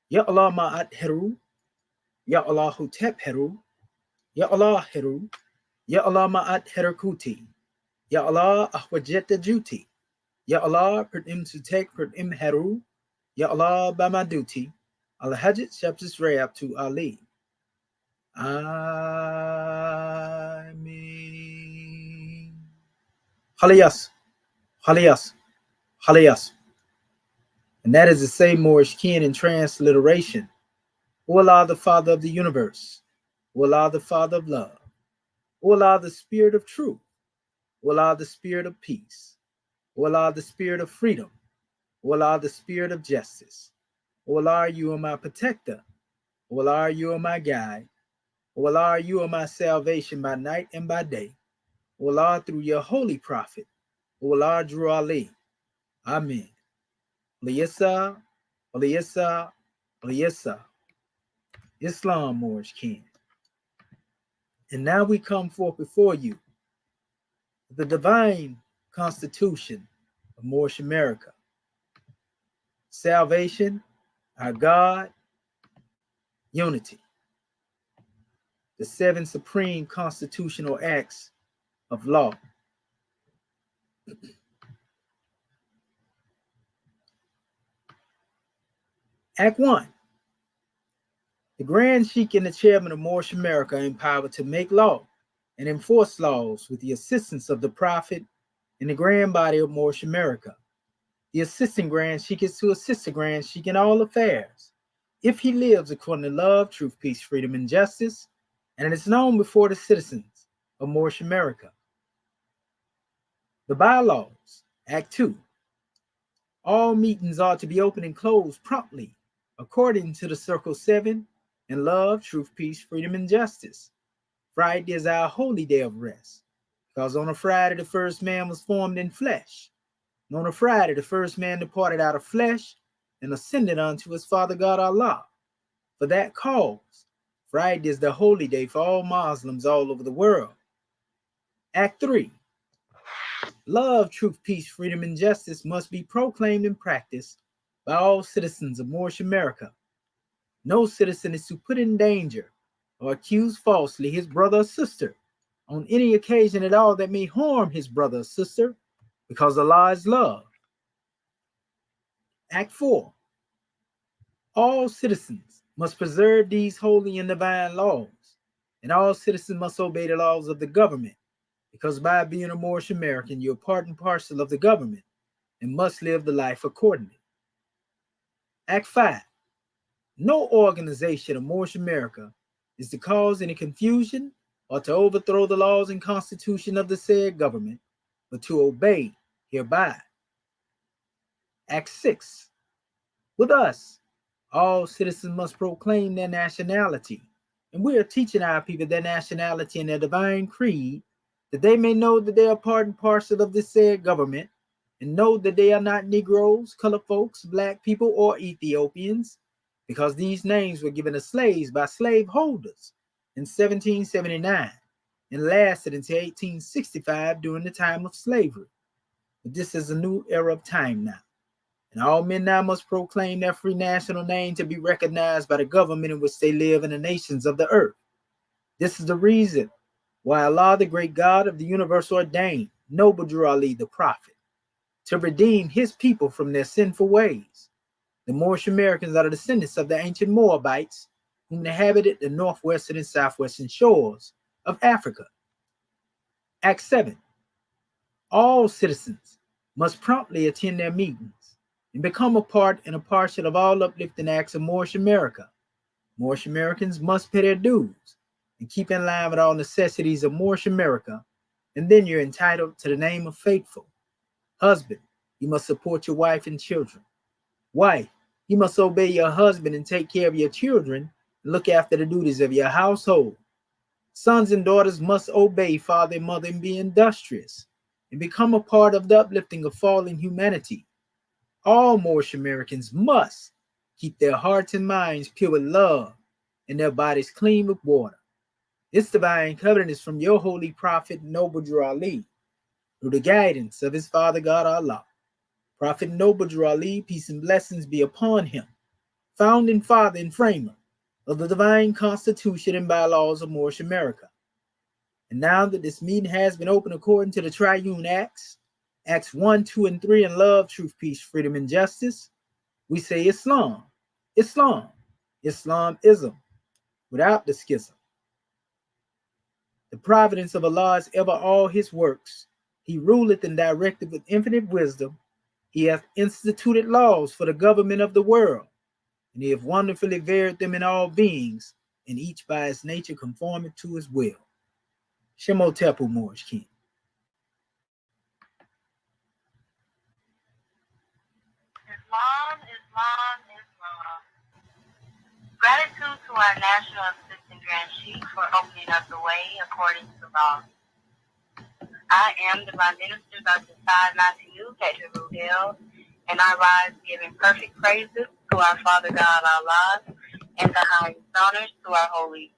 Ya Allah Ma'at Heru, Ya Allah Hutep Heru, Ya Allah Heru, Ya Allah Ma'at Herakuti, Ya Allah Ahwajeta Juti, Ya Allah Pertim Sutek Pertim Heru, Ya Allah Bamaduti, Al Hajit Shepsis Rayab to Ali. Amin. Halayas, Halayas, Halayas. And that is the same Moorish kin in transliteration. O Allah, the Father of the universe. O Allah, the Father of love. O Allah, the Spirit of truth. O Allah, the Spirit of peace. O Allah, the Spirit of freedom. O Allah, the Spirit of justice. O Allah, you are my protector. O Allah, you are my guide. O Allah, you are my salvation by night and by day. O Allah, through your holy prophet. O Allah, Drew Ali. Amen. Liyasa, Liyasa, Liyasa. Islam, Moorish king. And now we come forth before you, the divine constitution of Moorish America. Salvation, our God, unity. The 7 supreme constitutional acts of law. Act 1. The Grand Sheikh and the Chairman of Moorish America are empowered to make law and enforce laws with the assistance of the Prophet and the Grand Body of Moorish America. The Assistant Grand Sheikh is to assist the Grand Sheikh in all affairs, if he lives according to love, truth, peace, freedom, and justice, and it is known before the citizens of Moorish America. The Bylaws, Act 2. All meetings are to be open and closed promptly, according to the Circle 7, in love, truth, peace, freedom, and justice. Friday is our holy day of rest, because on a Friday the first man was formed in flesh. And on a Friday the first man departed out of flesh and ascended unto his Father God Allah. For that cause, Friday is the holy day for all Muslims all over the world. Act 3. Love, truth, peace, freedom, and justice must be proclaimed and practiced by all citizens of Moorish America. No citizen is to put in danger or accuse falsely his brother or sister on any occasion at all that may harm his brother or sister, because Allah is love. Act 4. All citizens must preserve these holy and divine laws, and all citizens must obey the laws of the government, because by being a Moorish American, you're part and parcel of the government and must live the life accordingly. Act 5. No organization of Moorish America is to cause any confusion or to overthrow the laws and constitution of the said government, but to obey hereby. Act 6. With us, all citizens must proclaim their nationality, and we are teaching our people their nationality and their divine creed, that they may know that they are part and parcel of this said government, and know that they are not Negroes, colored folks, black people, or Ethiopians, because these names were given to slaves by slave holders in 1779 and lasted until 1865 during the time of slavery. But this is a new era of time now, and all men now must proclaim their free national name to be recognized by the government in which they live in the nations of the earth. This is the reason why Allah, the great God of the universe, ordained noble Drew Ali the prophet to redeem his people from their sinful ways. The Moorish Americans are the descendants of the ancient Moabites whom inhabited the northwestern and southwestern shores of Africa. Act 7. All citizens must promptly attend their meetings and become a part and a partial of all uplifting acts of Moorish America. Moorish Americans must pay their dues and keep in line with all necessities of Moorish America, and then you're entitled to the name of faithful. Husband, you must support your wife and children. Wife, you must obey your husband and take care of your children and look after the duties of your household. Sons and daughters must obey father and mother and be industrious and become a part of the uplifting of fallen humanity. All Moorish Americans must keep their hearts and minds pure with love and their bodies clean with water. This divine covenant is from your holy prophet, noble Drew Ali, through the guidance of his Father God Allah. Prophet noble Drew Ali, peace and blessings be upon him, founding father and framer of the divine constitution and bylaws of Moorish America. And now that this meeting has been opened according to the triune Acts 1, 2, and 3, in love, truth, peace, freedom, and justice, we say Islam, Islam, Islamism, without the schism. The providence of Allah is ever all his works. He ruleth and directeth with infinite wisdom. He hath instituted laws for the government of the world, and he hath wonderfully varied them in all beings, and each by its nature conforming to his will. Shemo Tepu, Moorish King. Islam, Islam, Islam. Gratitude to our National Assistant Grand Chief for opening up the way according to law. I am Divine Minister Dr. Side Nasiu Pedro Rudel, and I rise giving perfect praises to our Father God Allah and the highest honors to our holy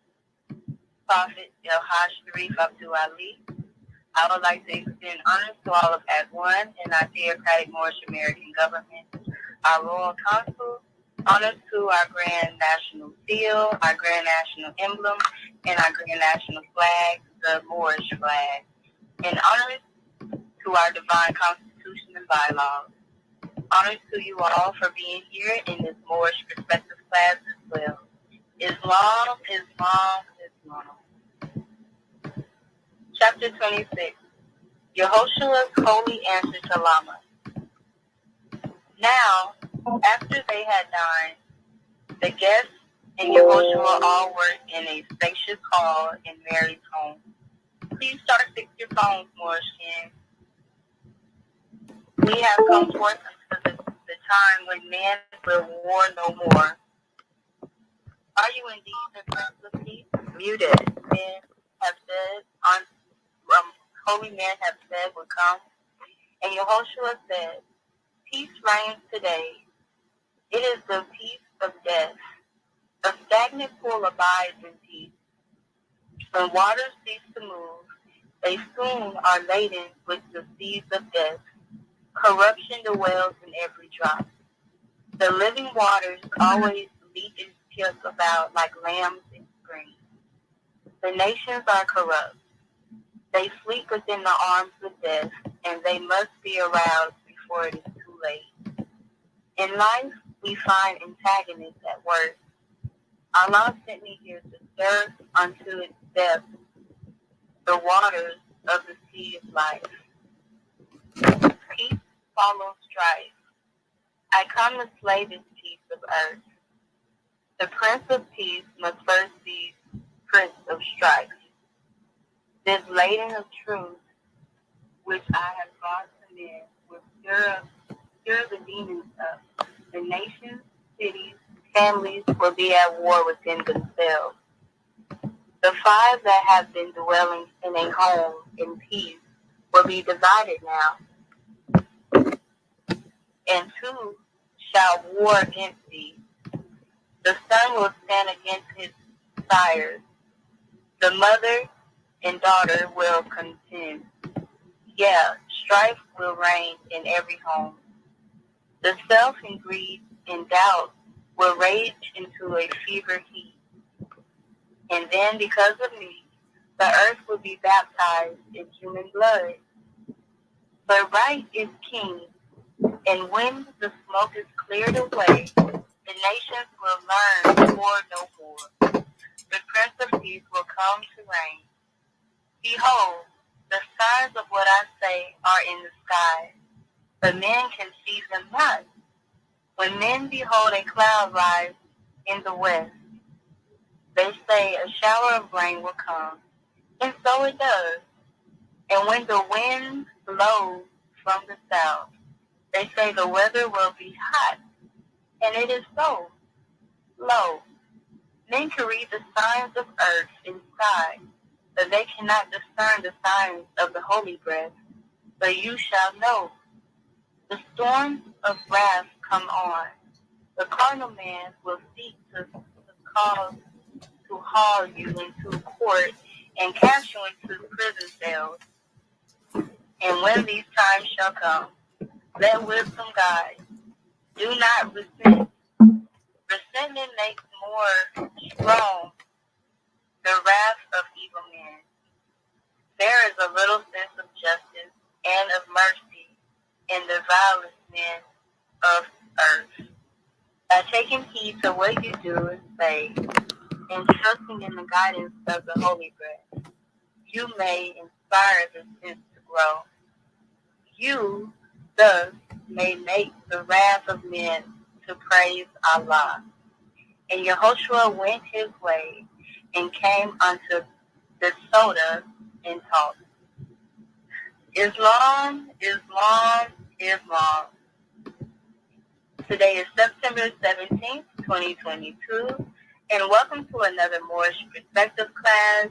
Prophet El Hajj Sharif Abdul Ali. I would like to extend honors to all of Act One and our theocratic Moorish American government, our royal council, honors to our grand national seal, our grand national emblem, and our grand national flag, the Moorish flag, and honors to our divine constitution and bylaws. Honors to you all for being here in this Moorish perspective class as well. Islam, Islam, Islam. Chapter 26, Yehoshua's Holy Answer to Lama. Now, after they had dined, the guests and Yehoshua all were in a spacious hall in Mary's home. Please start to fix your phones, Moorish King. We have come forth unto the time when men will war no more. Are you indeed the Prince of Peace? Muted. Men have said holy men have said would come. And Yehoshua said, peace reigns today. It is the peace of death. A stagnant pool abides in peace. When waters cease to move, they soon are laden with the seeds of death. Corruption dwells in every drop. The living waters always leap and skip about like lambs in spring. The nations are corrupt. They sleep within the arms of death, and they must be aroused before it is too late. In life, we find antagonists at work. Allah sent me here to stir unto its depth the waters of the sea of life. Peace follows strife. I come to slay this peace of earth. The Prince of Peace must first be Prince of Strife. This laden of truth, which I have brought to men, will stir the demons up. The nations, cities, families will be at war within themselves. The five that have been dwelling in a home in peace will be divided now, and two shall war against thee. The son will stand against his sires. The mother and daughter will contend. Yeah, strife will reign in every home. The self and greed and doubt will rage into a fever heat. And then, because of me, the earth will be baptized in human blood. But right is king, and when the smoke is cleared away, the nations will learn war no more. The Prince of Peace will come to reign. Behold, the signs of what I say are in the sky, but men can see them not. When men behold a cloud rise in the west, they say a shower of rain will come, and so it does. And when the wind blows from the south, they say the weather will be hot, and it is so. Lo, men can read the signs of earth and sky, but they cannot discern the signs of the holy breath. But you shall know. The storms of wrath come on. The carnal man will seek to haul you into court and cast you into prison cells. And when these times shall come, let wisdom guide. Do not resent Resentment makes more strong the wrath of evil men. There is a little sense of justice and of mercy in the vilest men of earth. By taking heed to what you do and say, and trusting in the guidance of the Holy Breath, you may inspire the sense to grow. You, thus, may make the wrath of men to praise Allah. And Yehoshua went his way and came unto the Soda and taught. Islam, Islam, Islam. Today is September 17th, 2022, and welcome to another Moorish Perspective class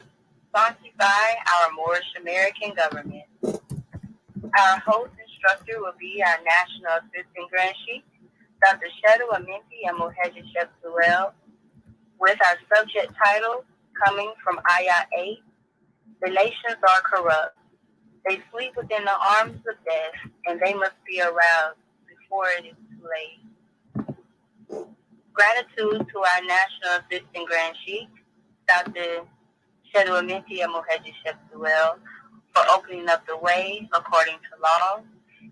sponsored by our Moorish American government. Our host instructor will be our National Assistant Grand Sheikh, Dr. Shedu Aminti and Muhammad Shepsuel, with our subject title coming from Ayah 8, The Nations Are Corrupt. They sleep within the arms of death, and they must be aroused before it is too late. Gratitude to our National Assistant Grand Sheikh, Dr. Shedu Aminti and Muhammad Shepsuel, for opening up the way according to law,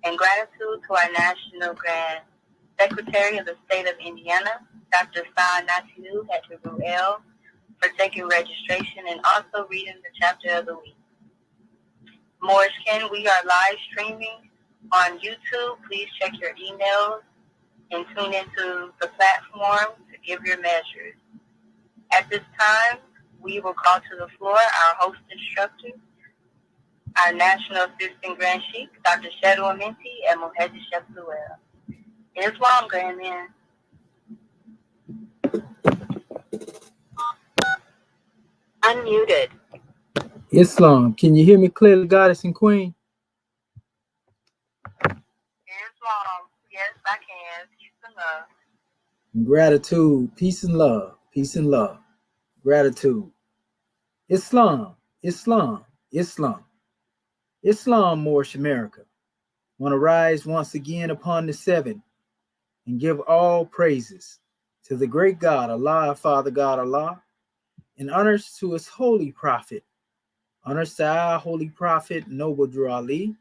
and gratitude to our National Grand Secretary of the State of Indiana, Dr. San Natilu Hetribuel, for taking registration and also reading the chapter of the week. Moorish Ken, we are live streaming on YouTube. Please check your emails and tune into the platform to give your measures. At this time, we will call to the floor our host instructor, our National Assistant Grand Sheikh, Dr. Shedu Aminti and Muhammad Shepsuel. Islam, Grandman. Unmuted. Islam, can you hear me clearly, Goddess and Queen? Islam, yes, I can. Peace and love. Gratitude, peace and love, peace and love, gratitude. Islam, Islam, Islam, Islam, Moorish America. Want to rise once again upon the seven and give all praises to the great God, Allah, Father God, Allah, and honors to his holy prophet. Honors to our holy prophet, Noble Drew Ali,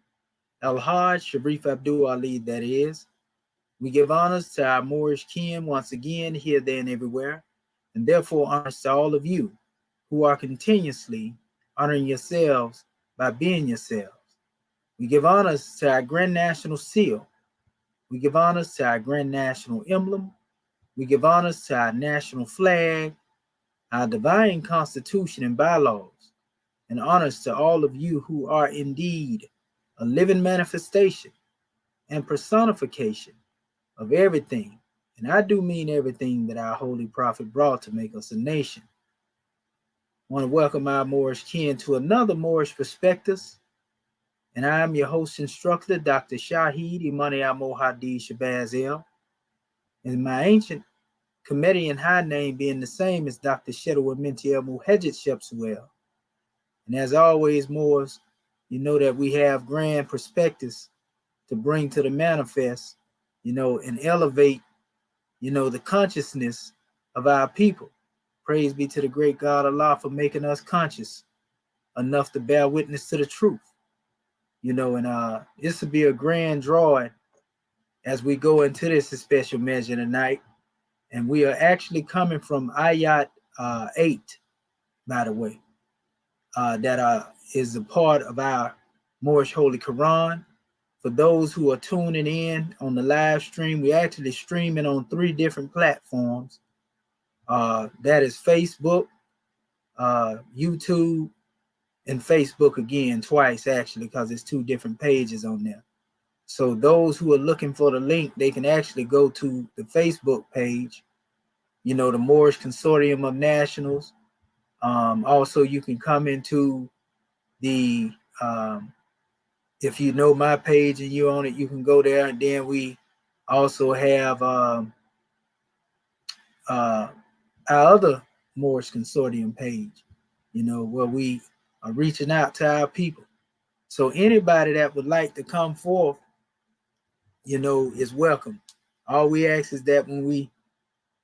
Al-Hajj Sharif Abdul Ali, that is. We give honors to our Moorish kin once again, here, there, and everywhere, and therefore honors to all of you who are continuously honoring yourselves by being yourselves. We give honors to our Grand National Seal. We give honors to our Grand National Emblem. We give honors to our national flag, our divine constitution and bylaws, and honors to all of you who are indeed a living manifestation and personification of everything, and I do mean everything that our holy prophet brought to make us a nation. I want to welcome our Moorish kin to another Moorish Perspectives, and I am your host instructor, Dr. Shahid Imani Al-Mohadi Shabazz El, and my ancient Comedian high name being the same as Dr. Shedu Aminti Muhammad Shepsuel. And as always, Moors, you know that we have grand perspectives to bring to the manifest, and elevate, the consciousness of our people. Praise be to the great God Allah for making us conscious enough to bear witness to the truth. And this will be a grand drawing as we go into this special measure tonight. And we are actually coming from Ayat 8, by the way, that is a part of our Moorish Holy Quran. For those who are tuning in on the live stream, we actually streaming on 3 different platforms. That is Facebook, YouTube, and Facebook again, twice actually, because it's 2 different pages on there. So those who are looking for the link, they can actually go to the Facebook page, the Moorish Consortium of Nationals. Also, you can come into the, if you know my page and you own it, you can go there. And then we also have our other Moorish Consortium page, where we are reaching out to our people. So anybody that would like to come forth, is welcome. All we ask is that when we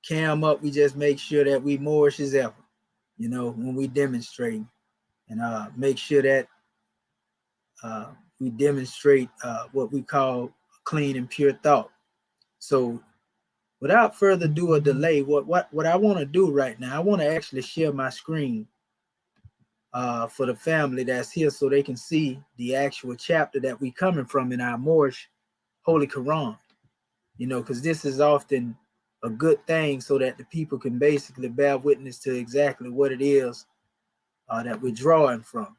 cam up, we just make sure that we Moorish as ever, when we demonstrate, and make sure that we demonstrate what we call clean and pure thought. So without further ado or delay, what I want to do right now, I want to actually share my screen for the family that's here so they can see the actual chapter that we coming from in our Moorish Holy Quran, because this is often a good thing so that the people can basically bear witness to exactly what it is that we're drawing from.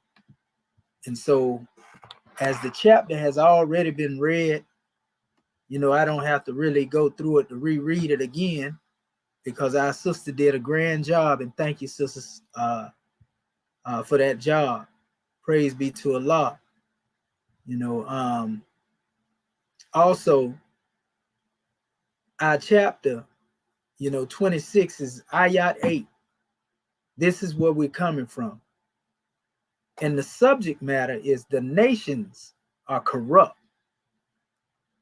And so as the chapter has already been read, I don't have to really go through it to reread it again, because our sister did a grand job, and thank you, sisters, for that job. Praise be to Allah. Also, our chapter, 26 is Ayat 8. This is where we're coming from. And the subject matter is the nations are corrupt.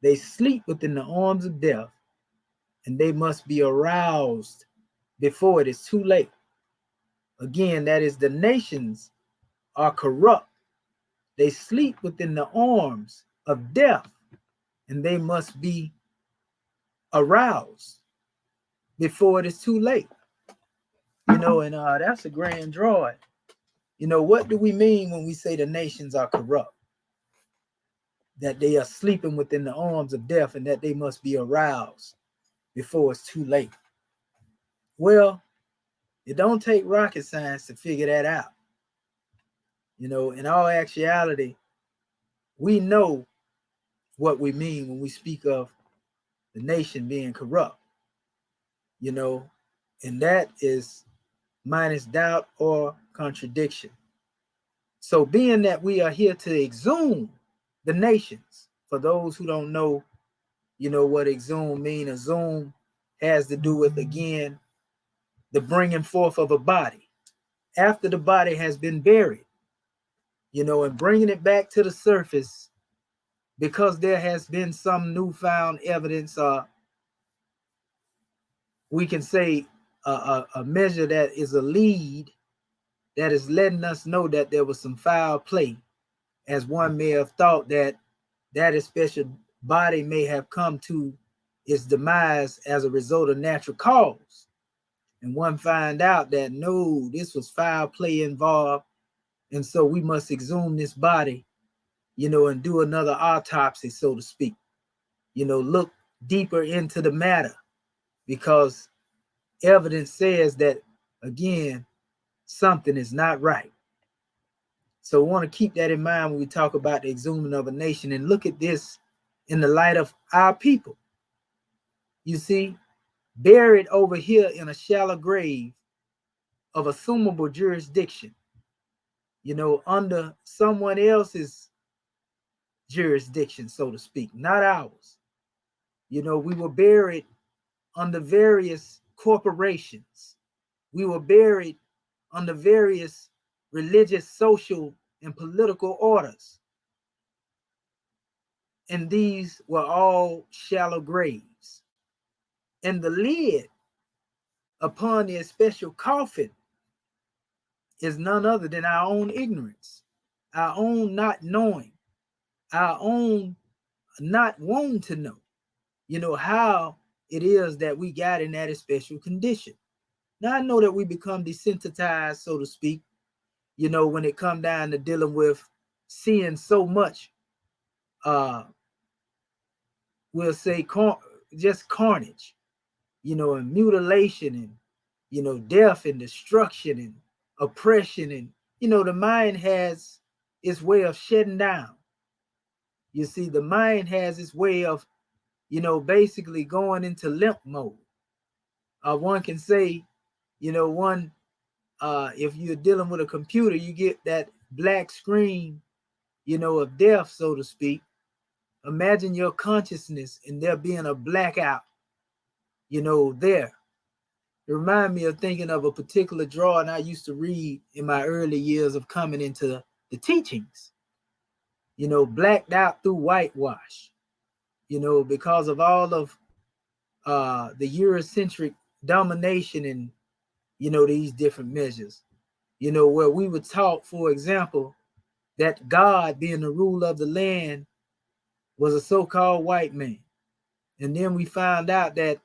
They sleep within the arms of death, and they must be aroused before it is too late. Again, that is, the nations are corrupt. They sleep within the arms of death, and they must be aroused before it is too late. And that's a grand drawing. What do we mean when we say the nations are corrupt? That they are sleeping within the arms of death, and that they must be aroused before it's too late. Well, it don't take rocket science to figure that out. In all actuality, we know what we mean when we speak of the nation being corrupt, and that is minus doubt or contradiction. So being that we are here to exhume the nations, for those who don't know, what exhume mean, exhume has to do with, again, the bringing forth of a body after the body has been buried, and bringing it back to the surface because there has been some newfound evidence, we can say a measure that is a lead that is letting us know that there was some foul play, as one may have thought that special body may have come to its demise as a result of natural cause. And one find out that no, this was foul play involved. And so we must exhume this body, and do another autopsy, so to speak, look deeper into the matter, because evidence says that, again, something is not right. So we want to keep that in mind when we talk about the exhuming of a nation, and look at this in the light of our people. You see, buried over here in a shallow grave of assumable jurisdiction, under someone else's jurisdiction, so to speak, not ours. We were buried under various corporations. We were buried under various religious, social, and political orders. And these were all shallow graves. And the lid upon the special coffin is none other than our own ignorance, our own not knowing, our own not wanting to know, how it is that we got in that special condition. Now, I know that we become desensitized, so to speak, when it come down to dealing with seeing so much, we'll say just carnage, and mutilation, and, death and destruction and oppression. And, the mind has its way of shutting down. You see, the mind has its way of, basically going into limp mode. One can say, one, if you're dealing with a computer, you get that black screen, of death, so to speak. Imagine your consciousness and there being a blackout, there. It reminds me of thinking of a particular drawing I used to read in my early years of coming into the teachings, blacked out through whitewash, because of all of the Eurocentric domination and, these different measures, where we were taught, for example, that God, being the ruler of the land, was a so-called white man. And then we found out that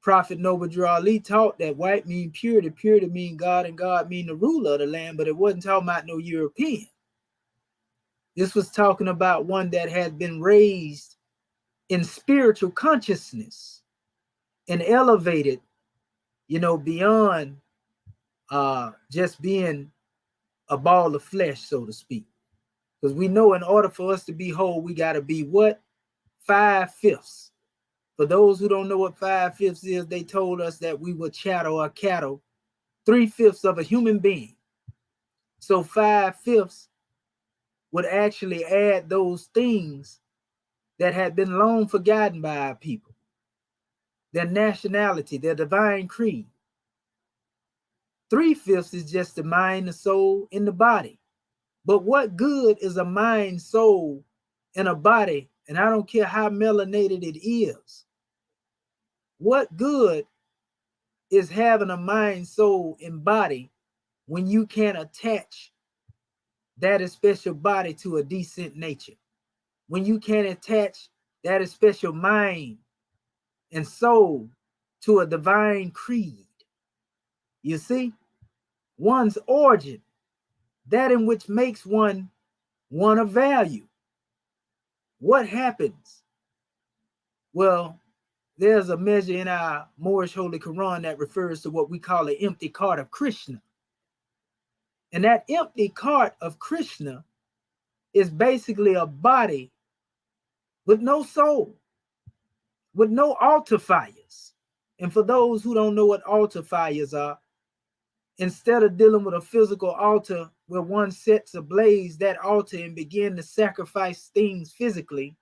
Prophet Noble Drew Ali taught that white mean purity, purity mean God, and God mean the ruler of the land, but it wasn't talking about no European. This was talking about one that had been raised in spiritual consciousness and elevated, beyond just being a ball of flesh, so to speak. Because we know in order for us to be whole, we got to be what? 5/5. For those who don't know what 5/5 is, they told us that we were chattel or cattle, 3/5 of a human being. So 5/5 would actually add those things that had been long forgotten by our people: their nationality, their divine creed. 3/5 is just the mind, the soul, and the body. But what good is a mind, soul, and a body? And I don't care how melanated it is. What good is having a mind, soul, and body when you can't attach that special body to a decent nature? When you can't attach that special mind and soul to a divine creed? You see, one's origin, that in which makes one of value. What happens? Well, there's a measure in our Moorish Holy Quran that refers to what we call an empty cart of Krishna. And that empty cart of Krishna is basically a body with no soul, with no altar fires. And for those who don't know what altar fires are, instead of dealing with a physical altar where one sets ablaze that altar and begin to sacrifice things physically,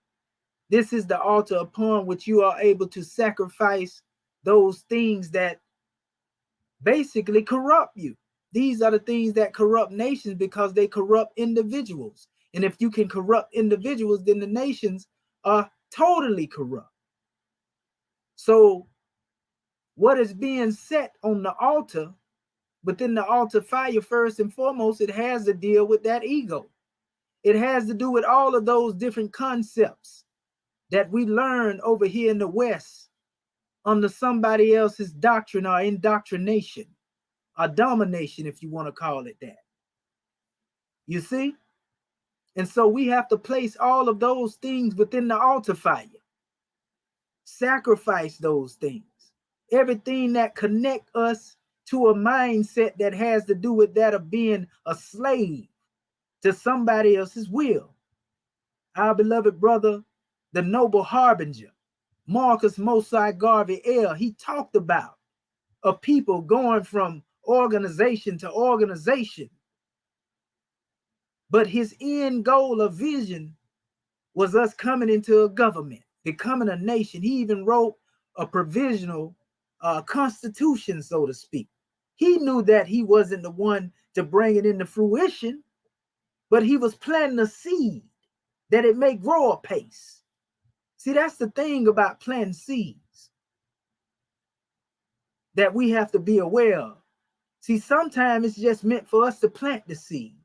this is the altar upon which you are able to sacrifice those things that basically corrupt you. These are the things that corrupt nations because they corrupt individuals. And if you can corrupt individuals, then the nations are totally corrupt. So what is being set on the altar, within the altar fire, first and foremost, it has to deal with that ego. It has to do with all of those different concepts that we learn over here in the West under somebody else's doctrine or indoctrination or domination, if you want to call it that. You see? And so we have to place all of those things within the altar fire. Sacrifice those things. Everything that connect us to a mindset that has to do with that of being a slave to somebody else's will. Our beloved brother, the noble harbinger, Marcus Mosai Garvey L., he talked about a people going from organization to organization. But his end goal of vision was us coming into a government, becoming a nation. He even wrote a provisional constitution, so to speak. He knew that he wasn't the one to bring it into fruition, but he was planting a seed that it may grow apace. See, that's the thing about planting seeds that we have to be aware of. See, sometimes it's just meant for us to plant the seed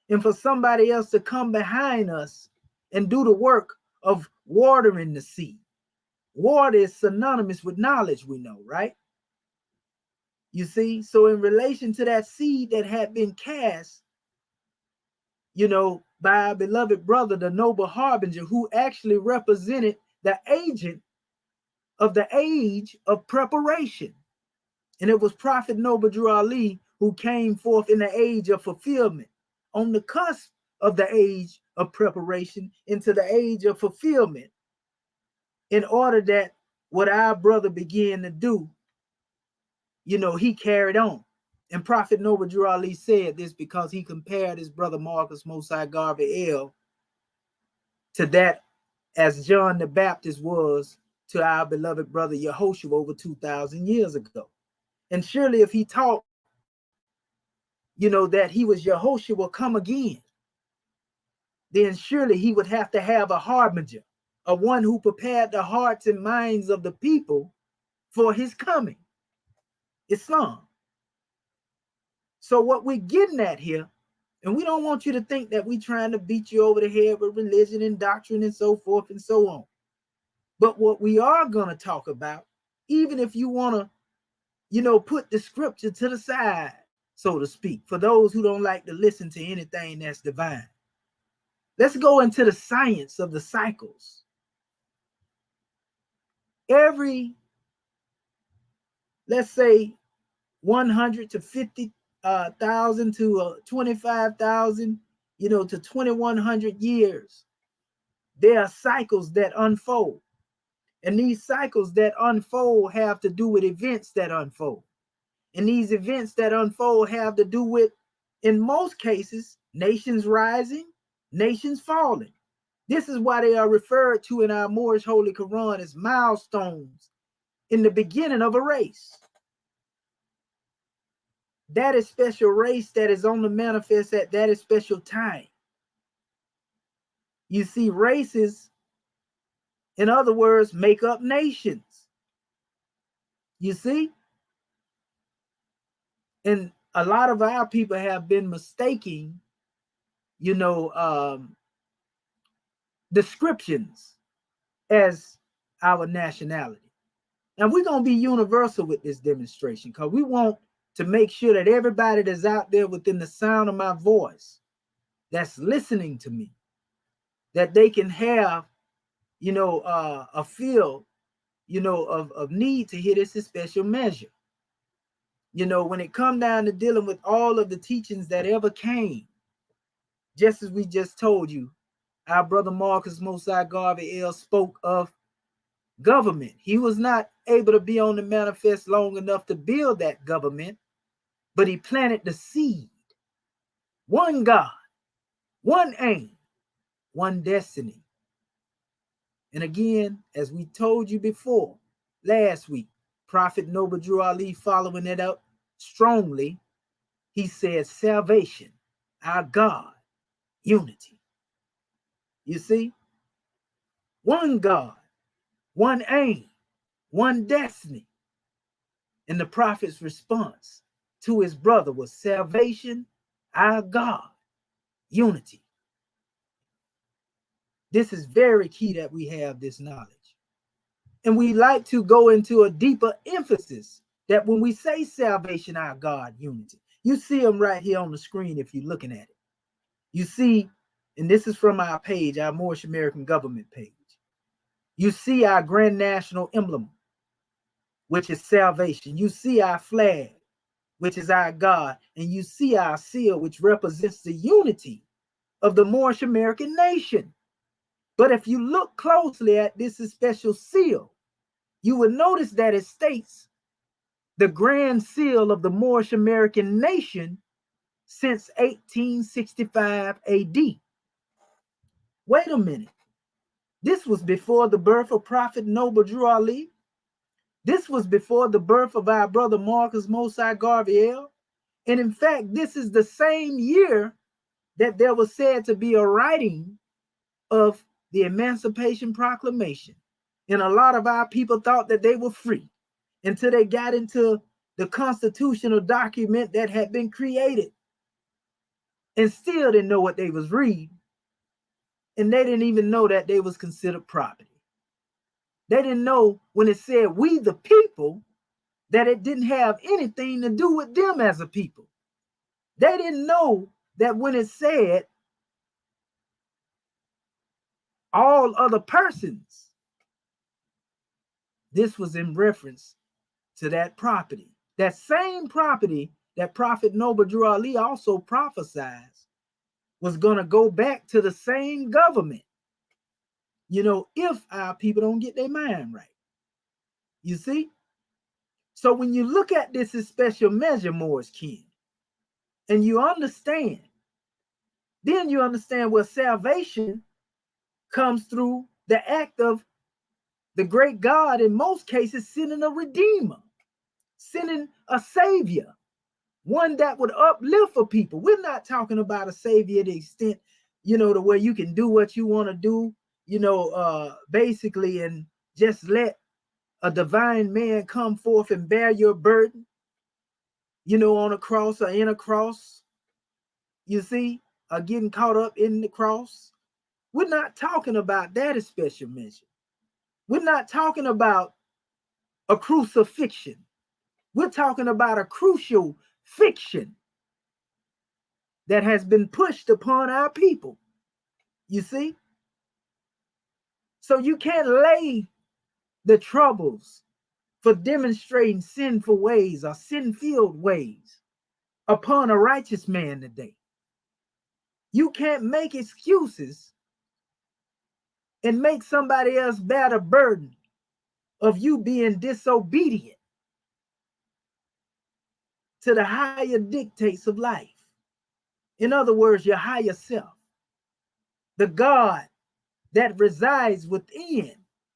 and for somebody else to come behind us and do the work of watering the seed. Water is synonymous with knowledge, we know, right? You see, so in relation to that seed that had been cast, by our beloved brother, the noble harbinger, who actually represented the agent of the age of preparation. And it was Prophet Noble Drew Ali who came forth in the age of fulfillment, on the cusp of the age of preparation into the age of fulfillment, in order that what our brother began to do, he carried on. And Prophet Noble Drew Ali said this because he compared his brother Marcus Mosai Garvey L. to that as John the Baptist was to our beloved brother Yehoshua over 2,000 years ago. And surely if he taught, that he was Yehoshua come again, then surely he would have to have a harbinger, a one who prepared the hearts and minds of the people for his coming. Islam. So what we're getting at here, and we don't want you to think that we're trying to beat you over the head with religion and doctrine and so forth and so on. But what we are going to talk about, even if you want to, put the scripture to the side, so to speak, for those who don't like to listen to anything that's divine. Let's go into the science of the cycles. Every, let's say, 100 to 50,000 to 25,000, to 2,100 years, there are cycles that unfold. And these cycles that unfold have to do with events that unfold. And these events that unfold have to do with, in most cases, nations rising, nations falling. This is why they are referred to in our Moorish Holy Quran as milestones in the beginning of a race. That is special race that is on the manifest at that is special time. You see, races, in other words, make up nations. You see? And a lot of our people have been mistaking, descriptions as our nationality. Now we're going to be universal with this demonstration because we want to make sure that everybody that's out there within the sound of my voice that's listening to me, that they can have, a feel, of need to hear this special measure. When it come down to dealing with all of the teachings that ever came, just as we just told you, our brother Marcus Mosai Garvey L spoke of government. He was not able to be on the manifest long enough to build that government, but he planted the seed. One God, one aim, one destiny. And again, as we told you before, last week, Prophet Noble Drew Ali following it up strongly, he said salvation, our God, unity. You see? One God, one aim, one destiny. And the prophet's response to his brother was salvation, our God, unity. This is very key that we have this knowledge. And we like to go into a deeper emphasis that when we say salvation, our God, unity, you see them right here on the screen if you're looking at it. You see, and this is from our page, our Moorish American government page. You see our grand national emblem, which is salvation. You see our flag, which is our God. And you see our seal, which represents the unity of the Moorish American nation. But if you look closely at this special seal, you will notice that it states the grand seal of the Moorish American nation since 1865 AD. Wait a minute. This was before the birth of Prophet Noble Drew Ali. This was before the birth of our brother Marcus Mosai Garvey L. And in fact, this is the same year that there was said to be a writing of the Emancipation Proclamation. And a lot of our people thought that they were free until they got into the constitutional document that had been created and still didn't know what they was reading. And they didn't even know that they was considered property. They didn't know when it said we the people that it didn't have anything to do with them as a people. They didn't know that when it said all other persons, this was in reference to that property. That same property that Prophet Noble Drew Ali also prophesied was going to go back to the same government, if our people don't get their mind right. You see? So when you look at this special measure, Moorish kin, and you understand, then you understand where salvation comes through the act of the great God, in most cases, sending a redeemer, sending a savior, one that would uplift for people. We're not talking about a savior to the extent, to where you can do what you want to do, basically, and just let a divine man come forth and bear your burden. on a cross or in a cross, you see, are getting caught up in the cross. We're not talking about that as special mention. We're not talking about a crucifixion. We're talking about a crucial fiction that has been pushed upon our people. You see? So you can't lay the troubles for demonstrating sinful ways or sin-filled ways upon a righteous man today. You can't make excuses and make somebody else bear the burden of you being disobedient to the higher dictates of life. In other words, your higher self, the God that resides within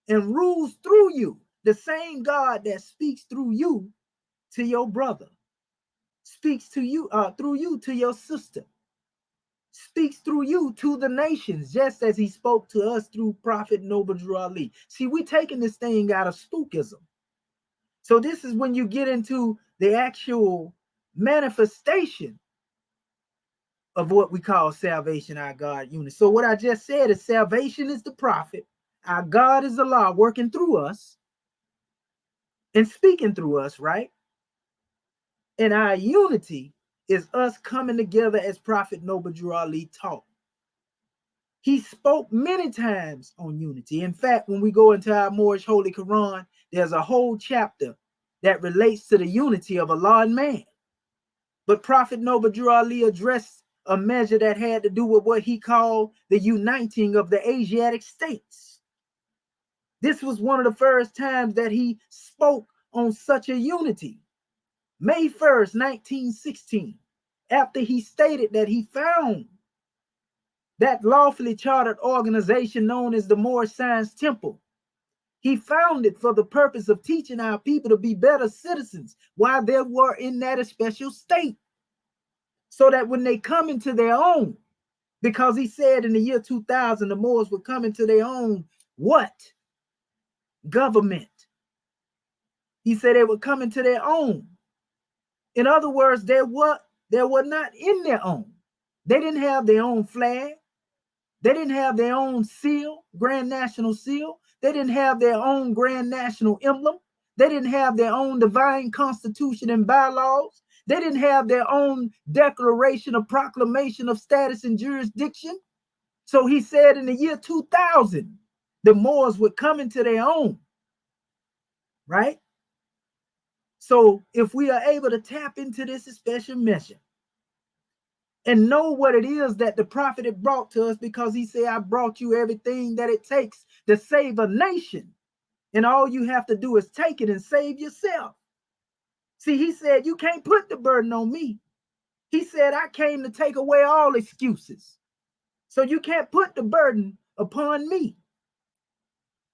and rules through you, the same God that speaks through you to your brother, speaks to you through you to your sister, speaks through you to the nations, just as he spoke to us through Prophet Noble Drew Ali. See, we're taking this thing out of spookism. So this is when you get into the actual manifestation of what we call salvation, our God unit. So what I just said is salvation is the prophet, our God is Allah working through us and speaking through us, right? And our unity is us coming together as Prophet Noble Drew Ali taught. He spoke many times on unity. In fact, when we go into our Moorish Holy Quran, there's a whole chapter that relates to the unity of Allah and man. But Prophet Noble Drew Ali addressed a measure that had to do with what he called the uniting of the Asiatic states. This was one of the first times that he spoke on such a unity. May 1st, 1916, after he stated that he found that lawfully chartered organization known as the Moorish Science Temple. He found it for the purpose of teaching our people to be better citizens while they were in that special state, so that when they come into their own, because he said in the year 2000, the Moors would come into their own what? Government. He said they would come into their own. In other words, they were not in their own. They didn't have their own flag. They didn't have their own seal, Grand National Seal. They didn't have their own Grand National Emblem. They didn't have their own divine constitution and bylaws. They didn't have their own declaration or proclamation of status and jurisdiction. So he said in the year 2000, the Moors would come into their own, right? So if we are able to tap into this special measure and know what it is that the prophet had brought to us, because he said, I brought you everything that it takes to save a nation. And all you have to do is take it and save yourself. See, he said, you can't put the burden on me. He said, I came to take away all excuses. So you can't put the burden upon me.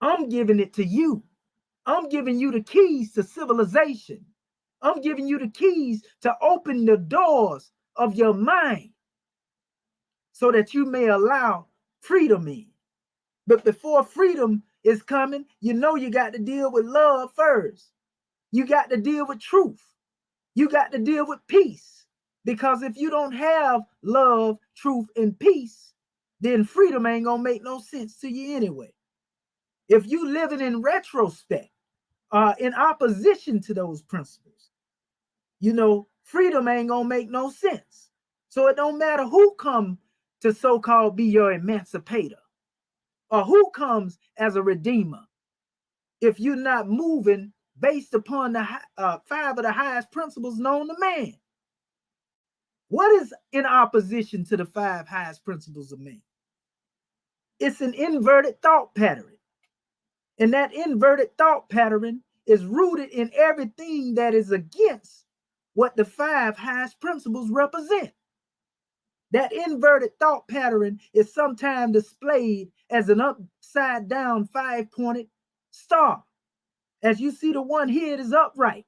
I'm giving it to you. I'm giving you the keys to civilization. I'm giving you the keys to open the doors of your mind so that you may allow freedom in. But before freedom is coming, you got to deal with love first. You got to deal with truth. You got to deal with peace. Because if you don't have love, truth, and peace, then freedom ain't gonna make no sense to you anyway. If you living in retrospect, in opposition to those principles, freedom ain't gonna make no sense. So it don't matter who come to so-called be your emancipator or who comes as a redeemer. If you're not moving based upon the 5 of the highest principles known to man. What is in opposition to the 5 highest principles of man? It's an inverted thought pattern. And that inverted thought pattern is rooted in everything that is against what the 5 highest principles represent. That inverted thought pattern is sometimes displayed as an upside down 5-pointed star. As you see, the one here is upright.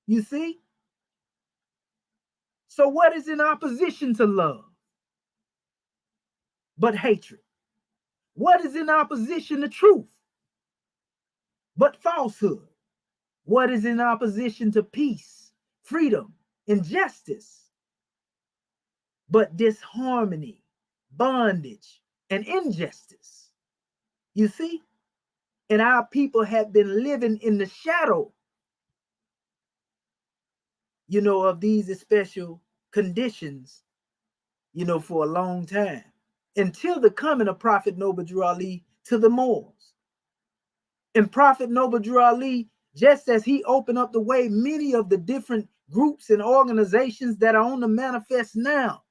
You see? So what is in opposition to love but hatred? What is in opposition to truth but falsehood? What is in opposition to peace freedom, and justice, but disharmony, bondage, and injustice. You see? And our people have been living in the shadow, of these special conditions, for a long time, until the coming of Prophet Noble Drew Ali to the Moors. And Prophet Noble Drew Ali, just as he opened up the way, many of the different groups and organizations that are on the manifest now,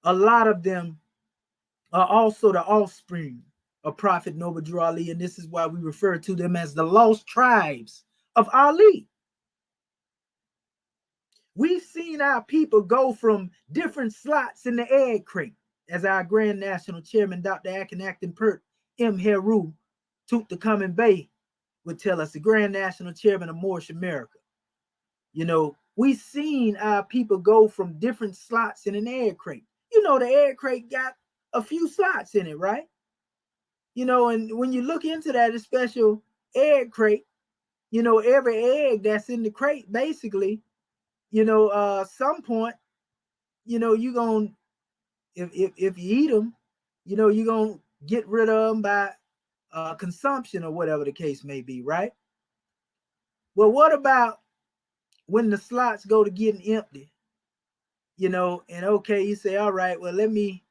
a lot of them are also the offspring of Prophet Noble Drew Ali, and this is why we refer to them as the lost tribes of Ali. We've seen our people go from different slots in the egg crate, as our Grand National Chairman, Dr. Akin Pert M. Heru, Tutankhamun Bey, would tell us, the Grand National Chairman of Moorish America. We've seen our people go from different slots in an egg crate. The egg crate got a few slots in it, right? And when you look into that special egg crate, every egg that's in the crate, basically, some point, you gonna, if you eat them, you're gonna get rid of them by consumption or whatever the case may be, right? Well, what about when the slots go to getting empty, and okay, you say, all right, well, let me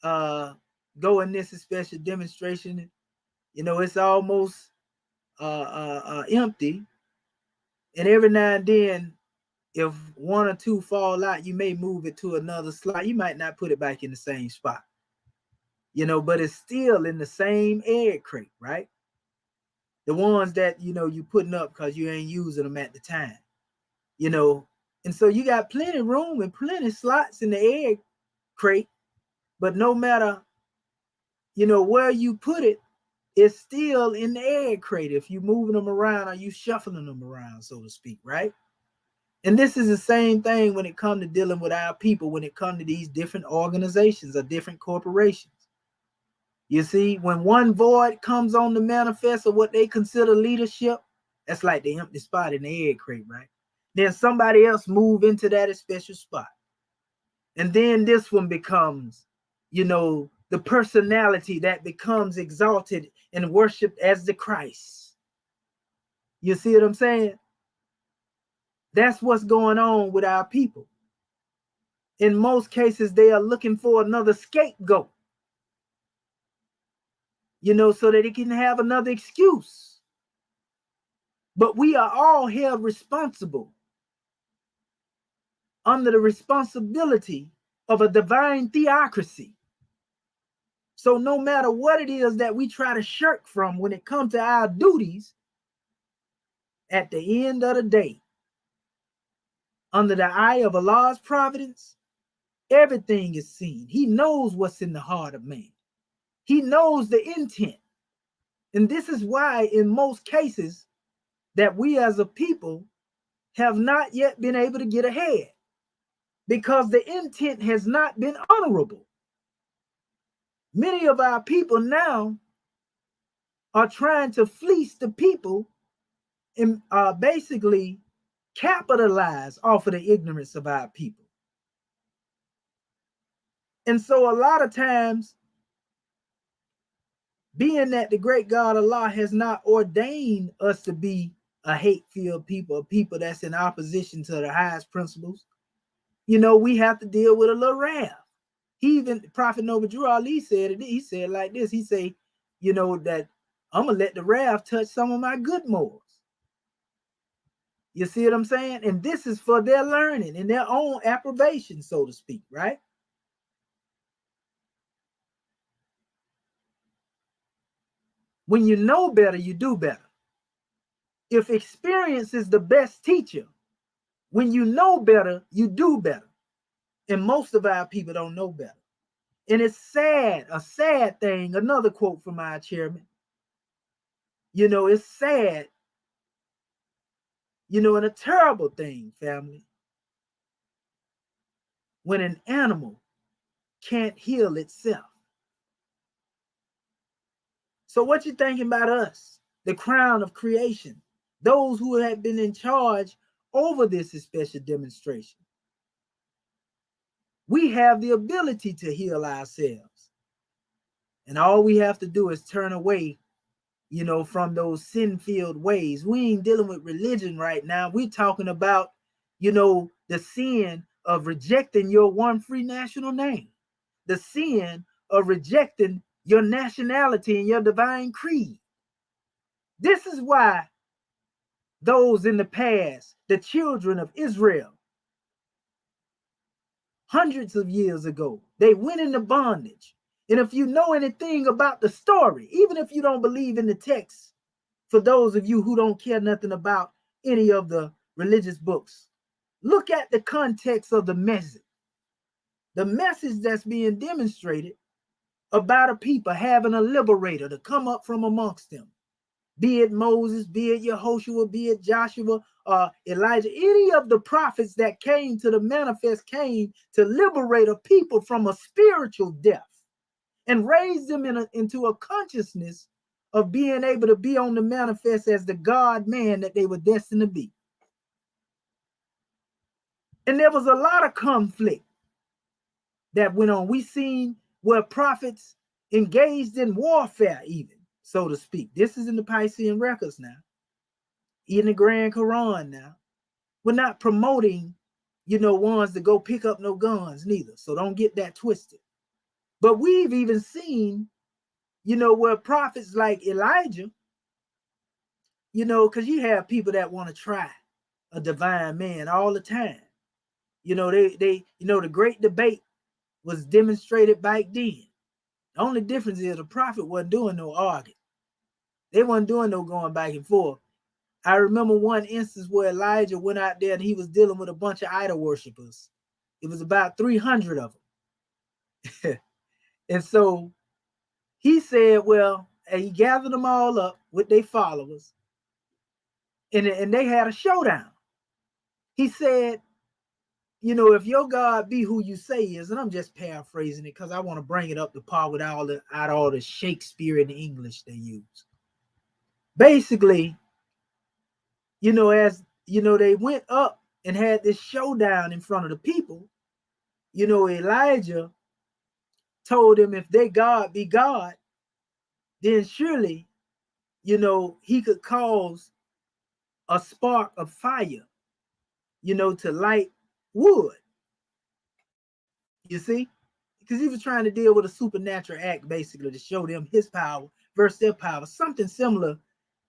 go in this special demonstration, it's almost empty, and every now and then, if one or two fall out, you may move it to another slot. You might not put it back in the same spot, but it's still in the same egg crate, right? The ones that, you putting up because you ain't using them at the time, and so you got plenty room and plenty slots in the egg crate, but no matter, where you put it, it's still in the egg crate if you moving them around or you shuffling them around, so to speak, right? And this is the same thing when it comes to dealing with our people, when it comes to these different organizations or different corporations. You see, when one void comes on the manifest of what they consider leadership, that's like the empty spot in the egg crate, right? Then somebody else move into that special spot. And then this one becomes, the personality that becomes exalted and worshiped as the Christ. You see what I'm saying? That's what's going on with our people. In most cases, they are looking for another scapegoat, so that they can have another excuse. But we are all held responsible under the responsibility of a divine theocracy. So no matter what it is that we try to shirk from when it comes to our duties, at the end of the day, under the eye of Allah's providence, everything is seen. He knows what's in the heart of man. He knows the intent. And this is why in most cases that we as a people have not yet been able to get ahead, because the intent has not been honorable. Many of our people now are trying to fleece the people and basically capitalize off of the ignorance of our people. And so a lot of times, being that the great God Allah has not ordained us to be a hate-filled people, a people that's in opposition to the highest principles, we have to deal with a little wrath. Even Prophet Noble Drew Ali said it. He said like this. He said, that I'm gonna let the wrath touch some of my good Moors. You see what I'm saying? And this is for their learning and their own approbation, so to speak, right? When you know better, you do better. If experience is the best teacher, when you know better, you do better. And most of our people don't know better. And it's sad, a sad thing. Another quote from our chairman. It's sad, and a terrible thing, family, when an animal can't heal itself. So what you thinking about us, the crown of creation, those who had been in charge over this special demonstration. We have the ability to heal ourselves. And all we have to do is turn away, from those sin-filled ways. We ain't dealing with religion right now. We're talking about, the sin of rejecting your one free national name, the sin of rejecting your nationality and your divine creed. This is why those in the past, the children of Israel, hundreds of years ago, they went into bondage. And if you know anything about the story, even if you don't believe in the text, for those of you who don't care nothing about any of the religious books, look at the context of the message. The message that's being demonstrated about a people having a liberator to come up from amongst them. Be it Moses, be it Yehoshua, be it Joshua, Elijah, any of the prophets that came to the manifest came to liberate a people from a spiritual death and raise them into a consciousness of being able to be on the manifest as the God man that they were destined to be. And there was a lot of conflict that went on. We seen where prophets engaged in warfare, even, so to speak. This is in the Piscean records now, in the Grand Quran now. We're not promoting, ones to go pick up no guns neither. So don't get that twisted. But we've even seen, where prophets like Elijah, because you have people that want to try a divine man all the time. The great debate was demonstrated back then. The only difference is the prophet wasn't doing no arguing. They wasn't doing no going back and forth. I remember one instance where Elijah went out there and he was dealing with a bunch of idol worshipers. It was about 300 of them. And so he said, well, and he gathered them all up with their followers, and they had a showdown. He said, if your God be who you say he is, and I'm just paraphrasing it because I want to bring it up to par with all the Shakespeare and English they use. Basically, as they went up and had this showdown in front of the people, Elijah told them if their God be God, then surely, he could cause a spark of fire, to light wood. You see? Because he was trying to deal with a supernatural act, basically, to show them his power versus their power. Something similar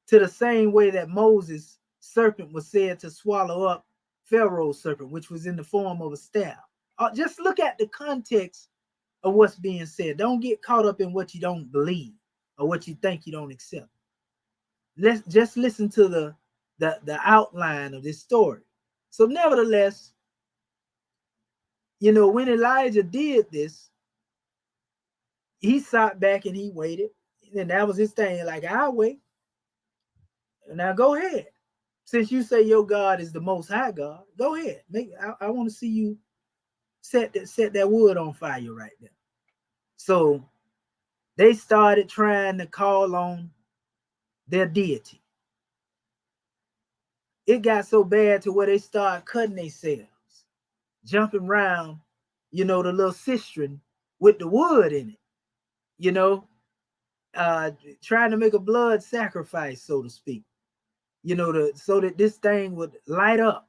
to the same way that Moses' serpent was said to swallow up Pharaoh's serpent, which was in the form of a staff. Just look at the context of what's being said. Don't get caught up in what you don't believe or what you think you don't accept. Let's just listen to the outline of this story. So nevertheless, when Elijah did this, he sat back and he waited. And that was his thing. Like, I'll wait. Now go ahead. Since you say your God is the most high God, go ahead. I want to see you set that wood on fire right there. So they started trying to call on their deity. It got so bad to where they started cutting themselves, jumping around, the little cistern with the wood in it, trying to make a blood sacrifice, so to speak, so that this thing would light up.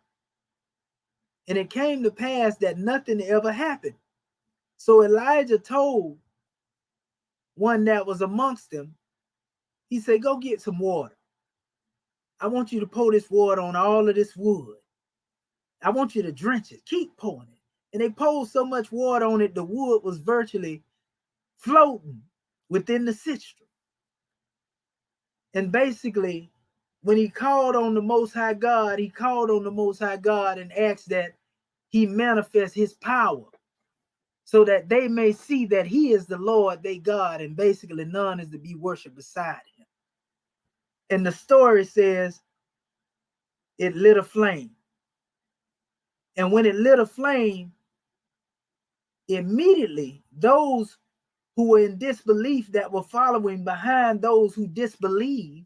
And it came to pass that nothing ever happened. So Elijah told one that was amongst them, he said, go get some water. I want you to pour this water on all of this wood. I want you to drench it. Keep pouring it. And they poured so much water on it, the wood was virtually floating within the cistern. And basically, when he called on the Most High God, he called on the Most High God and asked that he manifest his power so that they may see that he is the Lord, they God, and basically none is to be worshipped beside him. And the story says it lit a flame. And when it lit a flame, immediately those who were in disbelief that were following behind those who disbelieved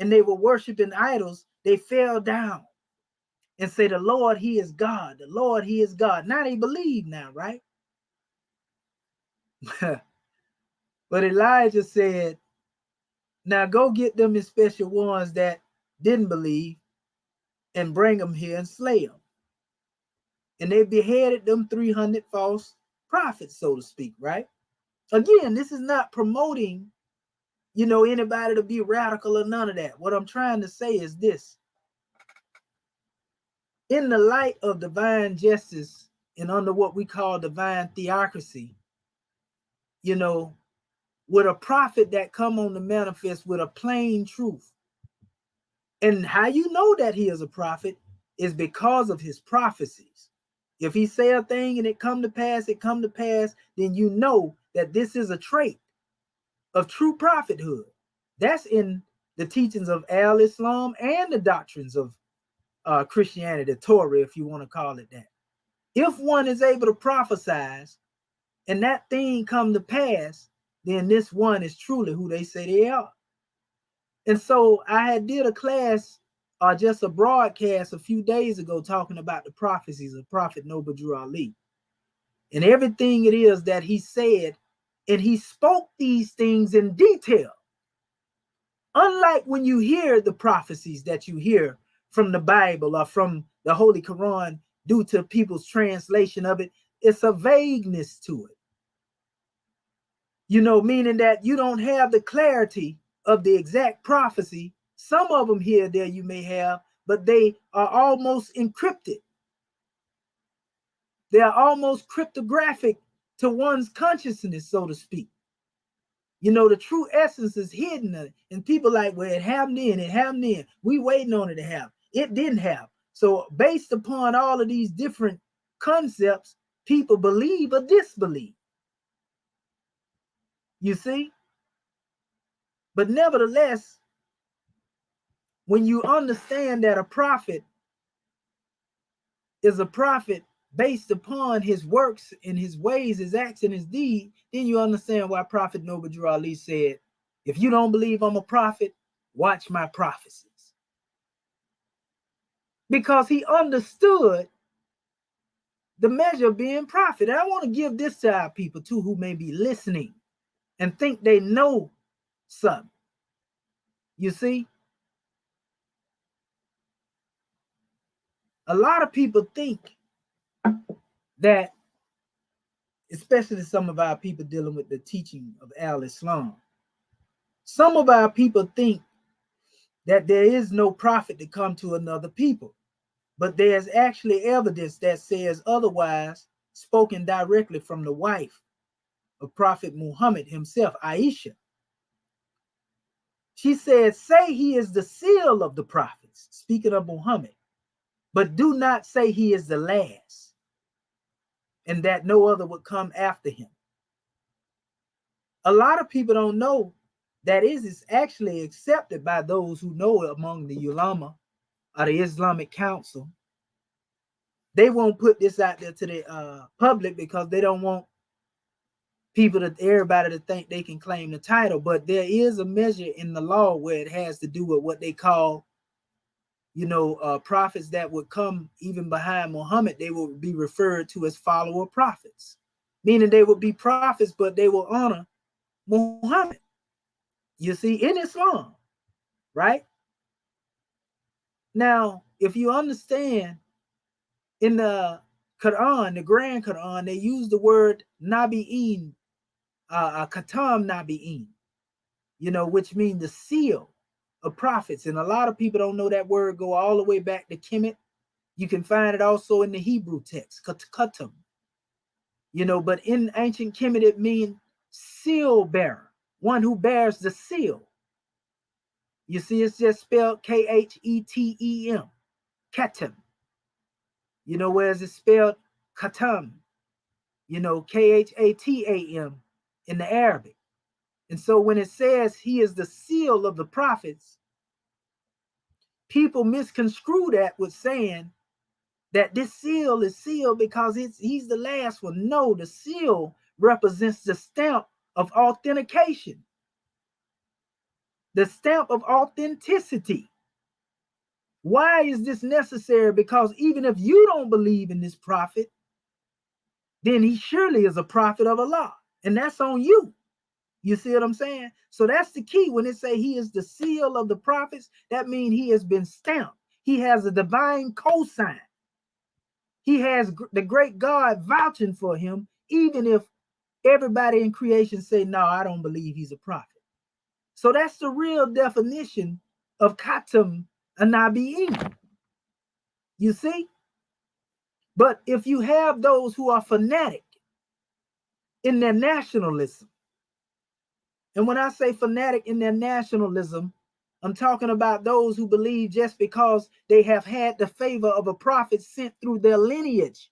and they were worshiping idols, they fell down and say, the Lord, he is God. The Lord, he is God. Now they believe now, right? But Elijah said, now go get them especially ones that didn't believe and bring them here and slay them. And they beheaded them 300 false prophets, so to speak, right? Again, this is not promoting, anybody to be radical or none of that. What I'm trying to say is this. In the light of divine justice and under what we call divine theocracy, with a prophet that come on the manifest with a plain truth. And how you know that he is a prophet is because of his prophecies. If he say a thing and it come to pass, then you know that this is a trait of true prophethood. That's in the teachings of Al-Islam and the doctrines of Christianity, the Torah, if you want to call it that. If one is able to prophesize and that thing come to pass, then this one is truly who they say they are. And so I had did a class or just a broadcast a few days ago talking about the prophecies of Prophet Noble Drew Ali and everything it is that he said, and he spoke these things in detail. Unlike when you hear the prophecies that you hear from the Bible or from the Holy Quran due to people's translation of it, it's a vagueness to it. Meaning that you don't have the clarity of the exact prophecy. Some of them here, there you may have, but they are almost encrypted. They are almost cryptographic to one's consciousness, so to speak. The true essence is hidden, and people like, well, it happened then. We waiting on it to happen. It didn't happen. So based upon all of these different concepts, people believe or disbelieve. You see? But nevertheless, when you understand that a prophet is a prophet based upon his works and his ways, his acts and his deed, then you understand why Prophet Noble Drew Ali said, if you don't believe I'm a prophet, watch my prophecies. Because he understood the measure of being prophet. And I want to give this to our people too, who may be listening and think they know something. You see? A lot of people think that, especially some of our people dealing with the teaching of Al-Islam, some of our people think that there is no prophet to come to another people, but there's actually evidence that says otherwise, spoken directly from the wife of Prophet Muhammad himself, Aisha. She said, say he is the seal of the prophets, speaking of Muhammad, but do not say he is the last, and that no other would come after him. A lot of people don't know that is actually accepted by those who know it among the ulama or the Islamic Council. They won't put this out there to the public because they don't want everybody to think they can claim the title. But there is a measure in the law where it has to do with what they call, prophets that would come even behind Muhammad. They will be referred to as follower prophets, meaning they will be prophets, but they will honor Muhammad. You see, in Islam, right? Now, if you understand, in the Quran, the Grand Quran, they use the word Nabi'in, Katam Nabi'in, which means the seal of prophets. And a lot of people don't know that word go all the way back to Kemet. You can find it also in the Hebrew text, Katam. But in ancient Kemet, it means seal bearer, one who bears the seal. You see, it's just spelled Khetem, Ketem. Whereas it's spelled Katam, Khatam in the Arabic. And so when it says he is the seal of the prophets, people misconstrue that with saying that this seal is sealed because he's the last one. No, the seal represents the stamp of authentication. the stamp of authenticity. Why is this necessary? Because even if you don't believe in this prophet, then he surely is a prophet of Allah, and that's on you. You see what I'm saying? So that's the key. When it say he is the seal of the prophets, that means he has been stamped. He has a divine cosign. He has the great God vouching for him, even if everybody in creation say, no, I don't believe he's a prophet. So that's the real definition of Khatam Anabiyin. You see? But if you have those who are fanatic in their nationalism, and when I say fanatic in their nationalism, I'm talking about those who believe just because they have had the favor of a prophet sent through their lineage,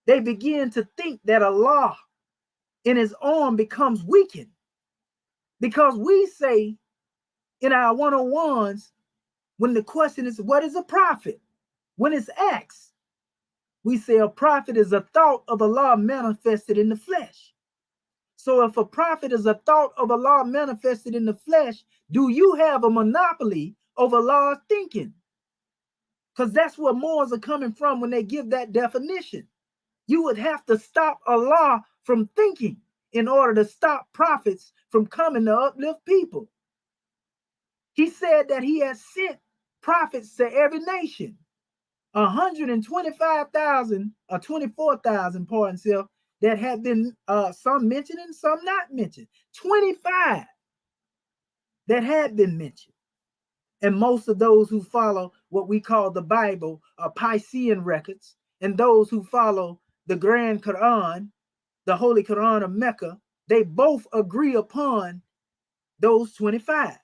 they begin to think that Allah in his arm becomes weakened. Because we say in our 101s, when the question is, what is a prophet? When it's asked, we say a prophet is a thought of Allah manifested in the flesh. So if a prophet is a thought of Allah manifested in the flesh, do you have a monopoly over Allah's thinking? Because that's where Moors are coming from when they give that definition. You would have to stop Allah from thinking in order to stop prophets from coming to uplift people. He said that he has sent prophets to every nation. 125,000 or 24,000, pardon self, that have been some mentioned and some not mentioned. 25 that had been mentioned. And most of those who follow what we call the Bible are Piscean records, and those who follow the Grand Quran, the Holy Quran of Mecca, they both agree upon those 25.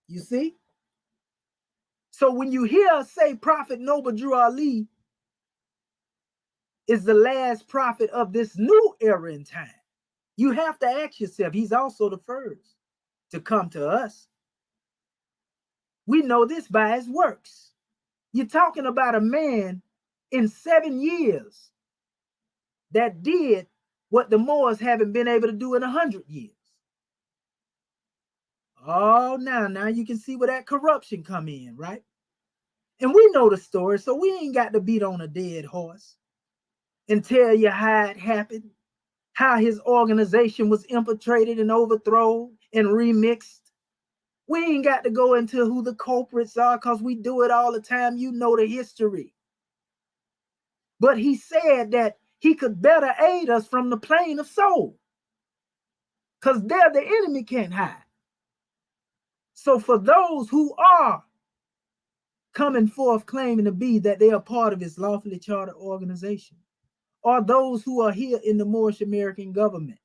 You see? So when you hear us say Prophet Noble Drew Ali is the last prophet of this new era in time, you have to ask yourself, he's also the first to come to us. We know this by his works. You're talking about a man in 7 years that did what the Moors haven't been able to do in 100 years. Oh, now you can see where that corruption come in, right? And we know the story, so we ain't got to beat on a dead horse and tell you how it happened, how his organization was infiltrated and overthrown and remixed. We ain't got to go into who the culprits are because we do it all the time. You know the history. But he said that he could better aid us from the plane of soul because there the enemy can't hide. So for those who are coming forth claiming to be that they are part of his lawfully chartered organization, or those who are here in the Moorish American government,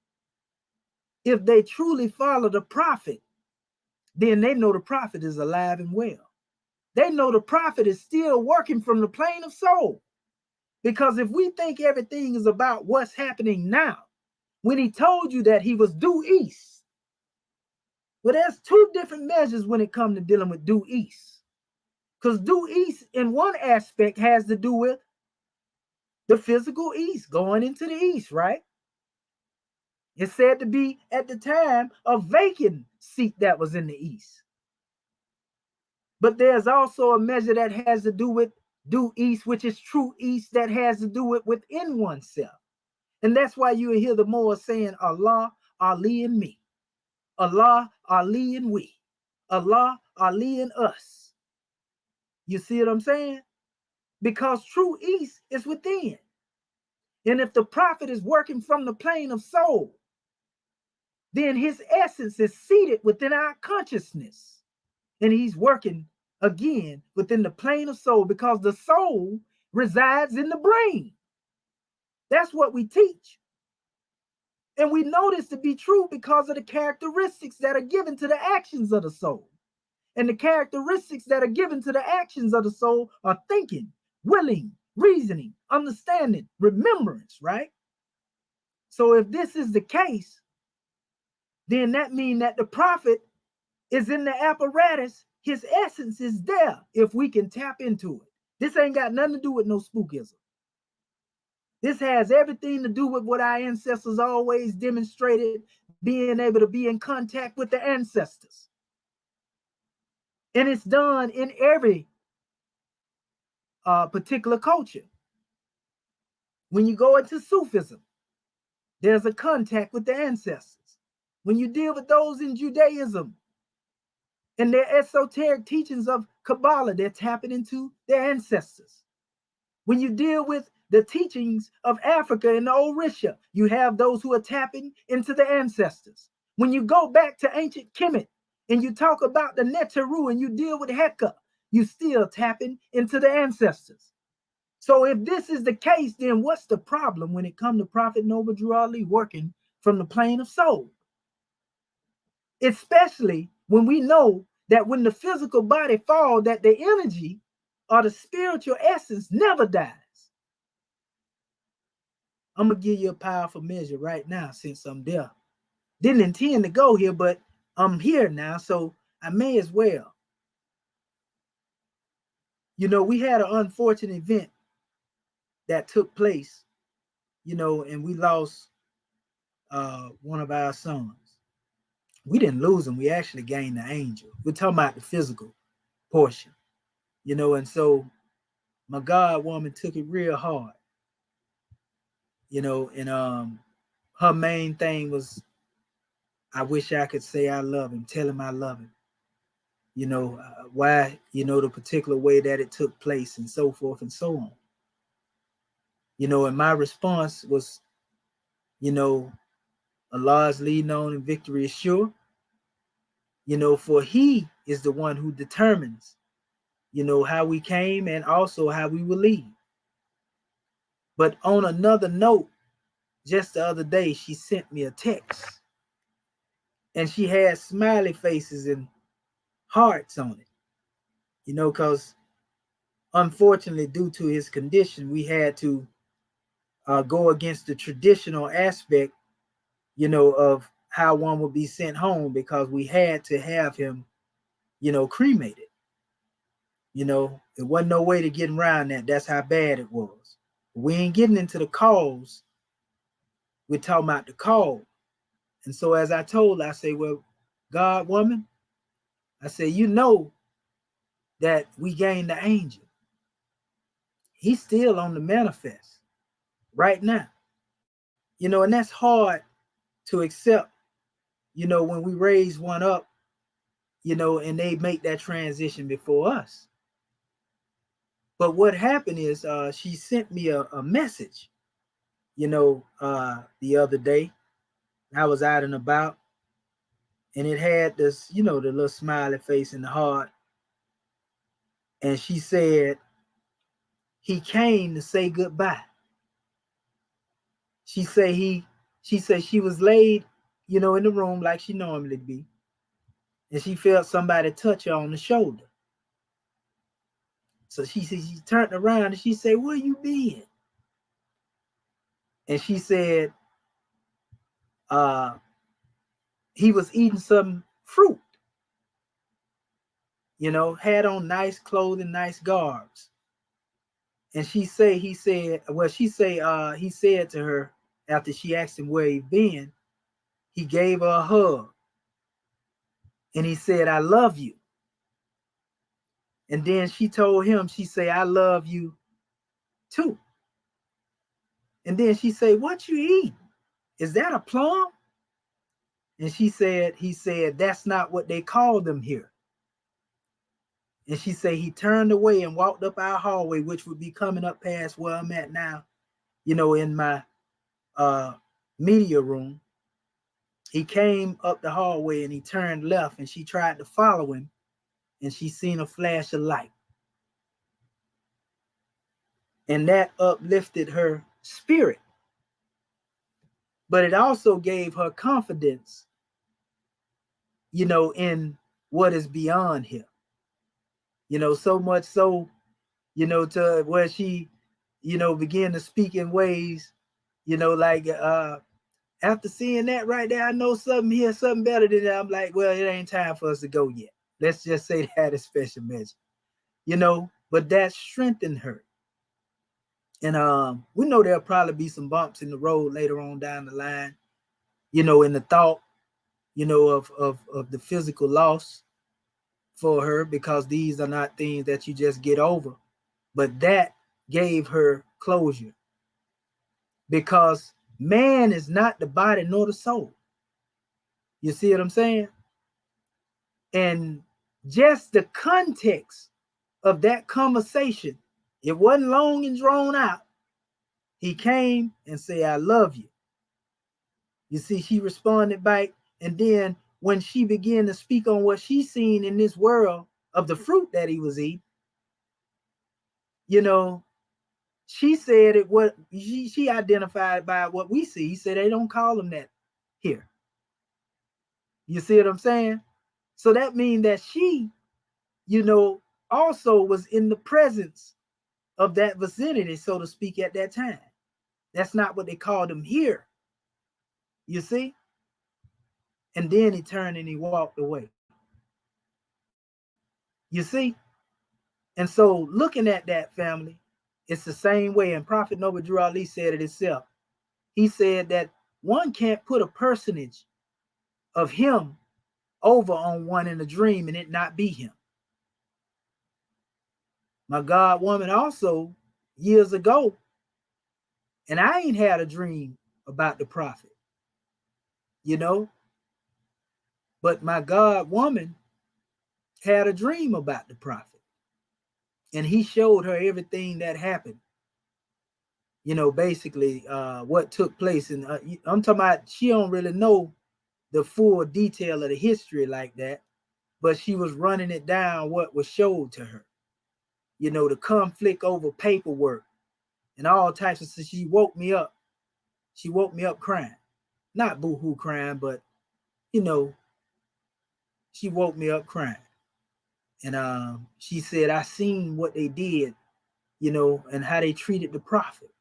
if they truly follow the prophet, then they know the prophet is alive and well. They know the prophet is still working from the plane of soul. Because if we think everything is about what's happening now, when he told you that he was due east, well, there's two different measures when it comes to dealing with due east. Because due east in one aspect has to do with the physical east, going into the east, right? It's said to be at the time a vacant seat that was in the east. But there's also a measure that has to do with due east, which is true east, that has to do with within oneself. And that's why you hear the Moors saying, Allah, Ali, and me. Allah, Ali, and we. Allah, Ali, and us. You see what I'm saying? Because true east is within. And if the prophet is working from the plane of soul, then his essence is seated within our consciousness. And he's working again within the plane of soul because the soul resides in the brain. That's what we teach. And we know this to be true because of the characteristics that are given to the actions of the soul. And the characteristics that are given to the actions of the soul are thinking, willing, reasoning, understanding, remembrance, right? So if this is the case, then that means that the prophet is in the apparatus. His essence is there if we can tap into it. This ain't got nothing to do with no spookism. This has everything to do with what our ancestors always demonstrated, being able to be in contact with the ancestors. And it's done in every particular culture. When you go into Sufism, there's a contact with the ancestors. When you deal with those in Judaism and their esoteric teachings of Kabbalah, they're tapping into their ancestors. When you deal with the teachings of Africa and the Orisha, you have those who are tapping into the ancestors. When you go back to ancient Kemet and you talk about the Neteru and you deal with Heka, you still tapping into the ancestors. So if this is the case, then what's the problem when it comes to Prophet Noble Drew Ali working from the plane of soul? Especially when we know that when the physical body falls, that the energy or the spiritual essence never dies. I'm going to give you a powerful measure right now since I'm there. Didn't intend to go here, but I'm here now, so I may as well. You know, we had an unfortunate event that took place, you know, and we lost one of our sons. We didn't lose him. We actually gained the angel. We're talking about the physical portion, you know, and so my God woman took it real hard, you know, and her main thing was, I wish I could say I love him, tell him I love him, you know, why, you know, the particular way that it took place and so forth and so on. You know, and my response was, you know, Allah's leading on and victory is sure, you know, for he is the one who determines, you know, how we came and also how we will leave. But on another note, just the other day, she sent me a text and she had smiley faces and hearts on it, you know, because unfortunately, due to his condition, we had to go against the traditional aspect, you know, of how one would be sent home because we had to have him, you know, cremated. You know, it wasn't no way to get around that. That's how bad it was. We ain't getting into the cause. We're talking about the call. And so as I told her, I say, well, God, woman, I say, you know that we gained the angel. He's still on the manifest right now. You know, and that's hard to accept, you know, when we raise one up, you know, and they make that transition before us. But what happened is she sent me a message, you know, the other day. I was out and about, and it had this, you know, the little smiley face in the heart. And she said, he came to say goodbye. She said she was laid, you know, in the room like she normally be. And she felt somebody touch her on the shoulder. So she said she turned around and she said, where you been? And she said, he was eating some fruit, you know, had on nice clothing, nice garbs. And he said to her after she asked him where he been, he gave her a hug and he said, I love you. And then she told him, she said, I love you too. And then she said, what you eating? Is that a plum? And he said, that's not what they call them here. And she said he turned away and walked up our hallway, which would be coming up past where I'm at now, you know, in my media room. He came up the hallway and he turned left and she tried to follow him and she seen a flash of light. And that uplifted her spirit. But it also gave her confidence, you know, in what is beyond here. You know, so much so, you know, to where she, you know, began to speak in ways, you know, like after seeing that right there, I know something here, something better than that. I'm like, well, it ain't time for us to go yet. Let's just say that a special measure, you know, but that strengthened her. And we know there'll probably be some bumps in the road later on down the line, in the thought, of the physical loss for her, because these are not things that you just get over. But that gave her closure, because man is not the body nor the soul. You see what I'm saying? And just the context of that conversation, it wasn't long and drawn out. He came and said, I love you. You see, she responded back. And then when she began to speak on what she's seen in this world of the fruit that he was eating, she said it, what she identified by what we see. He said they don't call them that here. You see what I'm saying? So that means that she, also was in the presence of that vicinity, so to speak, at that time. That's not what they called him here. You see? And then he turned and he walked away. You see? And so looking at that, family, it's the same way. And Prophet Noble Drew Ali said it himself. He said that one can't put a personage of him over on one in a dream and it not be him. My God woman also, years ago, and I ain't had a dream about the prophet, but my God woman had a dream about the prophet. And he showed her everything that happened, basically what took place. And I'm talking about, she don't really know the full detail of the history like that, but she was running it down what was showed to her, the conflict over paperwork and all types of stuff. She woke me up crying, not boohoo crying, but she woke me up crying. And she said, I seen what they did, and how they treated the prophet.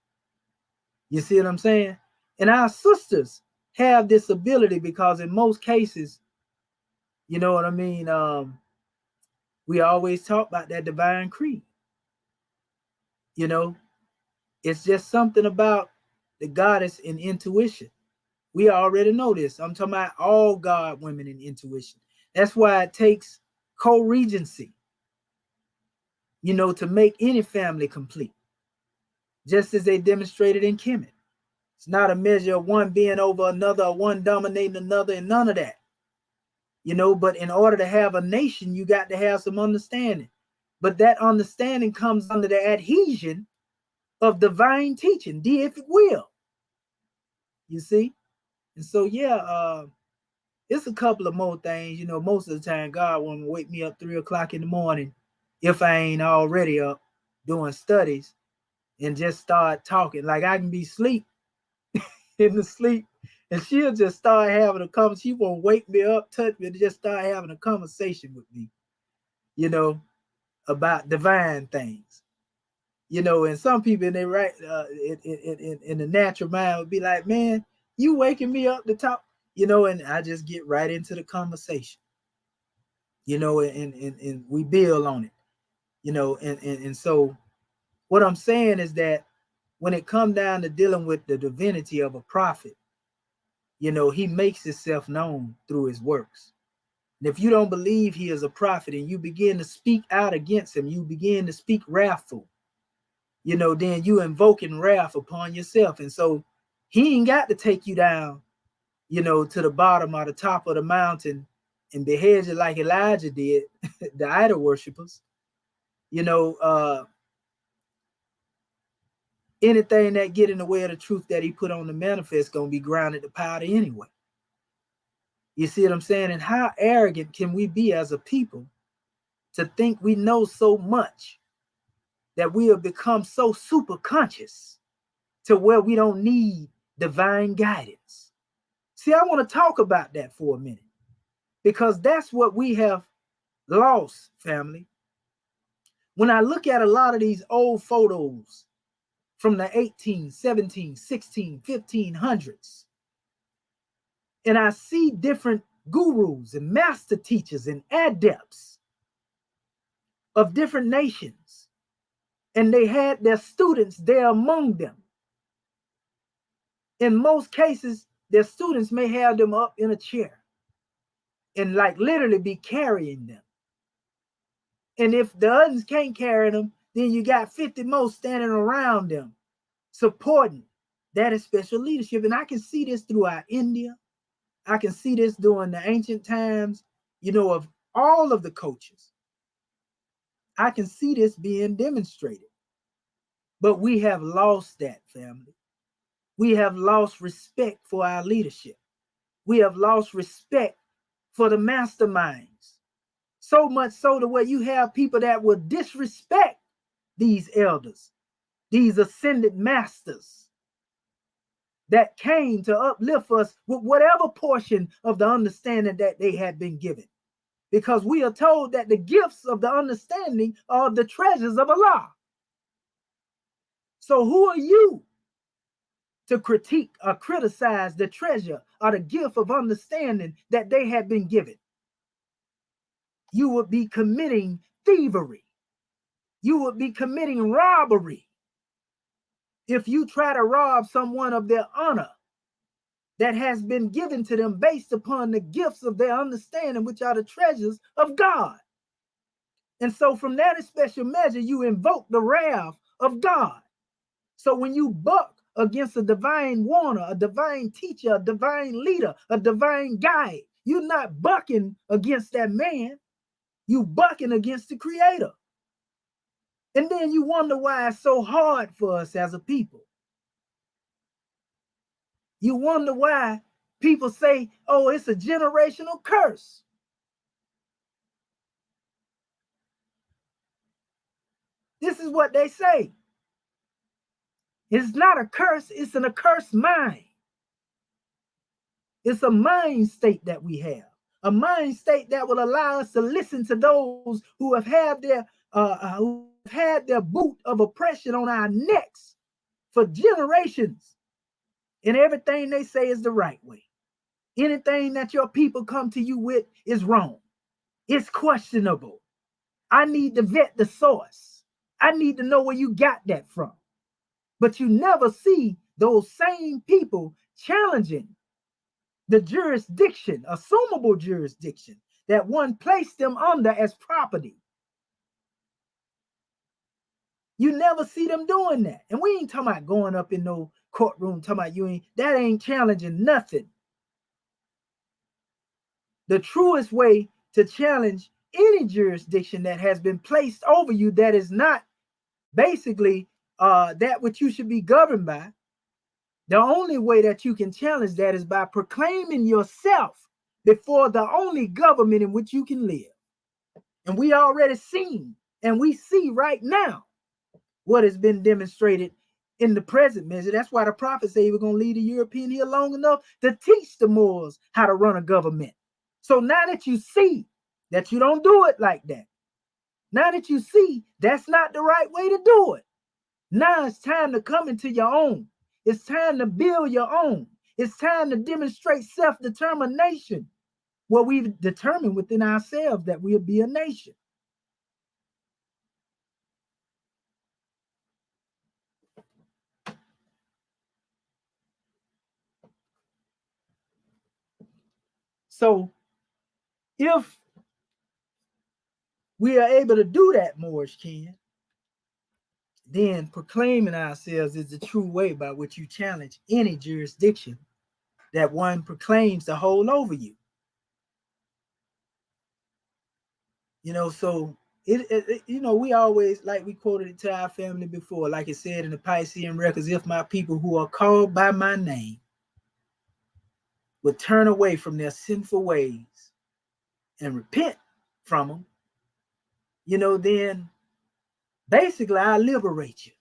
You see what I'm saying? And our sisters have this ability, because in most cases, you know what I mean, we always talk about that divine creed. It's just something about the goddess in intuition. We already know this. I'm talking about all God women in intuition. That's why it takes co-regency, to make any family complete, just as they demonstrated in Kemet. It's not a measure of one being over another or one dominating another, and none of that. But in order to have a nation, you got to have some understanding. But that understanding comes under the adhesion of divine teaching, deific will. You see? And so, it's a couple of more things. Most of the time, God won't wake me up 3 o'clock in the morning if I ain't already up doing studies and just start talking. Like I can be asleep in the sleep, and she'll just start having a conversation. She won't wake me up, touch me, and just start having a conversation with me, about divine things. And some people in their right in the natural mind would be like, man, you waking me up to talk, and I just get right into the conversation, and we build on it, and so what I'm saying is that when it comes down to dealing with the divinity of a prophet, he makes himself known through his works. And if you don't believe he is a prophet and you begin to speak out against him, you begin to speak wrathful, then you invoking wrath upon yourself. And so he ain't got to take you down, to the bottom or the top of the mountain and behead you like Elijah did, the idol worshippers. Anything that get in the way of the truth that he put on the manifest gonna be grounded to powder anyway. You see what I'm saying? And how arrogant can we be as a people to think we know so much that we have become so super conscious to where we don't need divine guidance? See, I want to talk about that for a minute, because that's what we have lost, family. When I look at a lot of these old photos from the 18, 17, 16, 1500s, and I see different gurus and master teachers and adepts of different nations, and they had their students there among them. In most cases, their students may have them up in a chair and like literally be carrying them. And if the others can't carry them, then you got 50 more standing around them, supporting. That is special leadership. And I can see this throughout India. I can see this during the ancient times, of all of the cultures. I can see this being demonstrated. But we have lost that, family. We have lost respect for our leadership. We have lost respect for the masterminds. So much so to where you have people that will disrespect these elders, these ascended masters that came to uplift us with whatever portion of the understanding that they had been given. Because we are told that the gifts of the understanding are the treasures of Allah. So who are you to critique or criticize the treasure or the gift of understanding that they had been given? You would be committing thievery. You would be committing robbery if you try to rob someone of their honor that has been given to them based upon the gifts of their understanding, which are the treasures of God. And so from that special measure, you invoke the wrath of God. So when you buck against a divine warner, a divine teacher, a divine leader, a divine guide, you're not bucking against that man. You bucking against the creator. And then you wonder why it's so hard for us as a people. You wonder why people say, oh, it's a generational curse. This is what they say. It's not a curse, it's an accursed mind. It's a mind state that we have. A mind state that will allow us to listen to those who have had their boot of oppression on our necks for generations. And everything they say is the right way. Anything that your people come to you with is wrong. It's questionable. I need to vet the source. I need to know where you got that from. But you never see those same people challenging the jurisdiction, assumable jurisdiction, that one placed them under as property. You never see them doing that. And we ain't talking about going up in no courtroom, talking about that ain't challenging nothing. The truest way to challenge any jurisdiction that has been placed over you that is not basically that which you should be governed by, the only way that you can challenge that is by proclaiming yourself before the only government in which you can live. And we already seen, and we see right now what has been demonstrated in the present measure. That's why the prophet said he was going to leave the European here long enough to teach the Moors how to run a government. So now that you see that you don't do it like that, now that you see that's not the right way to do it, now it's time to come into your own. It's time to build your own. It's time to demonstrate self-determination, where we've determined within ourselves that we'll be a nation. So if we are able to do that, Moorish kin, then proclaiming ourselves is the true way by which you challenge any jurisdiction that one proclaims to hold over you. So we always, like we quoted it to our family before, like it said in the Piscean records, if my people who are called by my name would turn away from their sinful ways and repent from them, then basically I'll liberate you.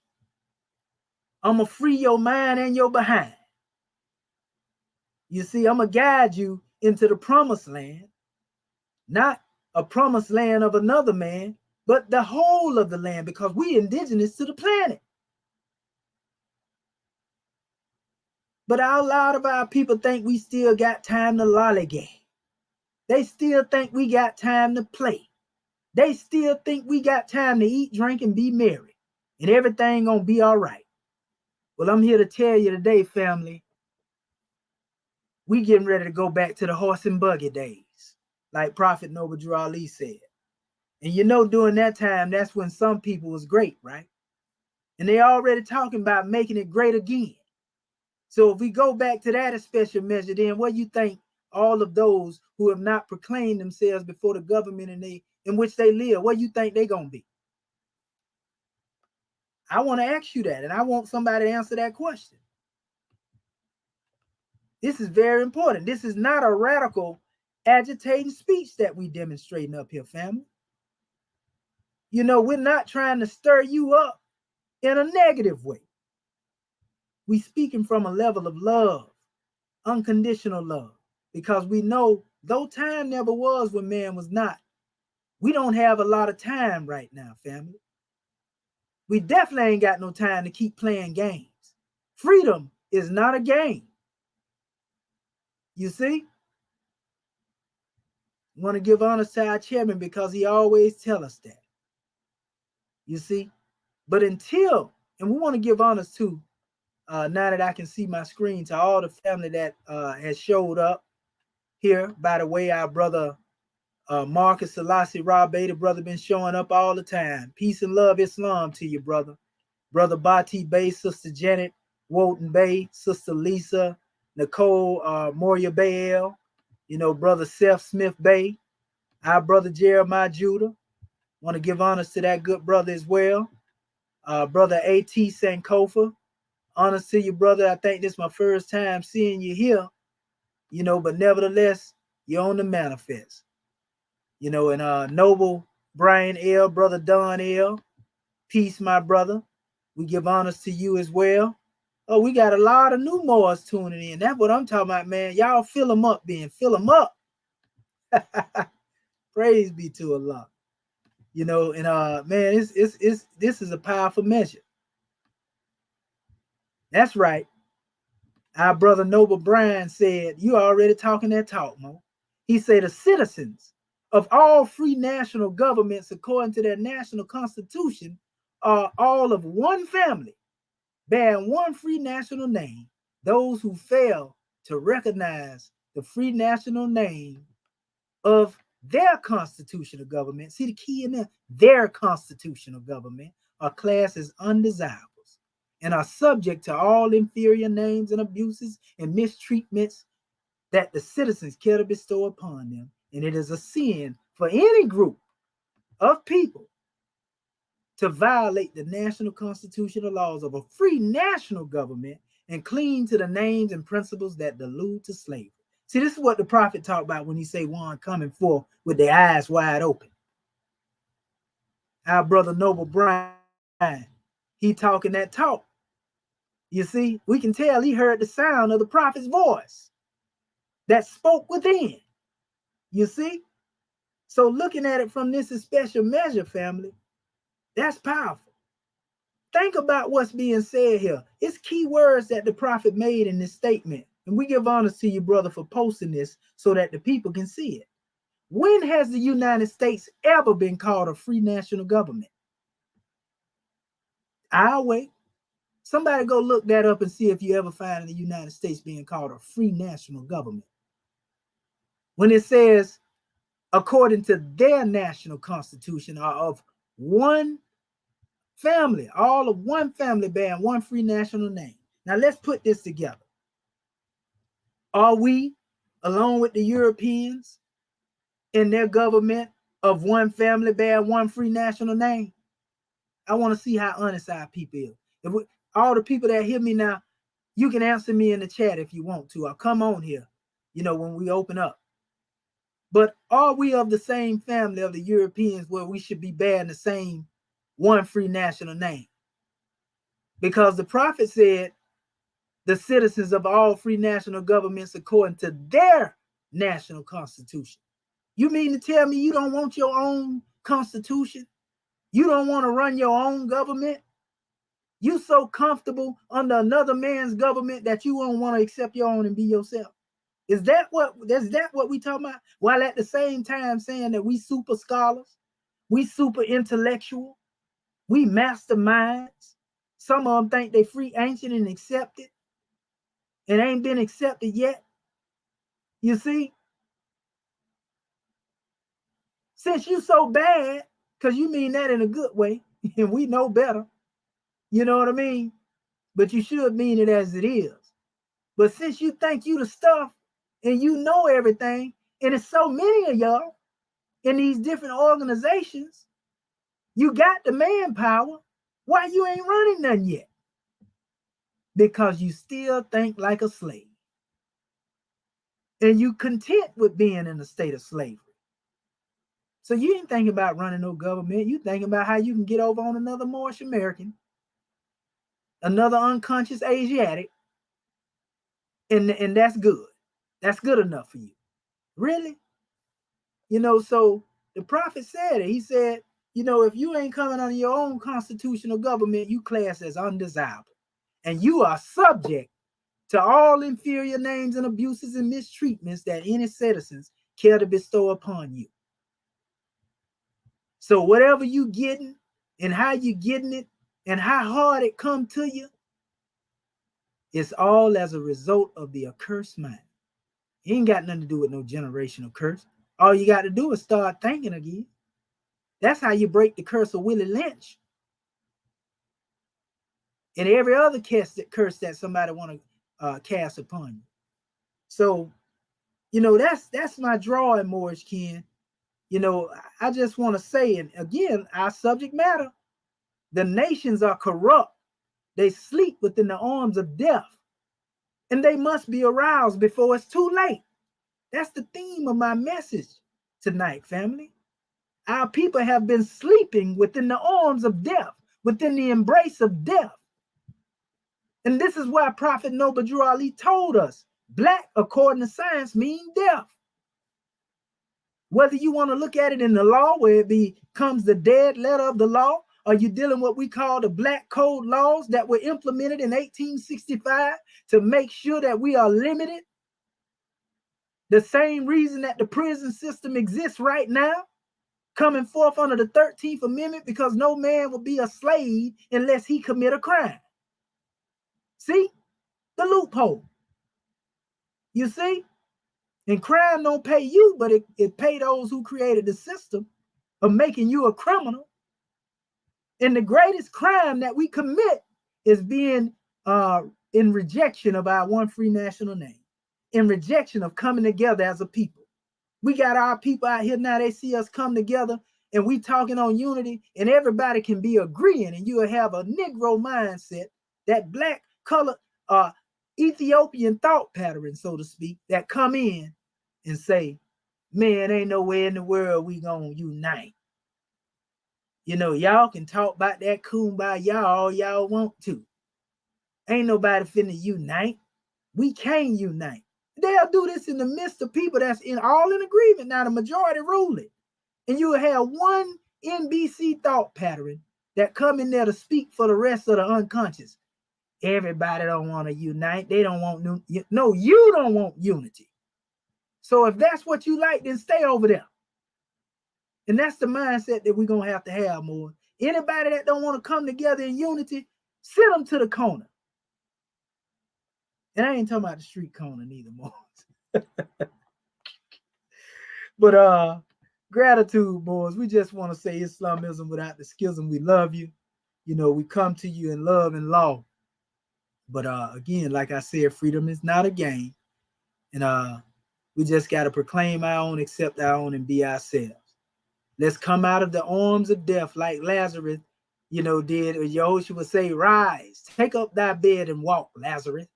I'm going to free your mind and your behind. You see, I'm going to guide you into the promised land, not a promised land of another man, but the whole of the land, because we indigenous to the planet. But a lot of our people think we still got time to lollygag. They still think we got time to play. They still think we got time to eat, drink, and be merry. and everything gonna be all right. Well, I'm here to tell you today, family, we getting ready to go back to the horse and buggy days, like Prophet Noble Drew Ali said. And you know, during that time, that's when some people was great, right? And they already talking about making it great again. So if we go back to that special measure, then what you think all of those who have not proclaimed themselves before the government in which they live, what you think they gonna be? I want to ask you that, and I want somebody to answer that question. This is very important. This is not a radical agitating speech that we demonstrating up here, family. You know, we're not trying to stir you up in a negative way. We speaking from a level of love, unconditional love, because we know though time never was when man was not, we don't have a lot of time right now, family. We definitely ain't got no time to keep playing games. Freedom is not a game. You see? Want to give honor to our chairman because he always tell us that. You see? But until, and we want to give honors to, now that I can see my screen, to all the family that has showed up here. By the way, our brother Marcus Selassie Rabe, the brother been showing up all the time. Peace and love, Islam to you, brother. Brother Bati Bay, Sister Janet Walton Bay, Sister Lisa, Nicole Moria Bayel, you know, brother Seth Smith Bay, our brother Jeremiah Judah. Want to give honors to that good brother as well. Brother A.T. Sankofa, honors to you, brother. I think this is my first time seeing you here, you know, but nevertheless, you're on the manifest. You know, and Noble Brian L., brother Don L., peace, my brother. We give honors to you as well. Oh, we got a lot of new Moors tuning in. That's what I'm talking about, man. Y'all fill them up, Ben. Fill them up. Praise be to Allah. You know, and man, it's this is a powerful measure. That's right. Our brother Noble Bryan said, you already talking that talk, Mo. He said the citizens of all free national governments, according to their national constitution, are all of one family, bearing one free national name. Those who fail to recognize the free national name of their constitutional government, see the key in there, their constitutional government, are classed as undesirables and are subject to all inferior names and abuses and mistreatments that the citizens care to bestow upon them. And it is a sin for any group of people to violate the national constitutional laws of a free national government and cling to the names and principles that allude to slavery. See, this is what the prophet talked about when he say one coming forth with their eyes wide open. Our brother Noble Brian, he talking that talk. You see, we can tell he heard the sound of the prophet's voice that spoke within. You see? So looking at it from this special measure, family, that's powerful. Think about what's being said here. It's key words that the prophet made in this statement. And we give honors to you, brother, for posting this so that the people can see it. When has the United States ever been called a free national government? I'll wait. Somebody go look that up and see if you ever find the United States being called a free national government. When it says, according to their national constitution, are of one family, all of one family bearing one free national name. Now let's put this together. Are we, along with the Europeans in their government, of one family bearing one free national name? I want to see how honest our people is. If we, all the people that hear me now, you can answer me in the chat if you want to. I'll come on here, you know, when we open up. But are we of the same family of the Europeans where we should be bearing the same one free national name? Because the prophet said the citizens of all free national governments according to their national constitution. You mean to tell me you don't want your own constitution? You don't want to run your own government? You so comfortable under another man's government that you don't want to accept your own and be yourself? Is that what we talking about? While at the same time saying that we super scholars, we super intellectual, We masterminds. Some of them think they free, ancient, and accepted, and ain't been accepted yet. You see? Since you so bad, because you mean that in a good way, and we know better. You know what I mean? But you should mean it as it is. But since you think you the stuff and you know everything, and it's so many of y'all in these different organizations, you got the manpower. Why you ain't running none yet? Because you still think like a slave. And you content with being in a state of slavery. So you ain't thinking about running no government. You thinking about how you can get over on another Moorish American, another unconscious Asiatic, and that's good. That's good enough for you. Really? You know, so the prophet said it. He said, you know, if you ain't coming under your own constitutional government, you class as undesirable. And you are subject to all inferior names and abuses and mistreatments that any citizens care to bestow upon you. So whatever you getting and how you getting it and how hard it come to you, it's all as a result of the accursed mind. It ain't got nothing to do with no generational curse. All you got to do is start thinking again. That's how you break the curse of Willie Lynch and every other curse that somebody want to cast upon you. So, you know, that's my drawing, Moorish Ken. You know, I just want to say, and again, our subject matter, the nations are corrupt. They sleep within the arms of death, and they must be aroused before it's too late. That's the theme of my message tonight, family. Our people have been sleeping within the arms of death, within the embrace of death. And this is why Prophet Noble Drew Ali told us, black, according to science, means death. Whether you want to look at it in the law, where it becomes the dead letter of the law, or you're dealing with what we call the black code laws that were implemented in 1865 to make sure that we are limited. The same reason that the prison system exists right now, coming forth under the 13th Amendment, because no man will be a slave unless he commit a crime. See? The loophole. You see? And crime don't pay you, but it pay those who created the system of making you a criminal. And the greatest crime that we commit is being in rejection of our one free national name, in rejection of coming together as a people. We got our people out here now, they see us come together and we talking on unity, and everybody can be agreeing, and you will have a Negro mindset, that black color Ethiopian thought pattern, so to speak, that come in and say, man, ain't no way in the world we gonna unite. You know, y'all can talk about that kumbaya all y'all want to. Ain't nobody finna unite. We can't unite. They'll do this in the midst of people that's all in agreement. Now the majority ruling. And you will have one NBC thought pattern that come in there to speak for the rest of the unconscious. Everybody don't want to unite. They don't want no, you don't want unity. So if that's what you like, then stay over there. And that's the mindset that we're going to have more. Anybody that don't want to come together in unity, send them to the corner. And I ain't talking about the street corner neither more. But gratitude, boys. We just want to say Islamism without the schism. We love you. You know, we come to you in love and law. But again, like I said, freedom is not a game. And we just got to proclaim our own, accept our own, and be ourselves. Let's come out of the arms of death like Lazarus, you know, did. Or Yahushua would say, rise, take up thy bed and walk, Lazarus,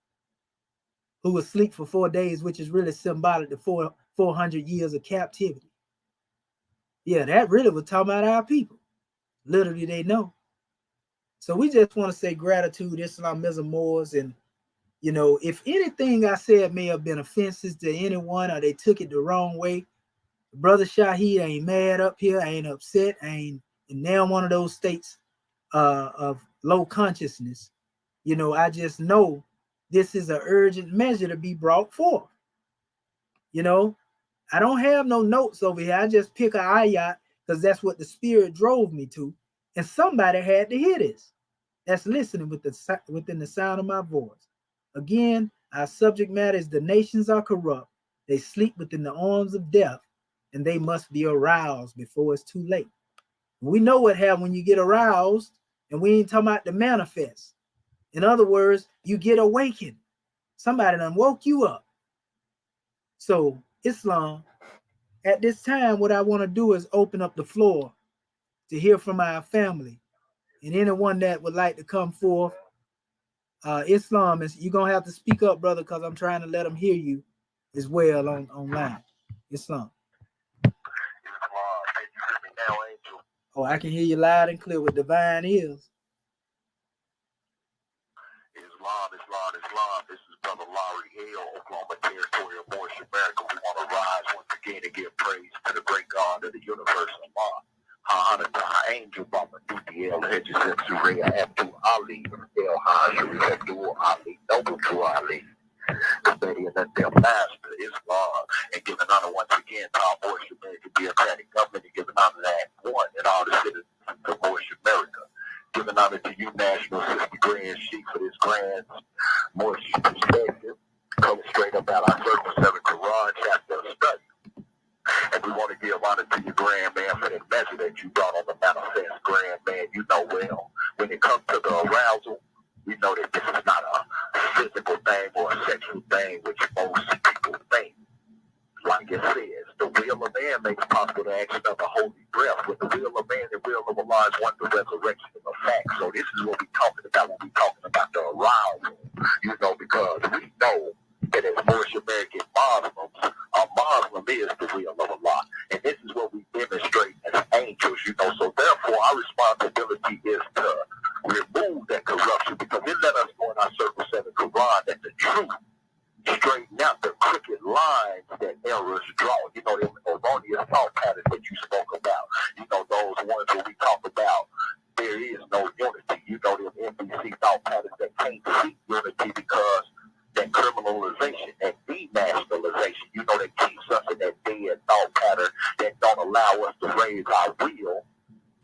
who was asleep for 4 days, which is really symbolic to 400 years of captivity. Yeah, that really was talking about our people. Literally, they know. So we just want to say gratitude, Islamism, Moors, and, you know, if anything I said may have been offensive to anyone or they took it the wrong way, Brother Shaheed ain't mad up here, ain't upset, ain't in now one of those states of low consciousness. You know, I just know this is an urgent measure to be brought forth. You know, I don't have no notes over here. I just pick a ayat because that's what the spirit drove me to. And somebody had to hear this. That's listening within the sound of my voice. Again, our subject matter is the nations are corrupt. They sleep within the arms of death, and they must be aroused before it's too late. We know what happens when you get aroused, and we ain't talking about the manifest. In other words, you get awakened. Somebody done woke you up. So, Islam, at this time, what I want to do is open up the floor to hear from our family and anyone that would like to come forth. Islam, is you're gonna have to speak up, brother, because I'm trying to let them hear you as well online. Islam. Oh, I can hear you loud and clear with divine ears. Islam. This is Brother Larry Hale, Oklahoma Territory of Moorish America. We want to rise once again and give praise to the great God of the universe, Allah. Honor to our angel, Baba Duty, El Hedges, Suraya, Abdul Ali, El Hajri, Abdul Ali, Noble to Ali. Committee and that their master, Islam, and giving honor once again to our Moorish American democratic government, and giving honor to that one and all the citizens of Moorish America. Giving honor to you, National Sister Grand Sheik, for this grand Moorish perspective, coming straight up out our Circle 7 Quran chapter of study. And we want to give honor to you, Grand Man, for that message that you brought on the manifest, Grand Man. You know well, when it comes to the arousal, we know that this is not a physical thing or a sexual thing, which most people think. Like it says, the will of man makes possible the action of the holy breath. With the will of man, the will of Allah is one, the resurrection of the fact. So this is what we're talking about when we're talking about the arousal. You know, because we know that as Moorish American Muslims, a Muslim is the will of Allah. And this is what we demonstrate as angels, you know. So therefore, our responsibility is to remove that corruption, because it let us know in our Circle 7 Quran that the truth straighten out the crooked lines that errors draw. You know, them erroneous thought patterns that you spoke about. You know, those ones where we talk about there is no unity. You know, them NBC thought patterns that can't seek unity because that criminalization, that denationalization, you know, that keeps us in that dead thought pattern that don't allow us to raise our will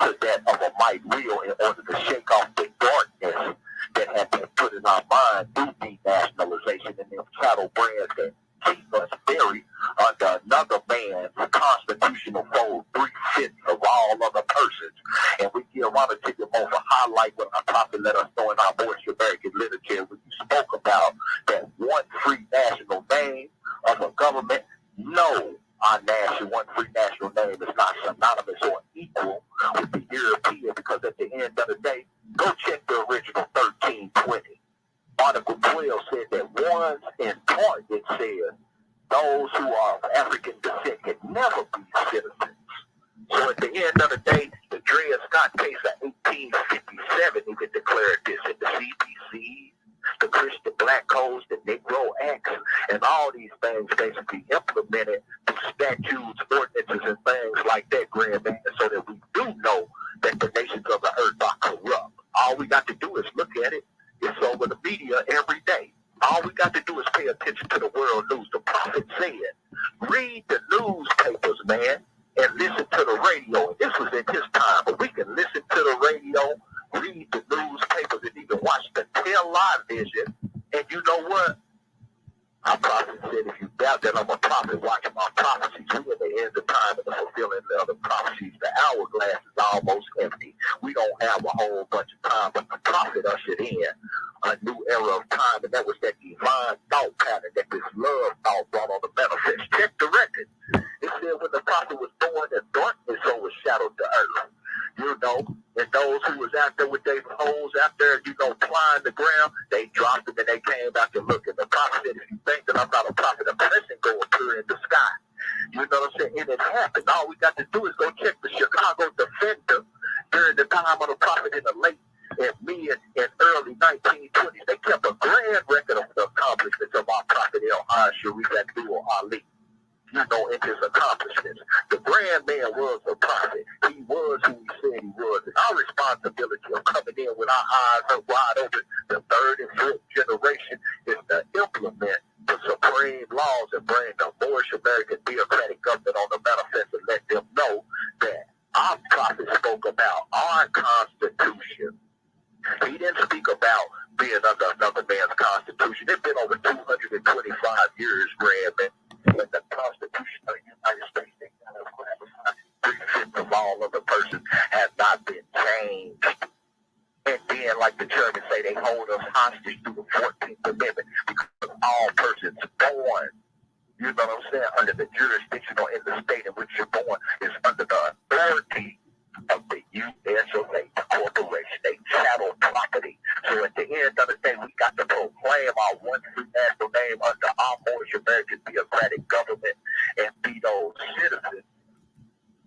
to that of a might will in order to shake off the darkness that has been put in our mind through denationalization and them shadow brands that keep us buried under another man's constitutional fold, 3/5 of all other persons. And we give honor to you more for highlight what our prophet let us know in our Moorish American literature when you spoke about that one free national name of a government. No, our one free national name is not synonymous or equal with the European, because at the end of the day, go check the original 1320. Article 12 said that ones in part, it says those who are of African descent can never be citizens. So at the end of the day, the Dred Scott case of 1857 even declared this in the CPC, the Christian Black Codes, the Negro Acts, and all these things basically implemented through statutes, ordinances, and things like that, Grand Man, so that we do know that the nations of the earth are corrupt. All we got to do is look at it. It's over the media every day. All we got to do is pay attention to the world news. The prophet said, read the newspapers, man, and listen to the radio. This was in his time, but we can listen to the radio, read the newspapers, and even watch the television. And you know what? Our prophet said, if you doubt that I'm a prophet, watch my prophecies. We're at the end of time and the fulfilling of the prophecies. The hourglass is almost empty. We don't have a whole bunch of time, but the prophet ushered in a new era of time, and that was that divine thought pattern that this love thought brought on the manifest. Check the record. It said when the prophet was born, the darkness overshadowed the earth. You know, and those who was out there with their poles out there, you know, plying the ground, they dropped them and they came back to look. And the prophet said, if you think that I'm not a prophet, a blessing go appear in the sky. You know what I'm saying? And it happened. All we got to do is go check the Chicago Defender during the time of the prophet in the late and mid and early 1920s. They kept a grand record of the accomplishments of our prophet El Sharif Abdul Ali. You know, in his accomplishments. The grand man was a prophet. He was who he said he was. And our responsibility of coming in with our eyes wide open, the third and fourth generation, is to implement the supreme laws and bring the Moorish American democratic government on the manifest and let them know that our prophet spoke about our constitution all persons born, you know what I'm saying, under the jurisdiction or in the state in which you're born is under the authority of the U.S. of A, the corporation, a chattel property. So at the end of the day, we got to proclaim our one free national name under our Moorish American theocratic government and be those citizens,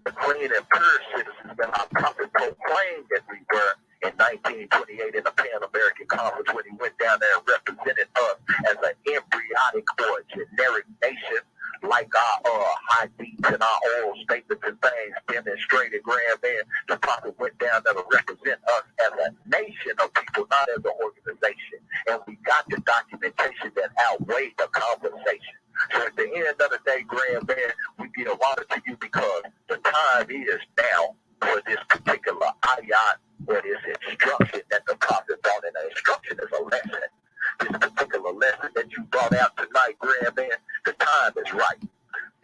the clean and pure citizens that our prophet proclaimed that we were in 1928 in the Pan-American Conference when he went down there and represented us as an embryonic or generic nation, like our hadiths and our oral statements and things demonstrated, grand man. The prophet went down there to represent us as a nation of people, not as an organization. And we got the documentation that outweighed the conversation. So at the end of the day, grand man, we give honor to you because the time is now for this particular ayat or this instruction that the prophet brought in. The instruction is a lesson. This particular lesson that you brought out tonight, grand man, the time is right.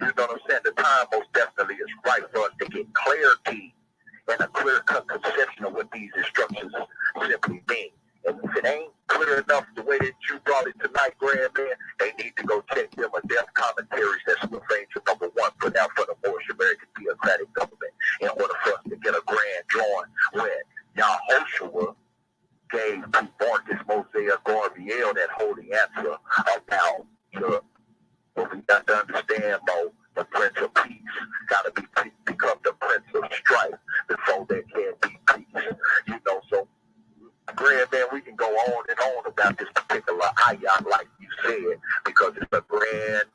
You know what I'm saying? The time most definitely is right for us to get clarity and a clear-cut conception of what these instructions simply mean. And if it ain't clear enough the way that you brought it tonight, grand man, they need to go check them in-depth commentaries that Swift Angel number 1 put out for the Moorish American theocratic government in order for us to get a grand drawing when Yahushua gave to Marcus Mosiah Garviel that holy answer about the, what we got to understand, Mo, the Prince of Peace got to become the Prince of Strife before there can be peace. You know, so grand man, we can go on and on about this particular ayat, like you said, because it's a grand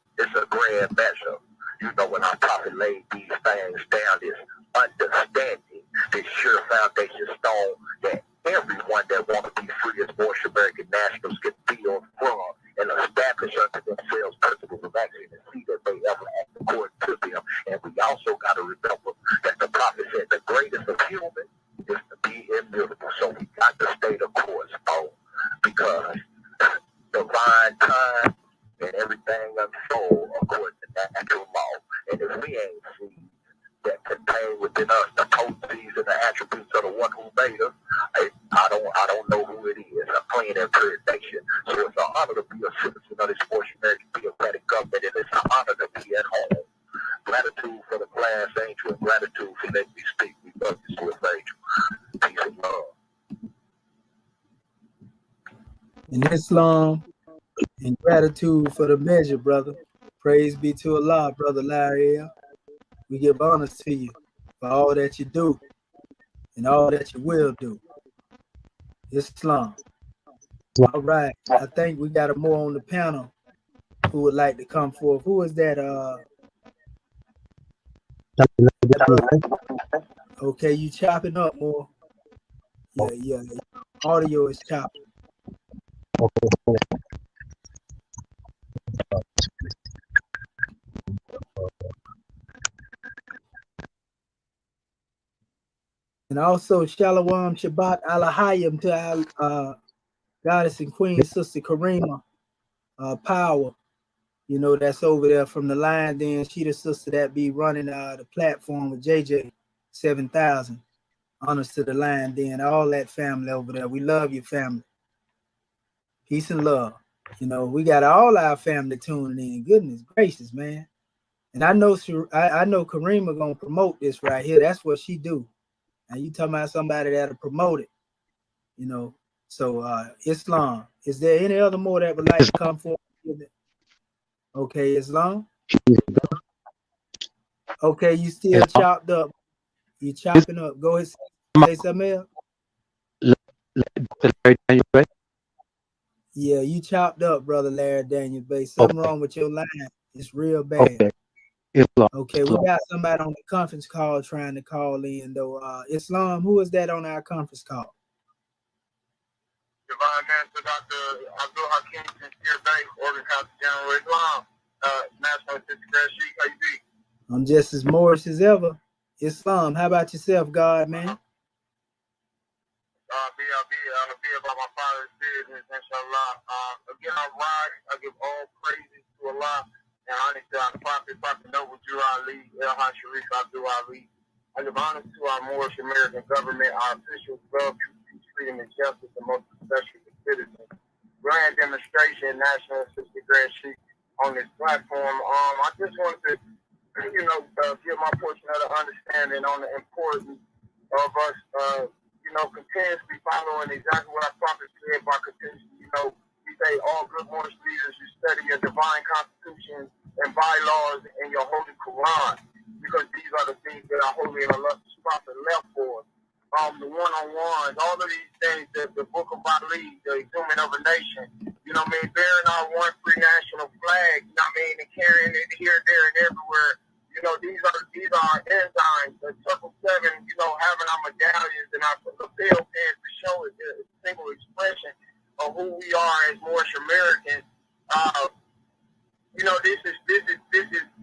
measure. You know, when our prophet laid these things down, this understanding, this sure foundation stone that everyone that want to be free as Moorish American nationals can build from and establish unto themselves principles of action and see that they ever act according to them. And we also got to remember that the prophet said the greatest of human is to be immutable. So we got to stay the course, bro, because divine time and everything unfold according to natural law. And if we ain't seen that contain within us the potencies and the attributes of the one who made us, I don't know who it is. A clean and pure nation. So it's an honor to be a citizen of this Moorish American theocratic government, and it's an honor to be at home. Gratitude for the class angel and gratitude for letting me speak. We love you, Swift Angel. Peace and love. In Islam, and gratitude for the measure, brother. Praise be to Allah, brother Larry. We give honors to you for all that you do and all that you will do. Islam. All right. I think we got a more on the panel who would like to come forth. Who is that? Okay, you chopping up more. Yeah. Audio is chopping. And also Shalom Shabbat Alahayim to our goddess and queen, Sister Karima Power. You know, that's over there from the line. Then she the sister that be running the platform with JJ 7000. Honors to the line. Then all that family over there. We love your family. Peace and love. You know, we got all our family tuning in. Goodness gracious, man. And I know Karima gonna promote this right here. That's what she do. And you talking about somebody that'll promote it, you know. So Islam. Is there any other more that would like to come forward? Okay, Islam. Okay, you still chopped up. You chopping up. Go ahead, say something else. Yeah, you chopped up, brother Larry Daniels Bay. Something wrong with your line. It's real bad. Okay, we got somebody on the conference call trying to call in though. Islam, who is that on our conference call? Divine Master Dr. Abdul Hakim Sincere Bay, Oregon Council General Islam, National Secretary Sheikh, how you be? I'm just as Moorish as ever. Islam, how about yourself, God, man? Be about my father's business, inshallah. Again, I rise, I give all praises to Allah, and honor to our Prophet Noble Drew Ali, El Haj Sharif Abdul Ali. I give honor to our Moorish American government, our officials, love, truth, peace, freedom, and justice, and most especially the citizens. grand demonstration, National Assistant Grand Sheik, on this platform. I just wanted to, give my portion of the understanding on the importance of us, continuously following exactly what our prophet said by continuously, we say all good Moorish leaders, you study your divine constitution and bylaws in your holy Quran, because these are the things that our holy and illustrious prophet left for us. The one-on-ones, all of these things, the Book of Ali, the Exhuming of a Nation, bearing our one free national flag, and carrying it here, there, and everywhere. These are our enzymes, the Circle 7, having our medallions and our lapel pins to show it a single expression of who we are as Moorish Americans. This is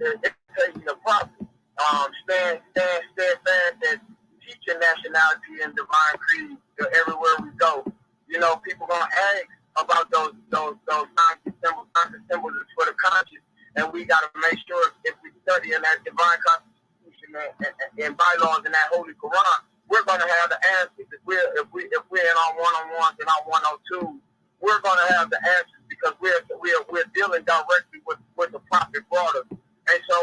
the imitation of prophet. Stand steadfast and teaching nationality and divine creed everywhere we go. People gonna ask about those signs and symbols for the conscience, and we gotta make sure if we study in that divine constitution and bylaws in that holy Quran, we're gonna have the answers. If we're in our one-on-ones and our 102s, we're gonna have the answers because we're dealing directly with the prophet brought us. And so,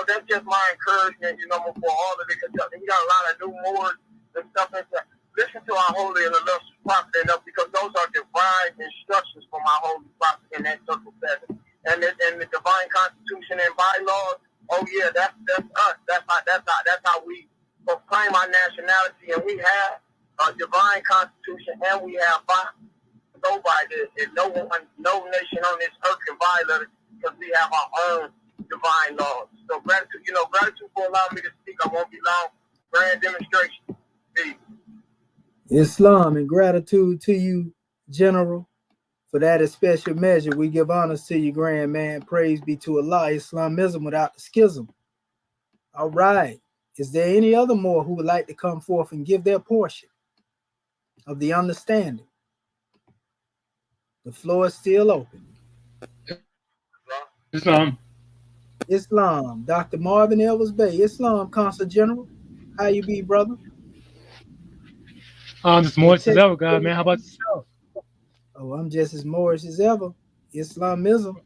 that's just my encouragement, for all of it. Because we got a lot of new Moors and stuff. And listen to our holy and illustrious prophet enough, because those are divine instructions from our holy prophet in that circle 7. And the divine constitution and bylaws, oh yeah, that's us. That's how we proclaim our nationality. And we have a divine constitution, and we have go by this, and no nation on this earth can violate it, because we have our own divine laws. So gratitude for allowing me to speak. I won't be long. Grand demonstration. Peace. Islam, and gratitude to you, General, for that special measure. We give honors to you, Grand Man. Praise be to Allah. Islamism without the schism. All right. Is there any other more who would like to come forth and give their portion of the understanding? The floor is still open. Islam, Dr. Marvin Elvis Bey. Islam, Consul General. How you be, brother? I'm just Moorish as ever, God, man. How about yourself? Oh, I'm just as Moorish as ever. Islamism.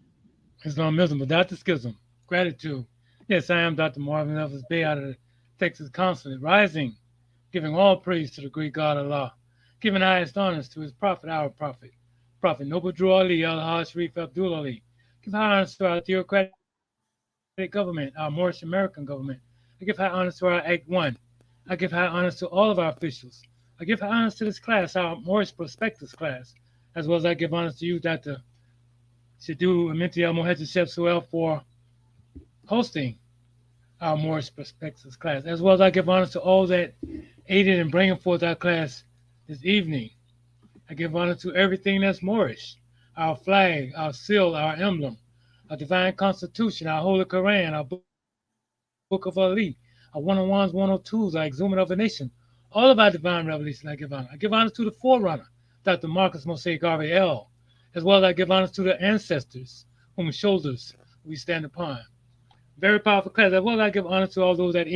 Islamism without the schism. Gratitude. Yes, I am Dr. Marvin Elvis Bey out of the Texas Consulate, rising, giving all praise to the great God Allah, giving highest honors to his prophet, our prophet, Prophet Noble Drew Ali, Al-Haj Sharif Abdul Ali. Give high honors to our theocratic government, our Moorish American government. I give high honors to our Act 1. I give high honors to all of our officials. I give high honors to this class, our Moorish Prospectus class, as well as I give honors to you, Dr. Shadu Aminti Al-Mohedjid Shep Suel, for hosting our Moorish Prospectus class, as well as I give honors to all that aided in bringing forth our class this evening. I give honor to everything that's Moorish, our flag, our seal, our emblem, our divine constitution, our holy Quran, our book of Ali, our one-on-ones, 102s, our exhuming of a nation, all of our divine revelation I give honor. I give honor to the forerunner, Dr. Marcus Mosaic Garvey L., as well as I give honor to the ancestors whose shoulders we stand upon. Very powerful class, as well as I give honor to all those that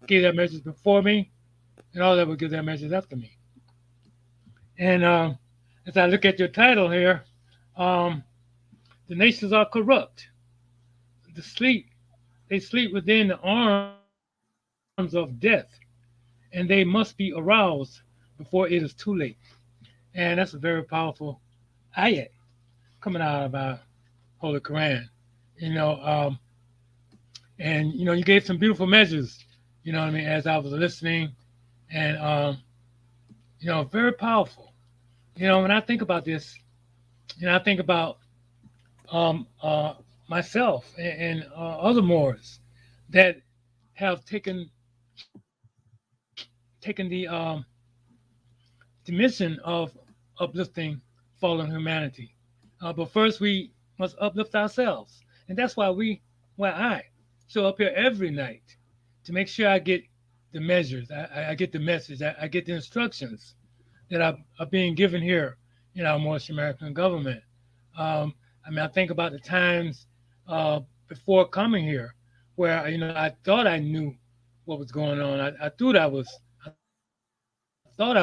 gave their measures before me and all that will give their measures after me. And as I look at your title here, the nations are corrupt. They sleep within the arms of death, and they must be aroused before it is too late. And that's a very powerful ayat coming out of our Holy Quran. You know, and you gave some beautiful measures. As I was listening, and very powerful. When I think about this, I think about myself and other Moors that have taken the dimension of uplifting fallen humanity. But first, we must uplift ourselves, and that's why I show up here every night to make sure I get the measures, I get the message, I get the instructions that are being given here in our Moorish American government. I think about the times before coming here, where I thought I knew what was going on. I thought I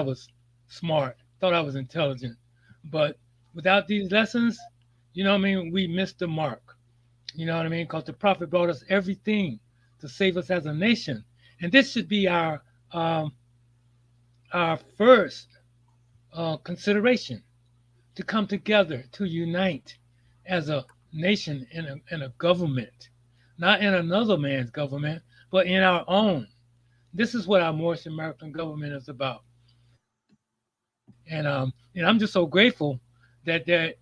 was smart, thought I was intelligent, but Without these lessons, we missed the mark. You know what I mean? Because the prophet brought us everything to save us as a nation. And this should be um, our first consideration, to come together, to unite as a nation in a government, not in another man's government, but in our own. This is what our Moorish American government is about. And I'm just so grateful that the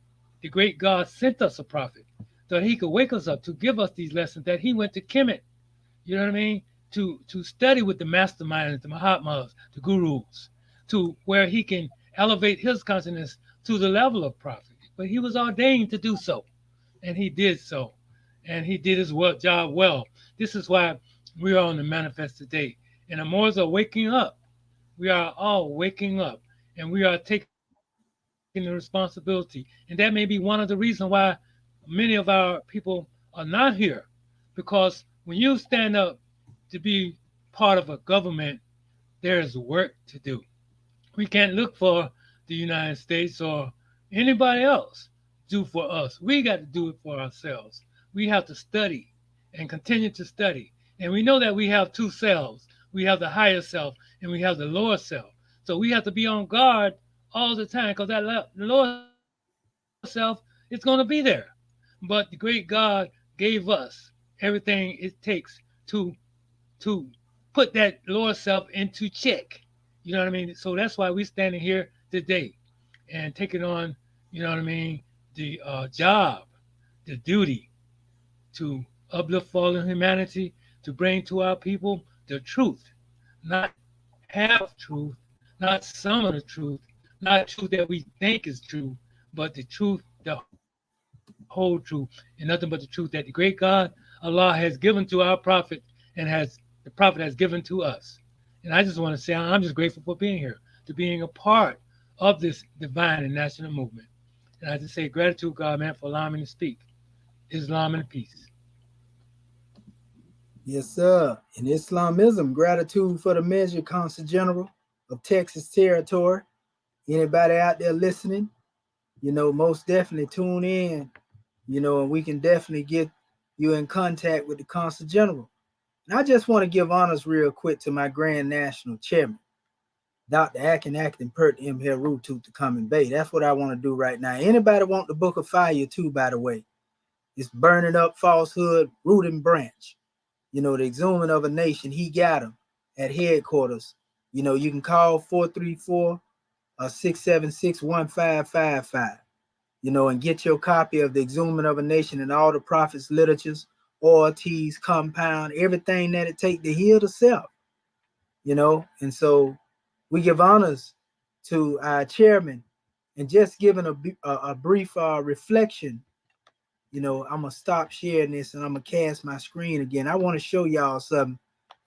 great God sent us a prophet so he could wake us up to give us these lessons, that he went to Kemet, you know what I mean, to study with the masterminds, the Mahatmas, the gurus, to where he can elevate his consciousness to the level of prophet. But he was ordained to do so, and he did so, and he did his job well. This is why we are on the manifest today, and the Moors are waking up. We are all waking up, and we are taking the responsibility. And that may be one of the reasons why many of our people are not here, because when you stand up to be part of a government, there's work to do. We can't look for the United States or anybody else do for us. We got to do it for ourselves. We have to study and continue to study. And we know that we have two selves. We have the higher self and we have the lower self. So we have to be on guard all the time, because the lower self is going to be there. But the great God gave us everything it takes to put that lower self into check. You know what I mean? So that's why we're standing here today and taking on, the job, the duty to uplift fallen humanity, to bring to our people the truth, not half truth, not some of the truth, not truth that we think is true, but the truth, the whole truth, and nothing but the truth that the great God, Allah, has given to our prophet, and has the prophet has given to us. And I just want to say I'm just grateful for being here, to being a part of this divine and national movement. And I just say gratitude, God, man, for allowing me to speak. Islam and peace. Yes, sir. In Islamism, gratitude for the measure, Consul General of Texas Territory. Anybody out there listening, most definitely tune in, and we can definitely get you in contact with the Consul General. And I just want to give honors real quick to my Grand National Chairman, Dr. Akin Acton Pert M. Herutu to come and Bay. That's what I want to do right now. Anybody want the Book of Fire too, by the way? It's burning up falsehood, root and branch. The Exhuming of a Nation, he got them at headquarters. You can call 434-676-1555, and get your copy of the Exhuming of a Nation and all the prophets' literatures, orties, compound, everything that it take to heal the self, And so we give honors to our chairman, and just giving a brief reflection. I'm gonna stop sharing this and I'm gonna cast my screen again. I want to show y'all something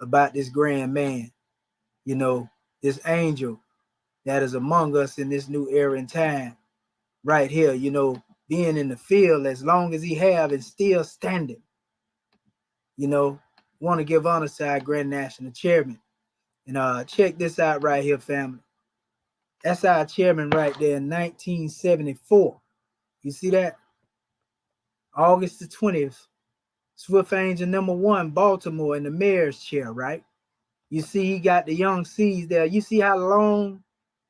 about this grand man, this angel that is among us in this new era and time, right here, being in the field as long as he have and still standing, want to give honor to our grand national chairman. And check this out right here, family. That's our chairman right there in 1974. You see that? August the 20th, Swift Angel #1, Baltimore, in the mayor's chair, right? You see, he got the young C's there. You see how long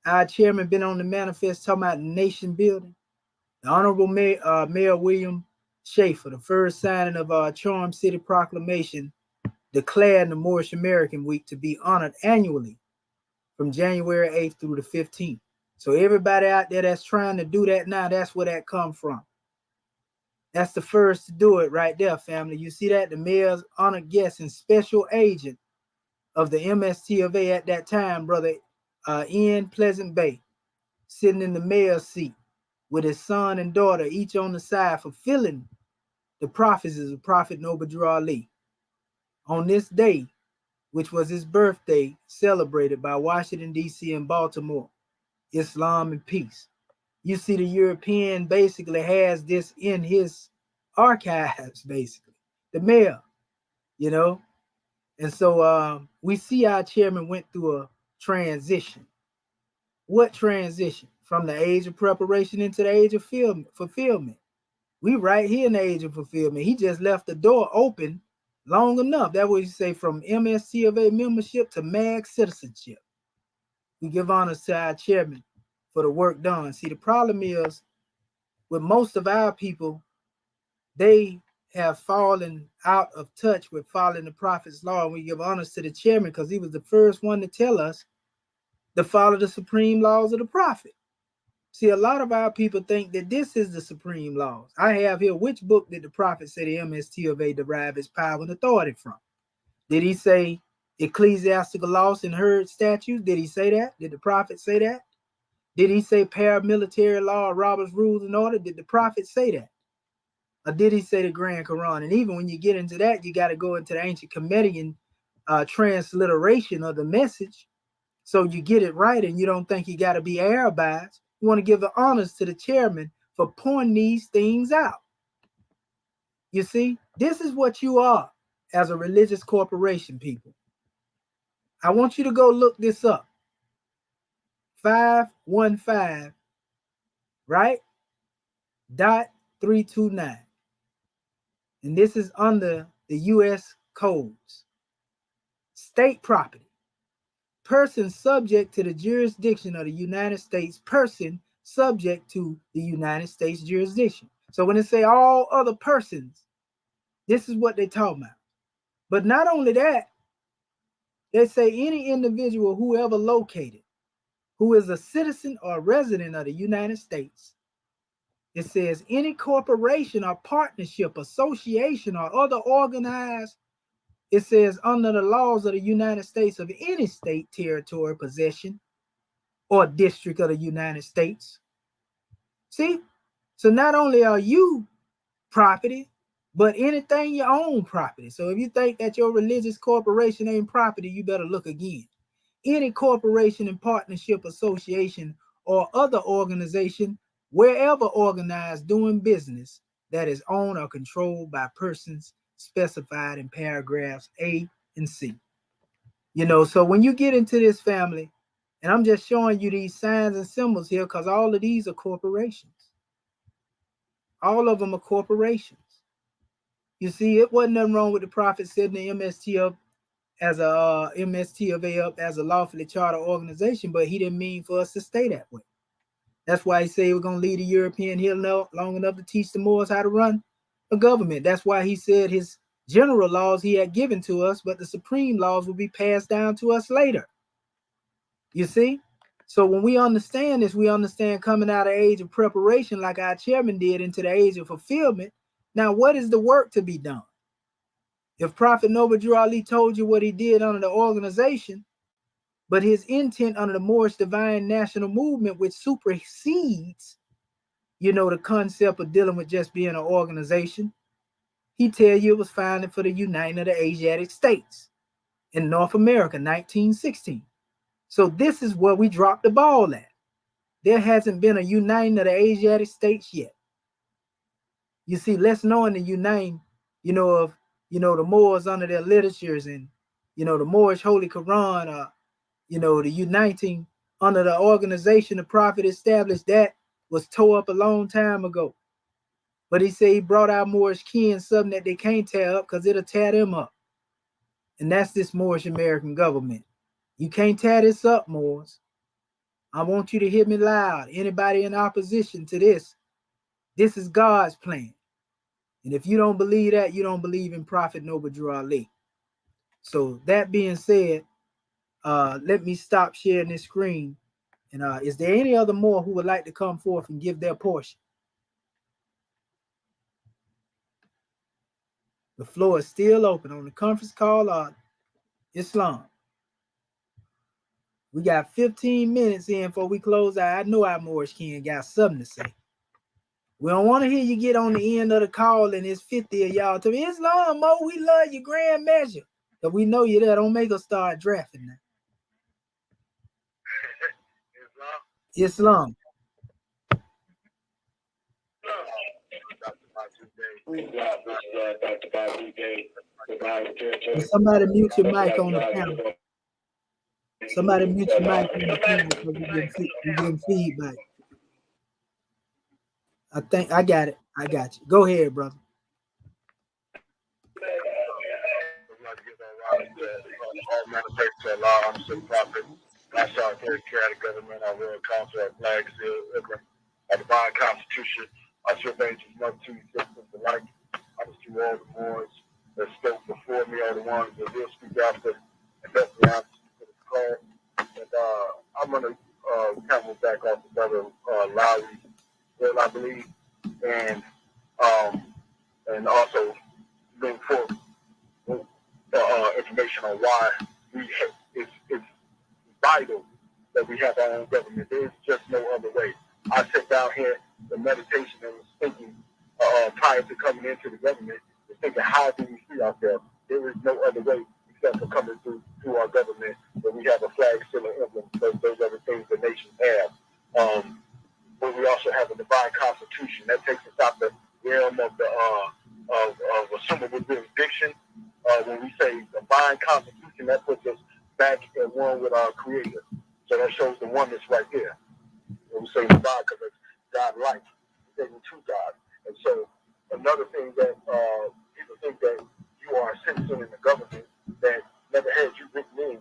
our chairman been on the manifest talking about nation building? The Honorable Mayor William Schaefer, the first signing of our Charm City Proclamation, declared the Moorish American Week to be honored annually from January 8th through the 15th. So everybody out there that's trying to do that now, that's where that come from. That's the first to do it right there, family. You see that? The mayor's honored guest and special agent of the MST of A at that time, brother Ian Pleasant Bay, sitting in the mayor's seat with his son and daughter, each on the side, fulfilling the prophecies of Prophet Noble Drew Ali. On this day, which was his birthday, celebrated by Washington, D.C. and Baltimore, Islam and peace. You see, the European basically has this in his archives, basically, the mayor, And so we see our chairman went through a transition. What transition? from the age of preparation into the age of fulfillment. We right here in the age of fulfillment. He just left the door open long enough. That what you say, from MST of A membership to MAG citizenship. We give honors to our chairman for the work done. See, the problem is with most of our people, they have fallen out of touch with following the prophet's law. And we give honors to the chairman because he was the first one to tell us to follow the supreme laws of the prophet. See, a lot of our people think that this is the supreme laws. I have here, which book did the prophet say the MST of A derive its power and authority from? Did he say ecclesiastical laws and herd statutes? Did he say that? Did the prophet say that? Did he say paramilitary law, Robert's rules and order? Did the prophet say that? Or did he say the Grand Quran? And even when you get into that, you got to go into the ancient Comedian transliteration of the message, so you get it right and you don't think you got to be Arabized. You want to give the honors to the chairman for pointing these things out. You see, this is what you are as a religious corporation, people. I want you to go look this up. 515, right? .329. And this is under the U.S. codes. State property. Person subject to the jurisdiction of the United States. Person subject to the United States jurisdiction. So when they say all other persons, this is what they talk about. But not only that, they say any individual whoever located who is a citizen or resident of the United States. It says any corporation or partnership, association, or other organized, it says under the laws of the United States of any state, territory, possession, or district of the United States. See? So not only are you property, but anything you own property. So if you think that your religious corporation ain't property, you better look again. Any corporation and partnership, association, or other organization, wherever organized doing business that is owned or controlled by persons specified in paragraphs A and C. You know, so when you get into this family, and I'm just showing you these signs and symbols here because all of these are corporations. All of them are corporations. You see, it wasn't nothing wrong with the prophet setting the MST up as a MST of A up as a lawfully chartered organization, but he didn't mean for us to stay that way. That's why he said we're going to leave the European here long enough to teach the Moors how to run a government. That's why he said his general laws he had given to us, but the supreme laws will be passed down to us later. You see? So when we understand this, we understand coming out of the age of preparation like our chairman did into the age of fulfillment. Now, what is the work to be done? If Prophet Noble Drew Ali told you what he did under the organization, but his intent under the Moorish divine national movement, which supersedes, you know, the concept of dealing with just being an organization, he tell you it was founded for the uniting of the Asiatic states in North America, 1916. So this is where we dropped the ball at. There hasn't been a uniting of the Asiatic states yet. You see, less knowing the uniting, you know, of, you know, the Moors under their literatures and, you know, the Moorish Holy Quran, you know, the uniting under the organization the prophet established, that was tore up a long time ago. But he said he brought out Moorish kin something that they can't tear up because it'll tear them up. And that's this Moorish American government. You can't tear this up, Moors. I want you to hear me loud. Anybody in opposition to this, this is God's plan. And if you don't believe that, you don't believe in Prophet Noble Drew Ali. So that being said, let me stop sharing this screen. And is there any other more who would like to come forth and give their portion? The floor is still open on the conference call on Islam. We got 15 minutes in before we close out. I know our Moorish king got something to say. We don't want to hear you get on the end of the call and it's 50 of y'all to me. Islam, Mo, we love your grand measure. But we know you there. Don't make us start drafting now. Islam. Somebody mute your mic on the panel. Somebody mute your mic on the panel because we're getting feedback. I think I got it. I got you. Go ahead, brother. All manifest to Allah, I'm the prophet. I shall take care of the government. I will counsel our flag, seal, a divine constitution. I should angels not two systems alike. I just do all the wars that spoke before me, all the ones that will speak after, and that's the answer to the call. And I'm gonna camel back off the brother Lowry, Bill, I believe, and also bring forth information on why it's vital that we have our own government. There's just no other way. I sat down here in meditation and was thinking prior to coming into the government, was thinking, how do we see ourselves? There is no other way except for coming through our government, where we have a flag, still an emblem. Those are the things the nations have. But we also have a divine constitution that takes us out the realm of the of assumable jurisdiction. When we say divine constitution, that puts us back at one with our Creator. So that shows the oneness right there. When we say divine, because it's God-like, it's a true God. And so another thing that people think that you are a citizen in the government that never had you written in,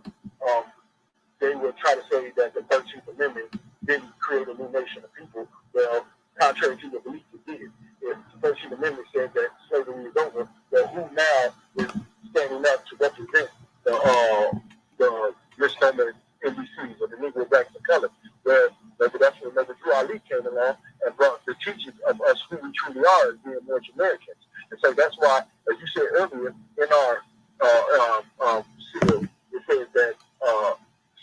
they would try to say that the 13th Amendment didn't create a new nation of people. Well, contrary to the belief it did. If the 13th Amendment said that slavery is over, well, who now is standing up to represent the misnomer NBCs or the Negro blacks of color? Where maybe that's when Drew Ali came along and brought the teachings of us who we truly are as being Moorish Americans. And so that's why, as you said earlier, in our seal, it says that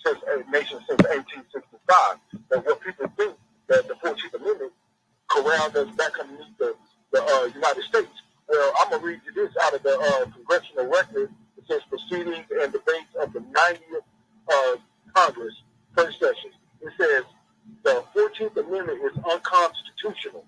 since a nation since 1865. But what people think that the 14th Amendment corralled us back underneath the United States. Well, I'm going to read you this out of the congressional record. It says proceedings and debates of the 90th Congress, first session. It says the 14th Amendment is unconstitutional.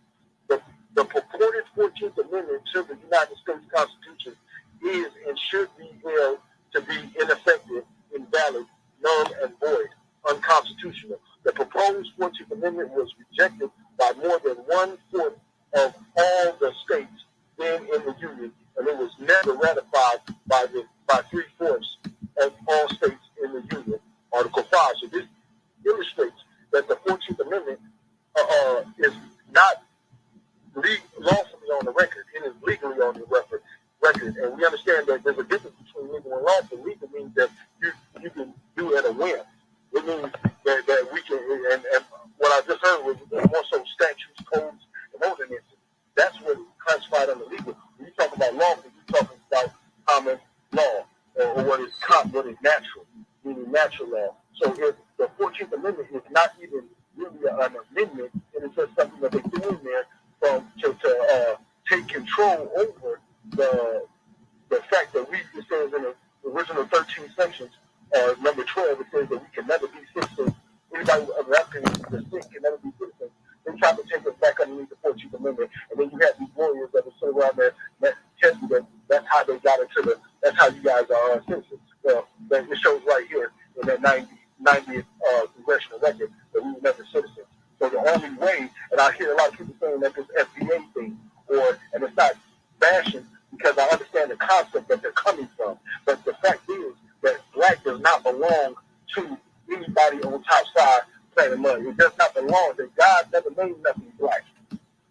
The purported 14th Amendment to the United States Constitution is and should be held to be ineffective, invalid, null and void, unconstitutional. The proposed 14th Amendment was rejected by more than 1/4 of all the states then in the Union, and it was never ratified by 3/4 of all states in the Union. Article 5. So this illustrates that the 14th Amendment is not lawfully on the record. It is legally on the record. And we understand that there's a difference between legal and lawful. Legal means that you can do at a whim. It means that we can, and what I just heard was more so statutes, codes, and ordinances. That's what is classified under legal. When you talk about lawful, you're talking about common law, or what is natural, meaning natural law. So if the 14th Amendment is not even really an amendment, it is just something that they do in there to take control over the fact that it says in the original 13 sections, number 12, it says that we can never be citizens. Anybody of African descent can never be citizens. They try to take us back underneath the 14th Amendment, and then you have these warriors that will sit around there that tell you that that's how they got into that's how you guys are citizens. Well, it shows right here in that 90th congressional record that we were never citizens. So the only way, and I hear a lot of people saying that this FBA thing, and it's not bashing, because I understand the concept that they're coming from. But the fact is that black does not belong to anybody on top side planet money. It does not belong. That God never made nothing black.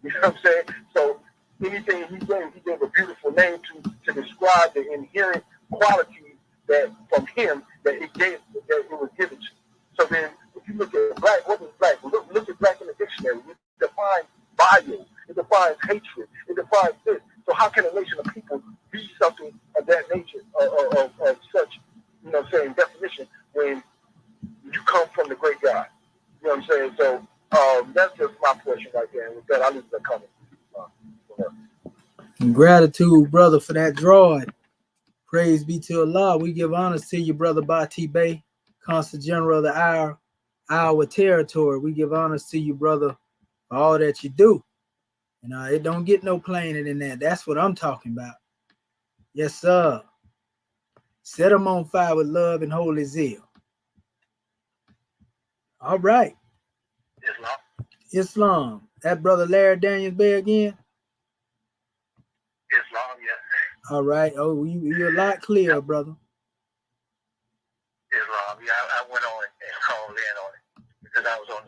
You know what I'm saying? So anything he gave a beautiful name to describe the inherent qualities that from him that it was given to. So then if you look at black, what is black? Look at black in the dictionary. It defines violence. It defines hatred. It defines this. So how can a nation of people be something of that nature, of such, definition, when you come from the great God? You know what I'm saying? So that's just my portion right there. And with that, I'll leave that comment. Gratitude, brother, for that drawing. Praise be to Allah. We give honors to you, brother Bati Bey, Consul General of the Iowa Territory. We give honors to you, brother, for all that you do. It don't get no plainer than that. That's what I'm talking about. Yes, sir. Set them on fire with love and holy zeal. All right. Islam. Islam. That brother Larry Daniels Bay again? Islam, yes. All right. Oh, you're a lot clearer, brother. Islam, yeah. I went on and called in on it because I was on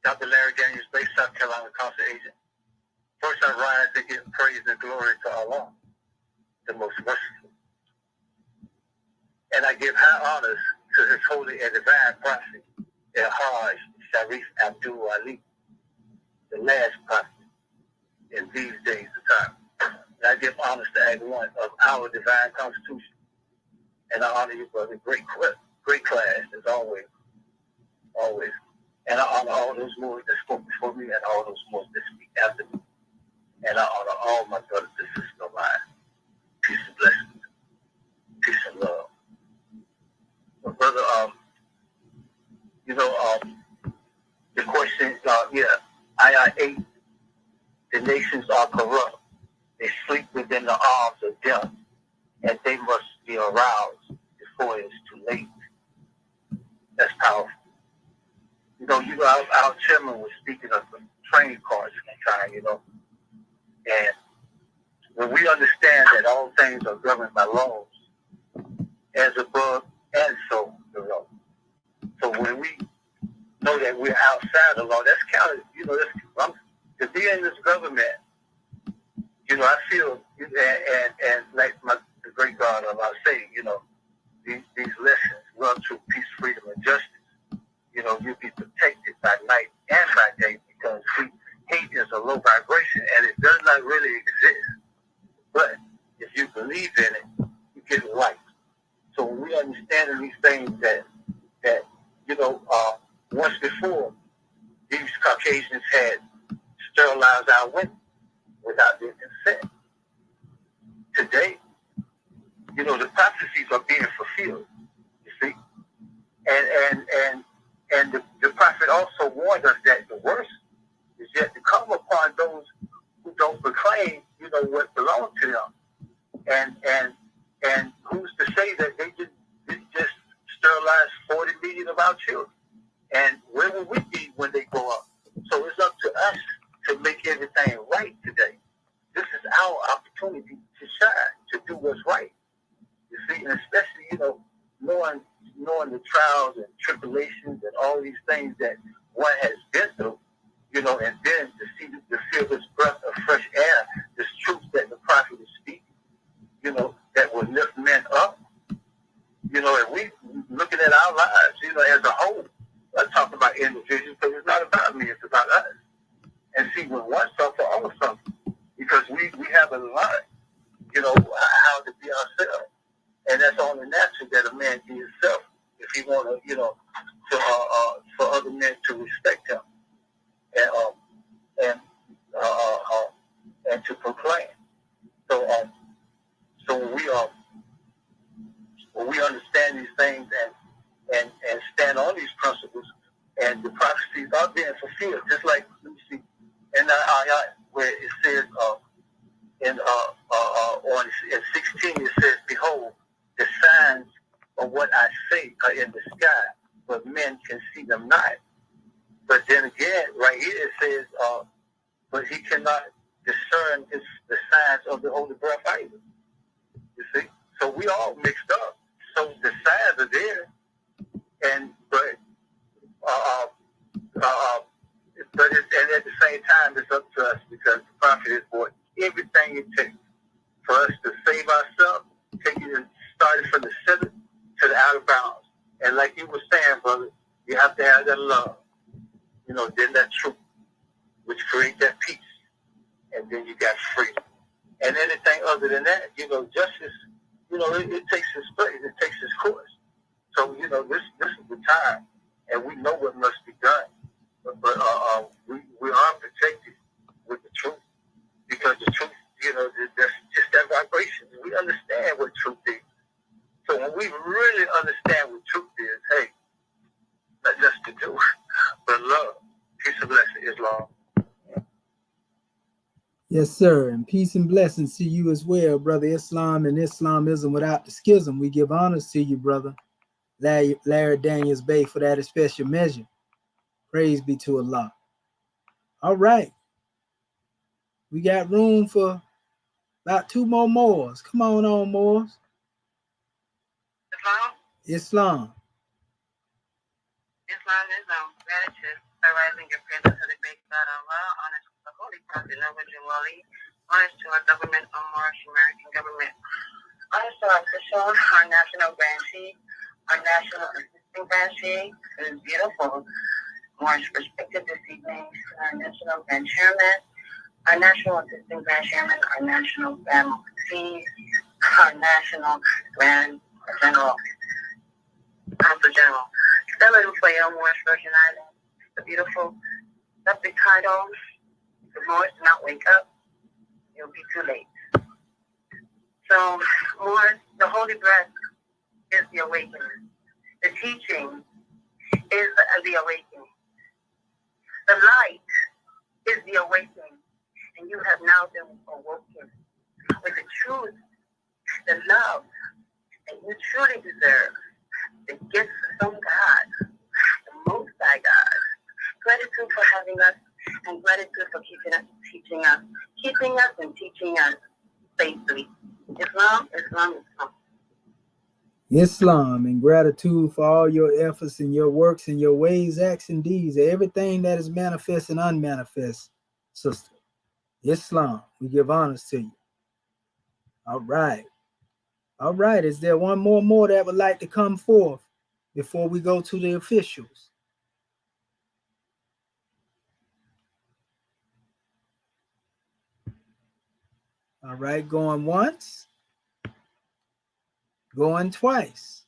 Dr. Larry Daniels Bay, South Carolina Council agent. First, I rise to give praise and glory to Allah, the most merciful. And I give high honors to his holy and divine prophet, El-Hajj Sharif Abdul Ali, the last prophet in these days of time. And I give honors to Act 1 of our divine constitution. And I honor you, brother. Great class, as always. Always. And I honor all those Moors that spoke before me and all those Moors that speak after me. And I honor all my brothers and sisters of mine. Peace and blessings. Peace and love. Well, brother, the question, I 8, the nations are corrupt. They sleep within the arms of death, and they must be aroused before it's too late. That's powerful. Our chairman was speaking of the training cards at the time, and when we understand that all things are governed by laws, as above and so below. So when we know that we're outside the law, that's counted, to be in this government, I feel, and like the great God of our say, these lessons, love, truth, peace, freedom, and justice, you'll be protected by night and by day because hate is a low vibration and it does not really exist. But if you believe in it, you get it right. So when we understand these things that once before, these Caucasians had sterilized our women without their consent. Today, the prophecies are being fulfilled, you see. And the prophet also warned us that the worst is yet to come upon those who don't proclaim, what belongs to them. And who's to say that they just sterilized 40 million of our children? And where will we be when they grow up? So it's up to us to make everything right today. This is our opportunity to shine, to do what's right. You see, and especially, knowing the trials and tribulations and all these things that one has been through, and then to feel this breath of fresh air, this truth that the prophet is speaking, that will lift men up, and we looking at our lives, as a whole. I talk about individuals because it's not about me, it's about us. And see, when one suffer, all suffer. Because we have a line, how to be ourselves. And that's only natural that a man be himself if he want to, for other men to respect him and to proclaim. So when we understand these things and stand on these principles, and the prophecies are being fulfilled, just like let me see in the ayat where it says in 16 it says, "Behold, the signs of what I say are in the sky, but men can see them not." But then again, right here it says, "But he cannot discern the signs of the Holy Breath either." You see, so we all mixed up. So the signs are there, and at the same time, it's up to us because the prophet has brought everything it takes for us to save ourselves, taking it started from the center to the outer bounds. And like you were saying, brother, you have to have that love, then that truth, which creates that peace, and then you got freedom. And anything other than that, justice, it takes its place, it takes its course. So, this is the time, and we know what must be done. But we are protected with the truth, because the truth, that's just that vibration. We understand what truth is. So when we really understand what truth is, hey, not just to do, but love. Peace and blessing, Islam. Yes, sir. And peace and blessings to you as well, brother. Islam and Islamism without the schism. We give honors to you, brother Larry Daniels Bay, for that special measure. Praise be to Allah. All right. We got room for about 2 more Moors. Come on, Moors. Islam? Islam. Islam is gratitude by rising your praises to the great God Allah, honors to the Holy Prophet Noble Jawali, honors to our government, our Moorish American government, honors to our official, our national grantee, our national assistant grantee, who is beautiful, Moorish perspective this evening, our national grand chairman, our national assistant grand chairman, our national grand mufti, our national grand general, council general. Stella Uflayo, Moorish Virgin Islands, the beautiful subject title, the Moors do not wake up, you'll be too late. So, Moors, the holy breath is the awakening. The teaching is the awakening. The light is the awakening. And you have now been awoken with the truth, the love that you truly deserve, the gifts from God, the Most High God. Gratitude for having us, and gratitude for keeping us, keeping us and teaching us safely. Islam, Islam, Islam. Islam, and gratitude for all your efforts and your works and your ways, acts, and deeds, everything that is manifest and unmanifest, sister. Islam, we give honors to you. All right. All right. Is there one more that would like to come forth before we go to the officials? All right. Going once. Going twice.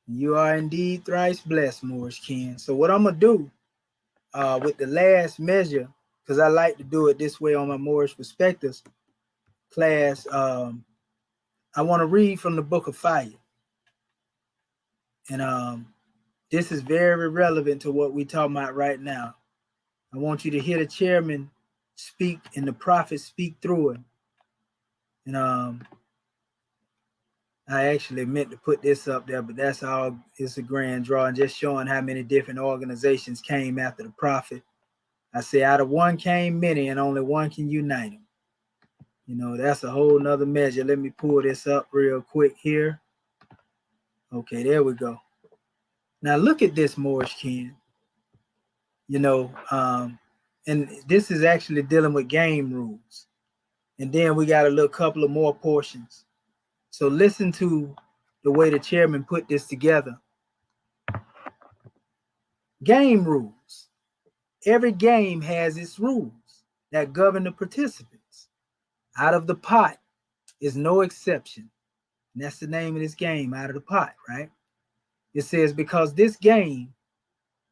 You are indeed thrice blessed, Moorish King. So what I'm going to do with the last measure, because I like to do it this way on my Moorish Perspectives class, I want to read from the Book of Fire. And this is very relevant to what we're talking about right now. I want you to hear the chairman speak and the prophet speak through it. And I actually meant to put this up there, but that's all. It's a grand draw and just showing how many different organizations came after the prophet. I say out of one came many, and only one can unite them. You know, that's a whole nother measure. Let me pull this up real quick here. Okay, there we go. Now look at this, Moorish King. You know, and this is actually dealing with game rules. And then we got a little couple of more portions. So listen to the way the chairman put this together. Game rules. Every game has its rules that govern the participants. Out of the pot is no exception. And that's the name of this game, Out of the Pot, right? It says, because this game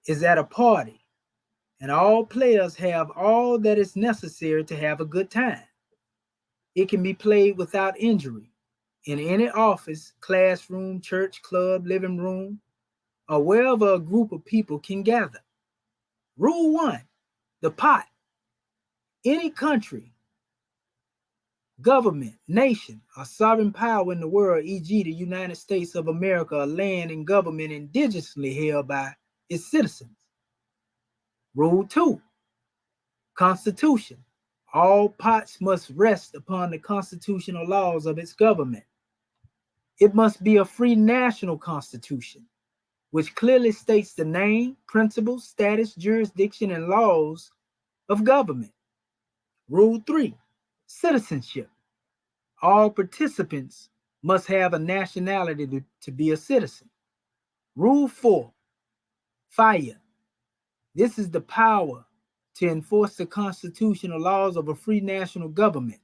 is at a party and all players have all that is necessary to have a good time. It can be played without injury in any office, classroom, church, club, living room, or wherever a group of people can gather. Rule 1, the pot. Any country, government, nation, or sovereign power in the world, e.g. the United States of America, a land and government indigenously held by its citizens. Rule 2, Constitution. All pots must rest upon the constitutional laws of its government. It must be a free national constitution, which clearly states the name, principles, status, jurisdiction, and laws of government. Rule 3, citizenship. All participants must have a nationality to be a citizen. Rule 4, fire. This is the power to enforce the constitutional laws of a free national government.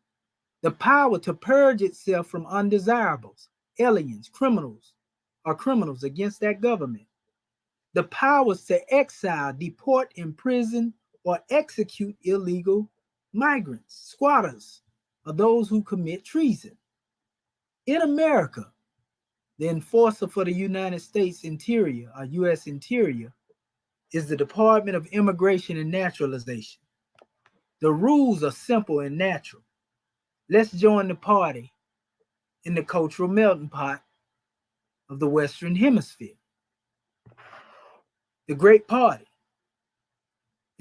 The power to purge itself from undesirables, aliens, criminals against that government. The powers to exile, deport, imprison, or execute illegal migrants, squatters, or those who commit treason. In America, the enforcer for the United States Interior, or U.S. Interior, is the Department of Immigration and Naturalization. The rules are simple and natural. Let's join the party in the cultural melting pot of the Western Hemisphere. The Great Party.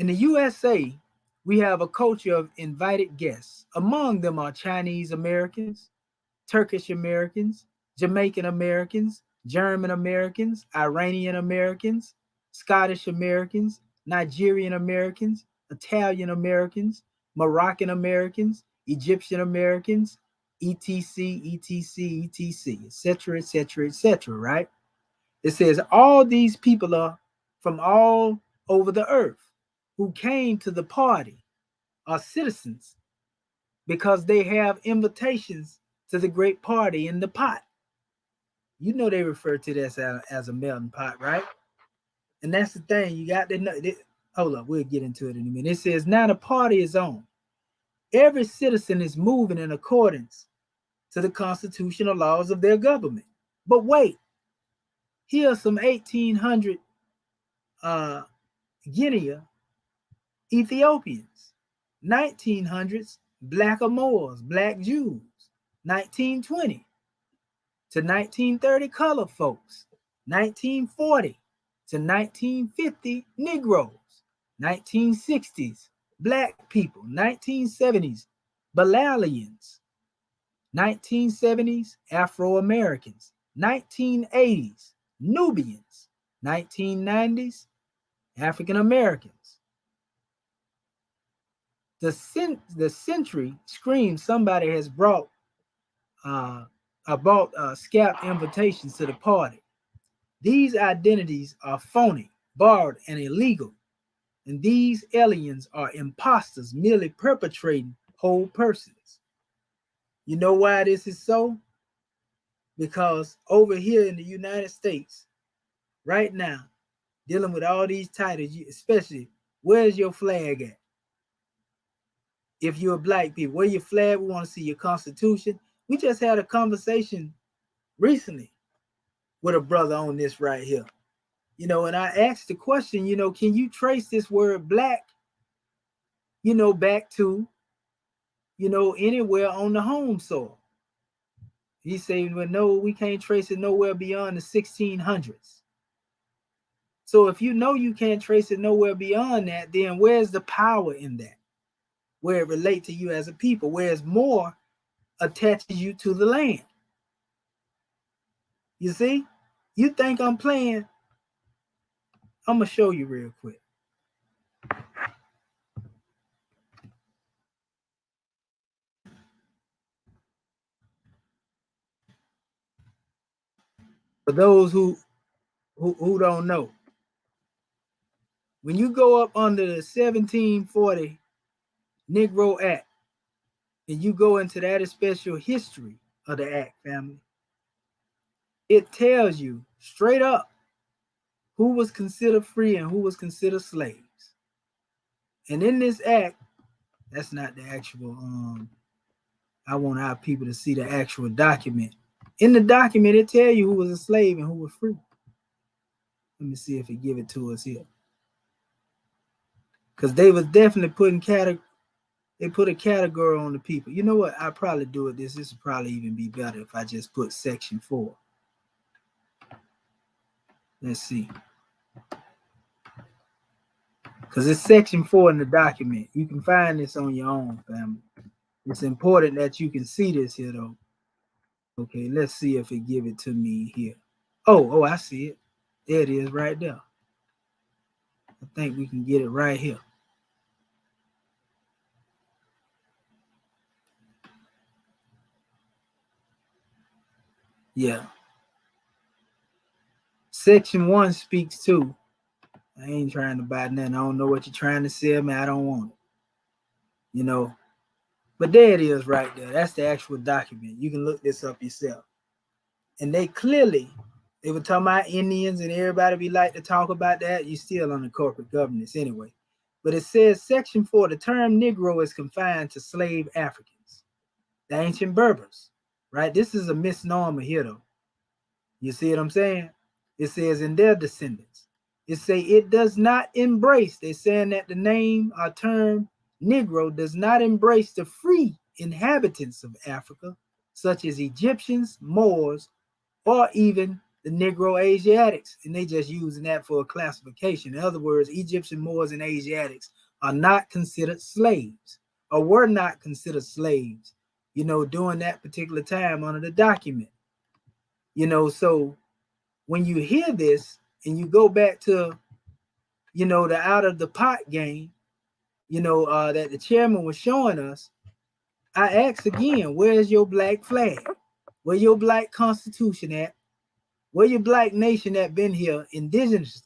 In the USA, we have a culture of invited guests. Among them are Chinese Americans, Turkish Americans, Jamaican Americans, German Americans, Iranian Americans, Scottish Americans, Nigerian Americans, Italian Americans, Moroccan Americans, Egyptian Americans, etc., etc., etc., etc., etc., etc., right? It says all these people are from all over the earth who came to the party are citizens because they have invitations to the great party in the pot. You know they refer to this as a melting pot, right? And that's the thing. You got to know. Hold up, we'll get into it in a minute. It says now the party is on. Every citizen is moving in accordance to the constitutional laws of their government. But wait, here are some 1800 Guinea Ethiopians, 1900s Black Moors, Black Jews, 1920 to 1930 colored folks, 1940 to 1950 Negroes, 1960s Black people, 1970s Balalians, 1970s Afro-Americans, 1980s Nubians, 1990s African Americans. The century screams somebody has brought scalp invitations to the party. These identities are phony, borrowed, and illegal, and these aliens are imposters merely perpetrating whole persons. You know why this is so? Because over here in the United States, right now, dealing with all these titles, especially, where's your flag at? If you're a black people, where your flag? We want to see your constitution. We just had a conversation recently with a brother on this right here. You know, and I asked the question, you know, can you trace this word black, you know, back to, you know, anywhere on the home soil? He said, well, no, we can't trace it nowhere beyond the 1600s. So if you know you can't trace it nowhere beyond that, then where's the power in that? Where it relates to you as a people, whereas more attaches you to the land. You see? You think I'm playing? I'm going to show you real quick. For those who don't know, when you go up under the 1740 Negro Act and you go into that special history of the act, family, it tells you straight up who was considered free and who was considered slaves. And in this act, that's not the actual, I want our people to see the actual document. In the document, it tells you who was a slave and who was free. Let me see if it give it to us here. Because they was definitely putting they put a category on the people. You know what? I'll probably do it. This would probably even be better if I just put section 4. Let's see. Because it's section 4 in the document. You can find this on your own, family. It's important that you can see this here, though. Okay, let's see if it give it to me here. Oh, I see it. There it is right there. I think we can get it right here. Yeah. Section 1 speaks to, I ain't trying to buy nothing. I don't know what you're trying to sell me. I don't want it. You know, but there it is right there. That's the actual document. You can look this up yourself. And they were talking about Indians and everybody be like to talk about that. You still under corporate governance anyway. But it says section 4, the term Negro is confined to slave Africans, the ancient Berbers, right? This is a misnomer here though. You see what I'm saying? It says in their descendants. It say it does not embrace, they're saying that the name or term Negro does not embrace the free inhabitants of Africa, such as Egyptians, Moors, or even the Negro Asiatics, and they just using that for a classification. In other words, Egyptian Moors and Asiatics are not considered slaves, or were not considered slaves, during that particular time under the document. So when you hear this and you go back to, the out of the pot game, that the chairman was showing us, I ask again, where's your black flag? Where your black constitution at? Where your black nation that been here indigenously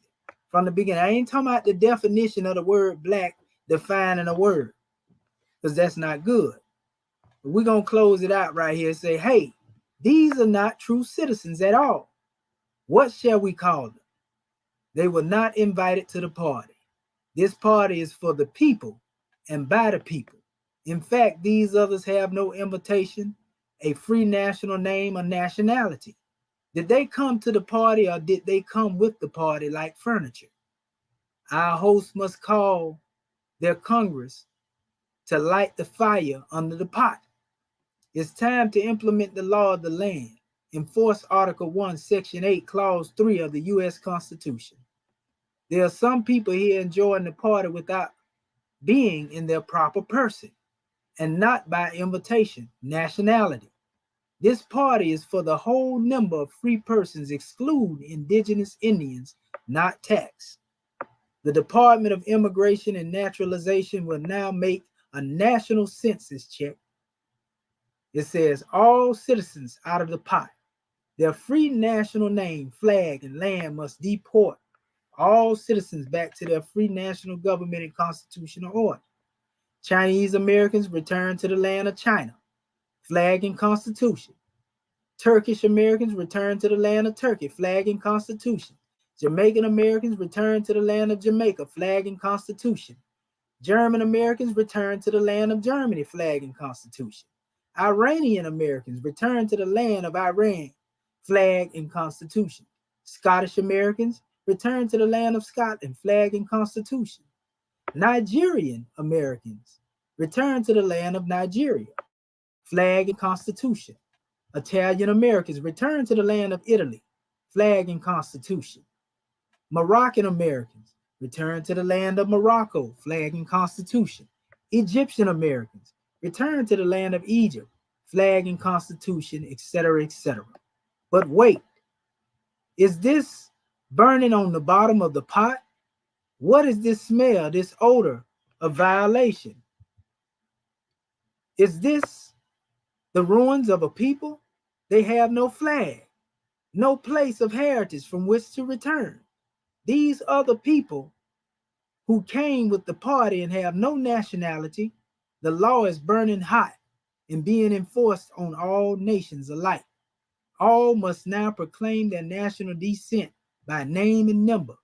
from the beginning? I ain't talking about the definition of the word black defining a word, because that's not good. But we're going to close it out right here and say, hey, these are not true citizens at all. What shall we call them? They were not invited to the party. This party is for the people and by the people. In fact, these others have no invitation, a free national name, or nationality. Did they come to the party, or did they come with the party like furniture? Our hosts must call their Congress to light the fire under the pot. It's time to implement the law of the land. Enforce Article 1, Section 8, Clause 3 of the U.S. Constitution. There are some people here enjoying the party without being in their proper person and not by invitation, nationality. This party is for the whole number of free persons, exclude indigenous Indians, not taxed. The Department of Immigration and Naturalization will now make a national census check. It says all citizens out of the pot. Their free national name, flag, and land must deport all citizens back to their free national government and constitutional order. Chinese Americans return to the land of China, flag and constitution. Turkish Americans return to the land of Turkey, flag and constitution. Jamaican Americans return to the land of Jamaica, flag and constitution. German Americans return to the land of Germany, flag and constitution. Iranian Americans return to the land of Iran, flag and constitution. Scottish Americans return to the land of Scotland, flag and constitution. Nigerian Americans return to the land of Nigeria, flag and constitution. Italian Americans return to the land of Italy, flag and constitution. Moroccan Americans return to the land of Morocco, flag and constitution. Egyptian Americans return to the land of Egypt, flag and constitution, etc., etc. But wait, is this burning on the bottom of the pot? What is this smell, this odor of violation? Is this the ruins of a people? They have no flag, no place of heritage from which to return. These other people who came with the party and have no nationality, the law is burning hot and being enforced on all nations alike. All must now proclaim their national descent by name and number.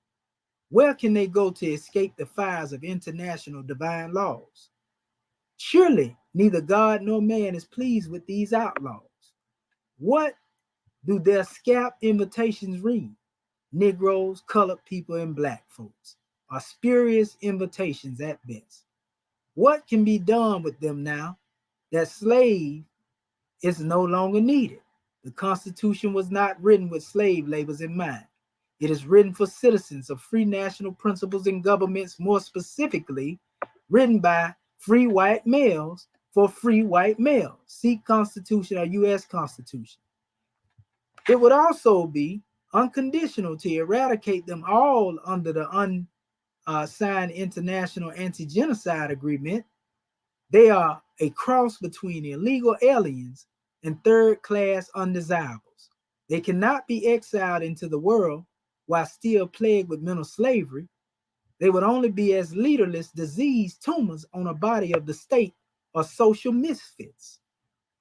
Where can they go to escape the fires of international divine laws? Surely neither God nor man is pleased with these outlaws. What do their scalp invitations read? Negroes, colored people, and black folks are spurious invitations at best. What can be done with them now that slave is no longer needed? The Constitution was not written with slave labors in mind. It is written for citizens of free national principles and governments, more specifically, written by free white males for free white males. See Constitution or U.S. Constitution. It would also be unconditional to eradicate them all under the unsigned International Anti-Genocide Agreement. They are a cross between illegal aliens and third-class undesirables. They cannot be exiled into the world while still plagued with mental slavery. They would only be as leaderless diseased tumors on a body of the state or social misfits,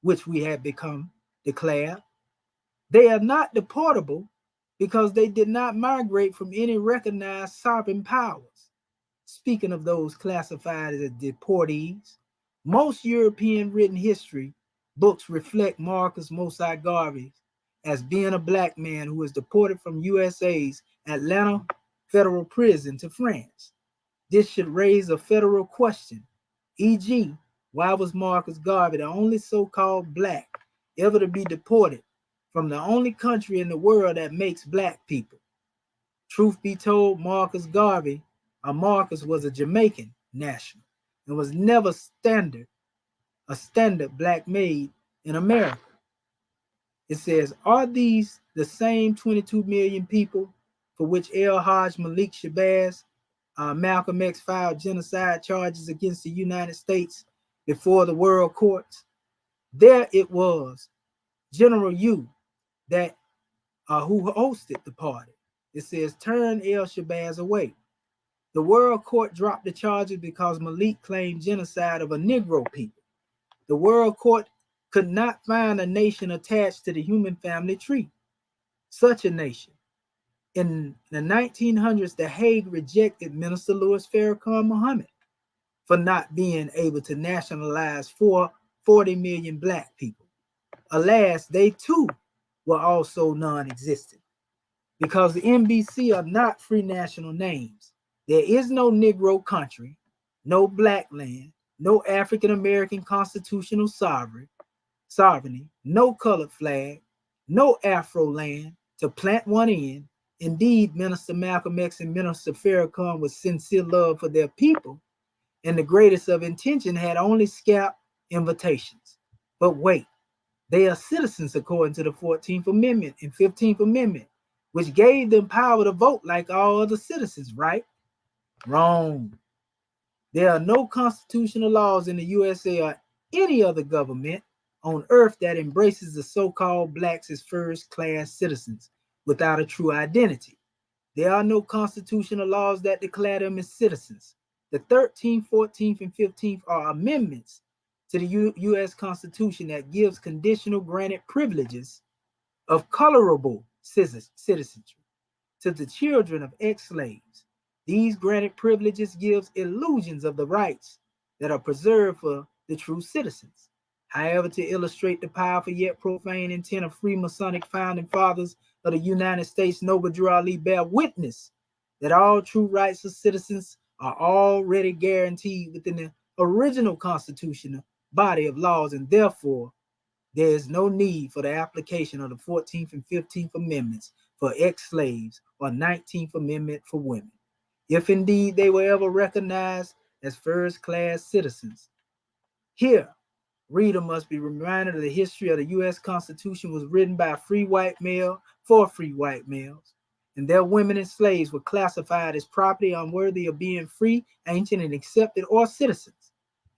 which we have become declared. They are not deportable because they did not migrate from any recognized sovereign powers. Speaking of those classified as deportees, most European written history books reflect Marcus Mosai Garvey as being a black man who was deported from USA's Atlanta federal prison to France. This should raise a federal question, e.g., why was Marcus Garvey the only so-called black ever to be deported from the only country in the world that makes black people. Truth be told, Marcus was a Jamaican national and was never a standard black made in America. It says, are these the same 22 million people for which El Hajj Malik Shabazz, Malcolm X filed genocide charges against the United States before the world courts? There it was, General Yu, that who hosted the party. It says, turn El Shabazz away. The world court dropped the charges because Malik claimed genocide of a Negro people. The world court could not find a nation attached to the human family tree. Such a nation. In the 1900s, The Hague rejected Minister Louis Farrakhan Muhammad for not being able to nationalize 40 million black people. Alas, they too were also non-existent because the NBC are not free national names. There is no Negro country, no black land, no African American constitutional sovereignty, no colored flag, no Afro land to plant one in. Indeed, Minister Malcolm X and Minister Farrakhan with sincere love for their people and the greatest of intention had only scalp invitations. But wait, they are citizens according to the 14th Amendment and 15th Amendment, which gave them power to vote like all other citizens, right? Wrong. There are no constitutional laws in the USA or any other government on earth that embraces the so-called blacks as first-class citizens without a true identity. There are no constitutional laws that declare them as citizens. The 13th, 14th, and 15th are amendments to the U.S. Constitution that gives conditional granted privileges of colorable citizenship to the children of ex-slaves. These granted privileges gives illusions of the rights that are preserved for the true citizens. However, to illustrate the powerful yet profane intent of Freemasonic founding fathers of the United States, Noble Drew Ali bear witness that all true rights of citizens are already guaranteed within the original constitutional body of laws, and therefore there is no need for the application of the 14th and 15th Amendments for ex-slaves or 19th Amendment for women, if indeed they were ever recognized as first-class citizens. Here, reader must be reminded of the history of the U.S. Constitution was written by a free white male for free white males, and their women and slaves were classified as property unworthy of being free, ancient, and accepted, or citizens.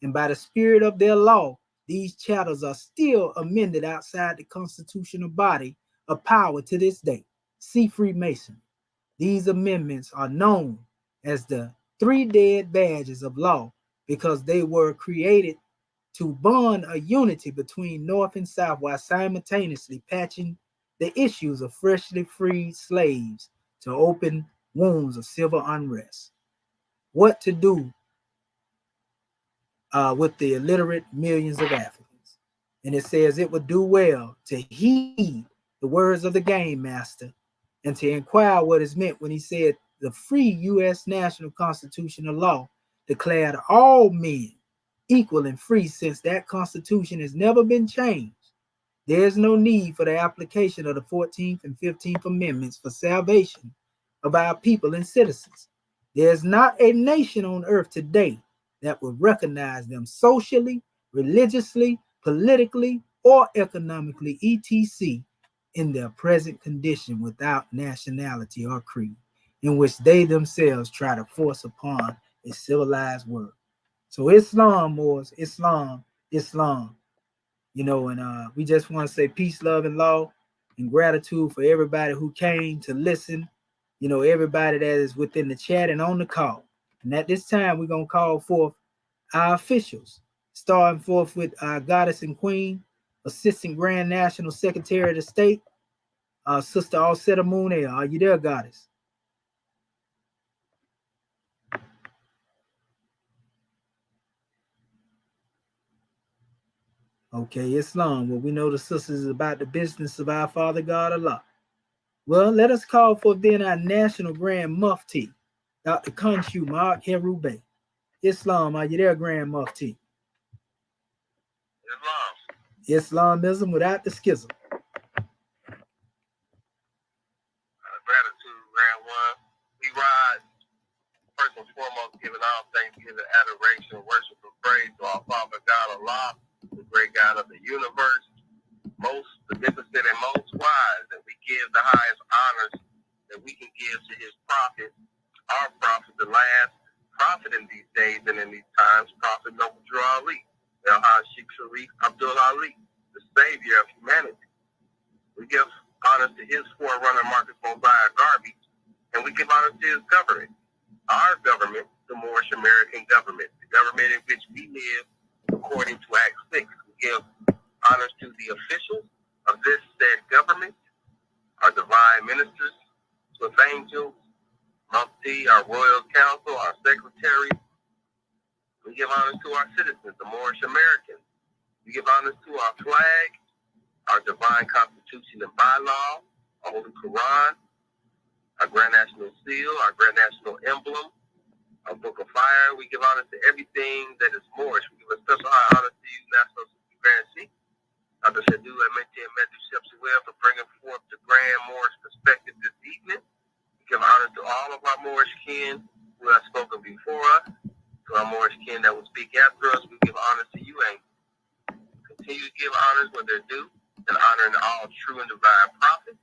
And by the spirit of their law, these chattels are still amended outside the constitutional body of power to this day. See Freemasonry. These amendments are known as the three dead badges of law because they were created to bond a unity between North and South while simultaneously patching the issues of freshly freed slaves to open wounds of civil unrest. What to do with the illiterate millions of Africans? And it says it would do well to heed the words of the game master and to inquire what is meant when he said the free U.S. national constitutional law declared all men equal and free. Since that constitution has never been changed, there is no need for the application of the 14th and 15th Amendments for salvation of our people and citizens. There is not a nation on earth today that will recognize them socially, religiously, politically, or economically, etc., in their present condition without nationality or creed, in which they themselves try to force upon a civilized world. So Islam, Moors, Islam, Islam. And we just want to say peace, love, and law, and gratitude for everybody who came to listen. Everybody that is within the chat and on the call. And at this time, we're going to call forth our officials, starting forth with our goddess and queen, Assistant Grand National Secretary of the State, Sister Alcetta Moon. Are you there, goddess? Okay, Islam. Well, we know the sisters is about the business of our Father God Allah. Well, let us call for then our National Grand Mufti, Dr. Khonshu Mark Herube. Islam, are you there, Grand Mufti? Islam. Islamism without the schism. the universe, most beneficent and most wise, and we give the highest honors that we can give to his prophet, our prophet, the last prophet in these days and in these times, Prophet Noble Ali, Sheikh Sharif Abdul Ali, the savior of humanity. We give honors to his forerunner, Marcus Mosiah Garvey, and we give honors to his government, our government, the Moorish American government, the government in which we live according to Act 6. We give honors to the officials of this said government, our divine ministers, Swift angels, Mufti, our royal council, our secretary. We give honors to our citizens, the Moorish Americans. We give honors to our flag, our divine constitution and bylaw, our Holy Quran, our Grand National Seal, our Grand National Emblem, our Book of Fire. We give honors to everything that is Moorish. We give a special high honor to you, National Grand Chief, Dr. Shadu Amenti and Medu Shepsuel, for bringing forth the grand Moorish perspective this evening. We give honor to all of our Moorish kin who have spoken before us, to our Moorish kin that will speak after us. We give honor to you, and continue to give honors where they're due, and honoring all true and divine prophets.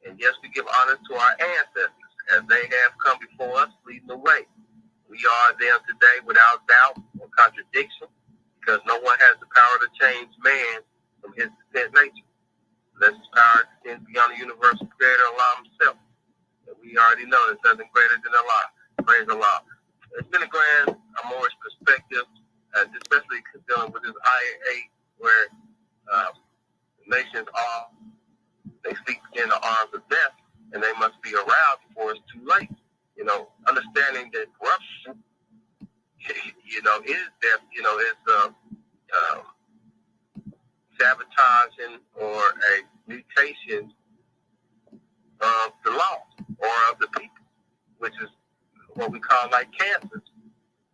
And yes, we give honor to our ancestors, as they have come before us, leading the way. We are them today without doubt or contradiction, because no one has the power to change man from his descent nature. Unless his power extends beyond the universal creator, Allah himself. And we already know there's nothing greater than Allah. Praise Allah. It's been a grand Moorish perspective, especially dealing with this Ayah 8, where the nations all, they sleep in the arms of death, and they must be aroused before it's too late. You know, understanding that corruption, is death, is sabotaging or a mutation of the law or of the people, which is what we call like cancers.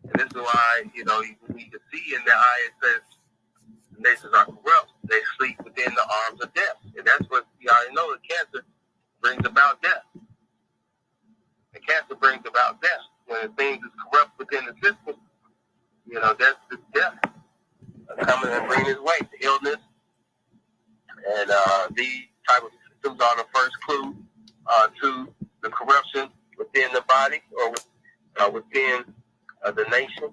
And this is why, we can see in the ayah it says the nations are corrupt. They sleep within the arms of death. And that's what we already know, that cancer brings about death. And cancer brings about death. When things is corrupt within the system, that's the death coming and bringing its way, the illness. And these type of systems are the first clue to the corruption within the body or within the nation.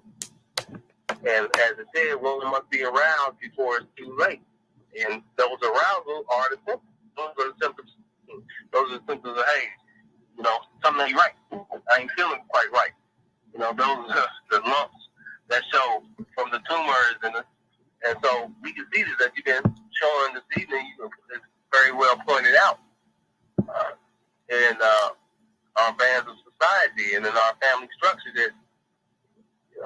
And as it said, well, it must be aroused before it's too late. And those arousals are the symptoms. Those are the symptoms. Those are the symptoms of, hey, something ain't right. I ain't feeling quite right. Those are the lumps that show from the tumors. And so we can see this, that you've been showing this evening. It's very well pointed out in our bands of society and in our family structure that,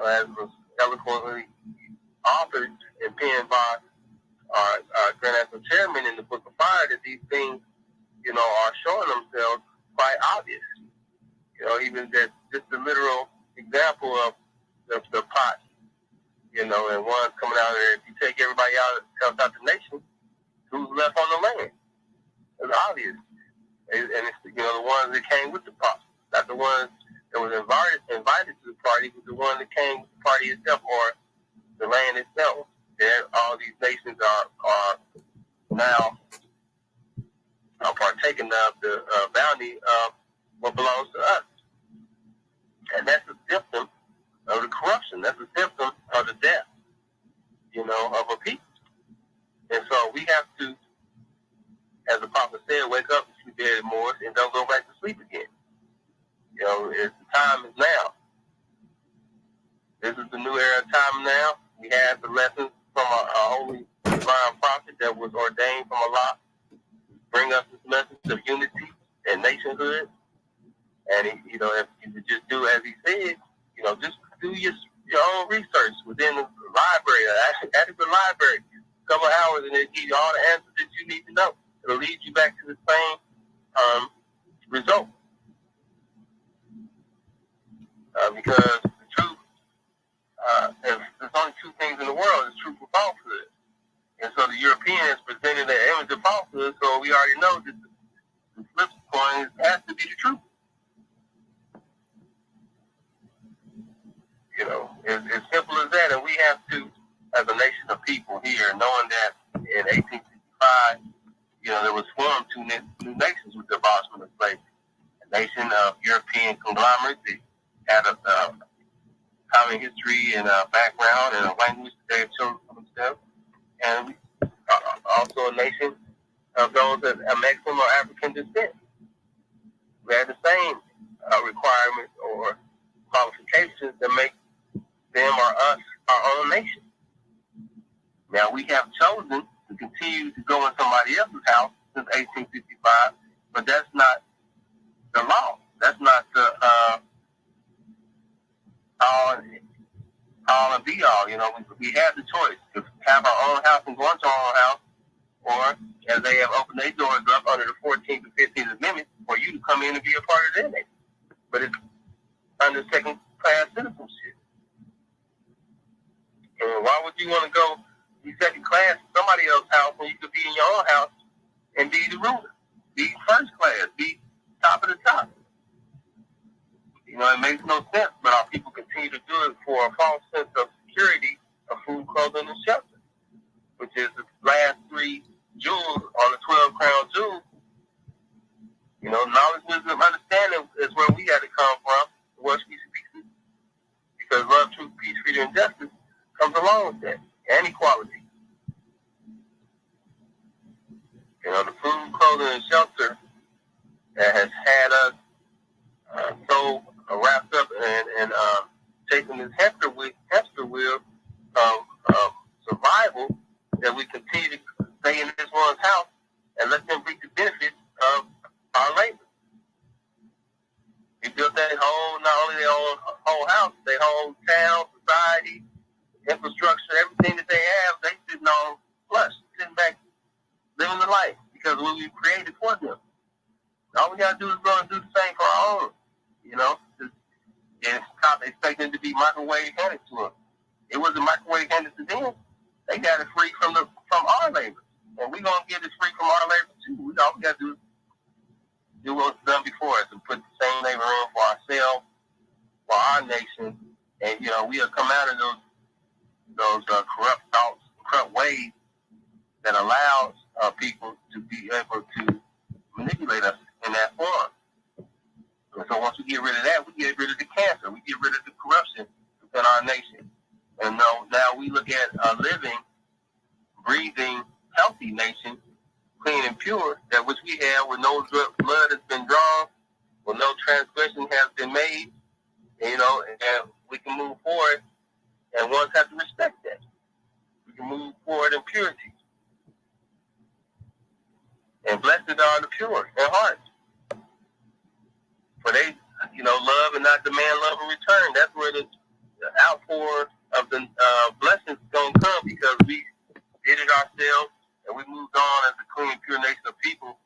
as was eloquently authored and penned by our Grand National Chairman in the Book of Fire, that these things, are showing themselves quite obvious. Even that, just the literal example of the pot, and one's coming out there. If you take everybody out of the nation, who's left on the land? It's obvious. And it's, the ones that came with the pot, not the ones that was invited to the party, but the one that came with the party itself or the land itself. And all these nations are now partaking of the bounty of what belongs to us. And that's a symptom of the corruption. That's a symptom of the death, of a people. And so we have to, as the prophet said, wake up and sleep dead more and don't go back to sleep again. The time is now. This is the new era of time now. We have the lessons from our holy divine prophet that was ordained from Allah. Bring us this message of unity and nationhood. And, if you just do as he said, just do your own research within the library, adequate library, a couple of hours, and it'll give you all the answers that you need to know. It'll lead you back to the same result. Because the truth, there's only two things in the world, it's truth and falsehood. And so the Europeans presented an image of falsehood, so we already know that the flip coin has to be the truth. It's simple as that, and we have to as a nation of people here, knowing that in 1865, there was formed two new nations with the abolishment of slavery. A nation of European conglomerates that had a common history and a background and a language that they had chosen for themselves, and also a nation of those of Mexican or African descent. We had the same requirements or qualifications that make them or us our own nation. Now, we have chosen to continue to go in somebody else's house since 1865, but that's not the law. That's not the all and be all. We have the choice to have our own house and go into our own house, or as they have opened their doors up under the 14th and 15th Amendment, for you to come in and be a part of their nation. But it's under second-class citizenship. And why would you want to go be second-class in somebody else's house when you could be in your own house and be the ruler, be first class, be top of the top? It makes no sense, but our people continue to do it for a false sense of security of food, clothing, and shelter, which is the last three jewels on the 12 crown jewels. Knowledge, wisdom, understanding is where we had to come from, where we should be. Because love, truth, peace, freedom, and justice comes along with that, and equality. The food, clothing, and shelter that has had us so wrapped up and chasing this hamster wheel of survival that we continue to stay in this one's house and let them reap the benefits of our labor. They built that not only their own whole house, their whole town, society, infrastructure, everything that they have, they sitting on flush, sitting back, living the life because of what we created for them. All we got to do is go and do the same for our own, and stop expecting to be microwave handed to us. It wasn't microwave handed to them. They got it free from our labor. And we're going to get it free from our labor too. All we got to do what's done before us and put the same labor in for ourselves, for our nation. And, we'll come out of those corrupt thoughts, corrupt ways that allows people to be able to manipulate us in that form. And so once we get rid of that, we get rid of the cancer. We get rid of the corruption within our nation. And now we look at a living, breathing, healthy nation, clean and pure, that which we have where no blood has been drawn, where no transgression has been made, and we can move forward, and ones have to respect that. We can move forward in purity. And blessed are the pure in heart. For they, love and not demand love in return. That's where the outpour of the blessings is going to come, because we did it ourselves and we moved on as a clean, pure nation of people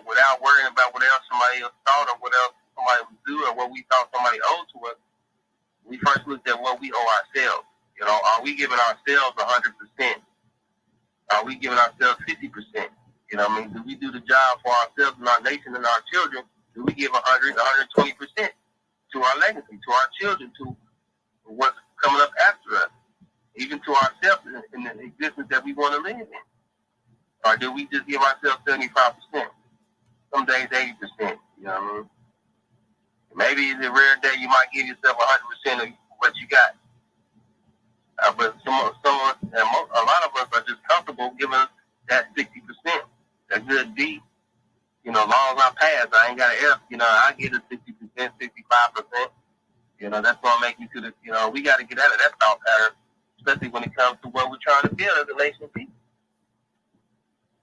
without worrying about what else somebody else thought or what else somebody would do or what we thought somebody owed to us. We first looked at what we owe ourselves. Are we giving ourselves 100%? Are we giving ourselves 50%? Do we do the job for ourselves and our nation and our children? Do we give 100, 120% to our legacy, to our children, to what's coming up after us, even to ourselves in the existence that we want to live in? Or do we just give ourselves 75%? Some days 80%, Maybe it's a rare day you might give yourself 100% of what you got. But a lot of us are just comfortable giving that 60%, a good D. Long as I pass, I ain't got an F. I get a 60%, 65%. That's gonna make you to the. We got to get out of that thought pattern, especially when it comes to what we're trying to build as a nation of people.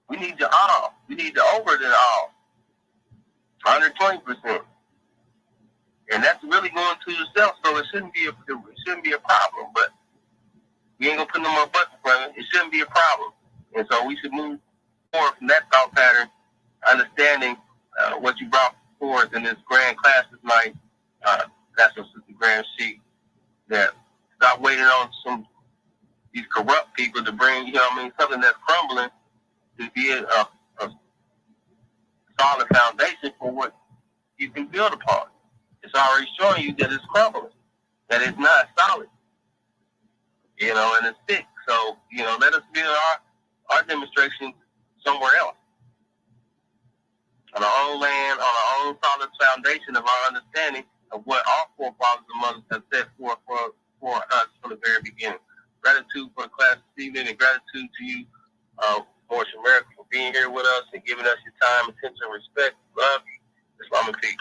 We need the all. We need the over the all. 120%, and that's really going to yourself. So it shouldn't be a problem. But we ain't gonna put no more buts in front of it. It shouldn't be a problem, and so we should move forward from that thought pattern, understanding what you brought forth in this grand class tonight. That's a grand sheet. That stop waiting on these corrupt people to bring, something that's crumbling to be a solid foundation for what you can build upon. It's already showing you that it's crumbling, that it's not solid, and it's thick. So, let us build our demonstration somewhere else, on our own land, on our own solid foundation of our understanding of what our forefathers and mothers have set forth for us from the very beginning. Gratitude for the class this evening, and gratitude to you, Moorish America, for being here with us and giving us your time, attention, and respect. Love you. Islam and peace.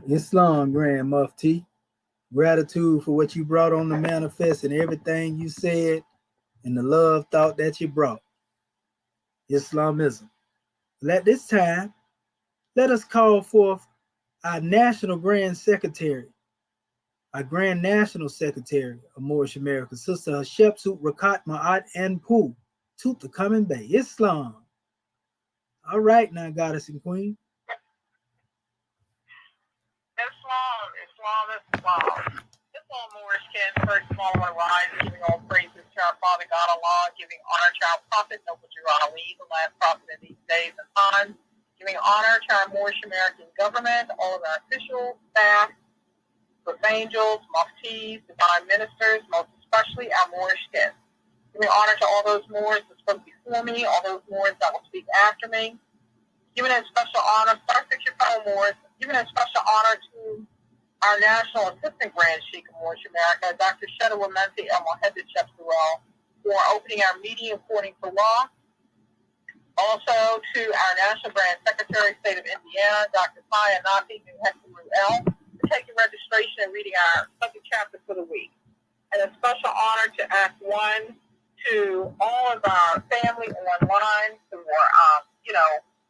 Islam, Grand Mufti. Gratitude for what you brought on the manifest and everything you said and the love thought that you brought. Islamism. At this time, let us call forth our National Grand Secretary, our Grand National Secretary of Moorish America, Sister Hatshepsut Rakat Ma'at and Pooh, Tut the Coming Bay, Islam. All right now, Goddess and Queen. Islam. Islam, Moorish kids, first of all, want to rise, giving all praises to our Father God Allah, giving honor to our Prophet, Noble Ali, the last prophet in these days and times, giving honor to our Moorish American government, all of our officials, staff, with angels, muftis, divine ministers, most especially our Moorish kids. Giving honor to all those Moors that spoke before me, all those Moors that will speak after me. Giving a special honor, start with your fellow Moors, giving a special honor to our National Assistant Grand Sheikh of Moorish America, Dr. Shetta Wamenti El Mohedded Shepsuel, for opening our meeting according to law. Also to our National Grand Secretary, State of Indiana, Dr. Faya Nafi Hexamu for taking registration and reading our second chapter for the week. And a special honor to Act 1 to all of our family online for,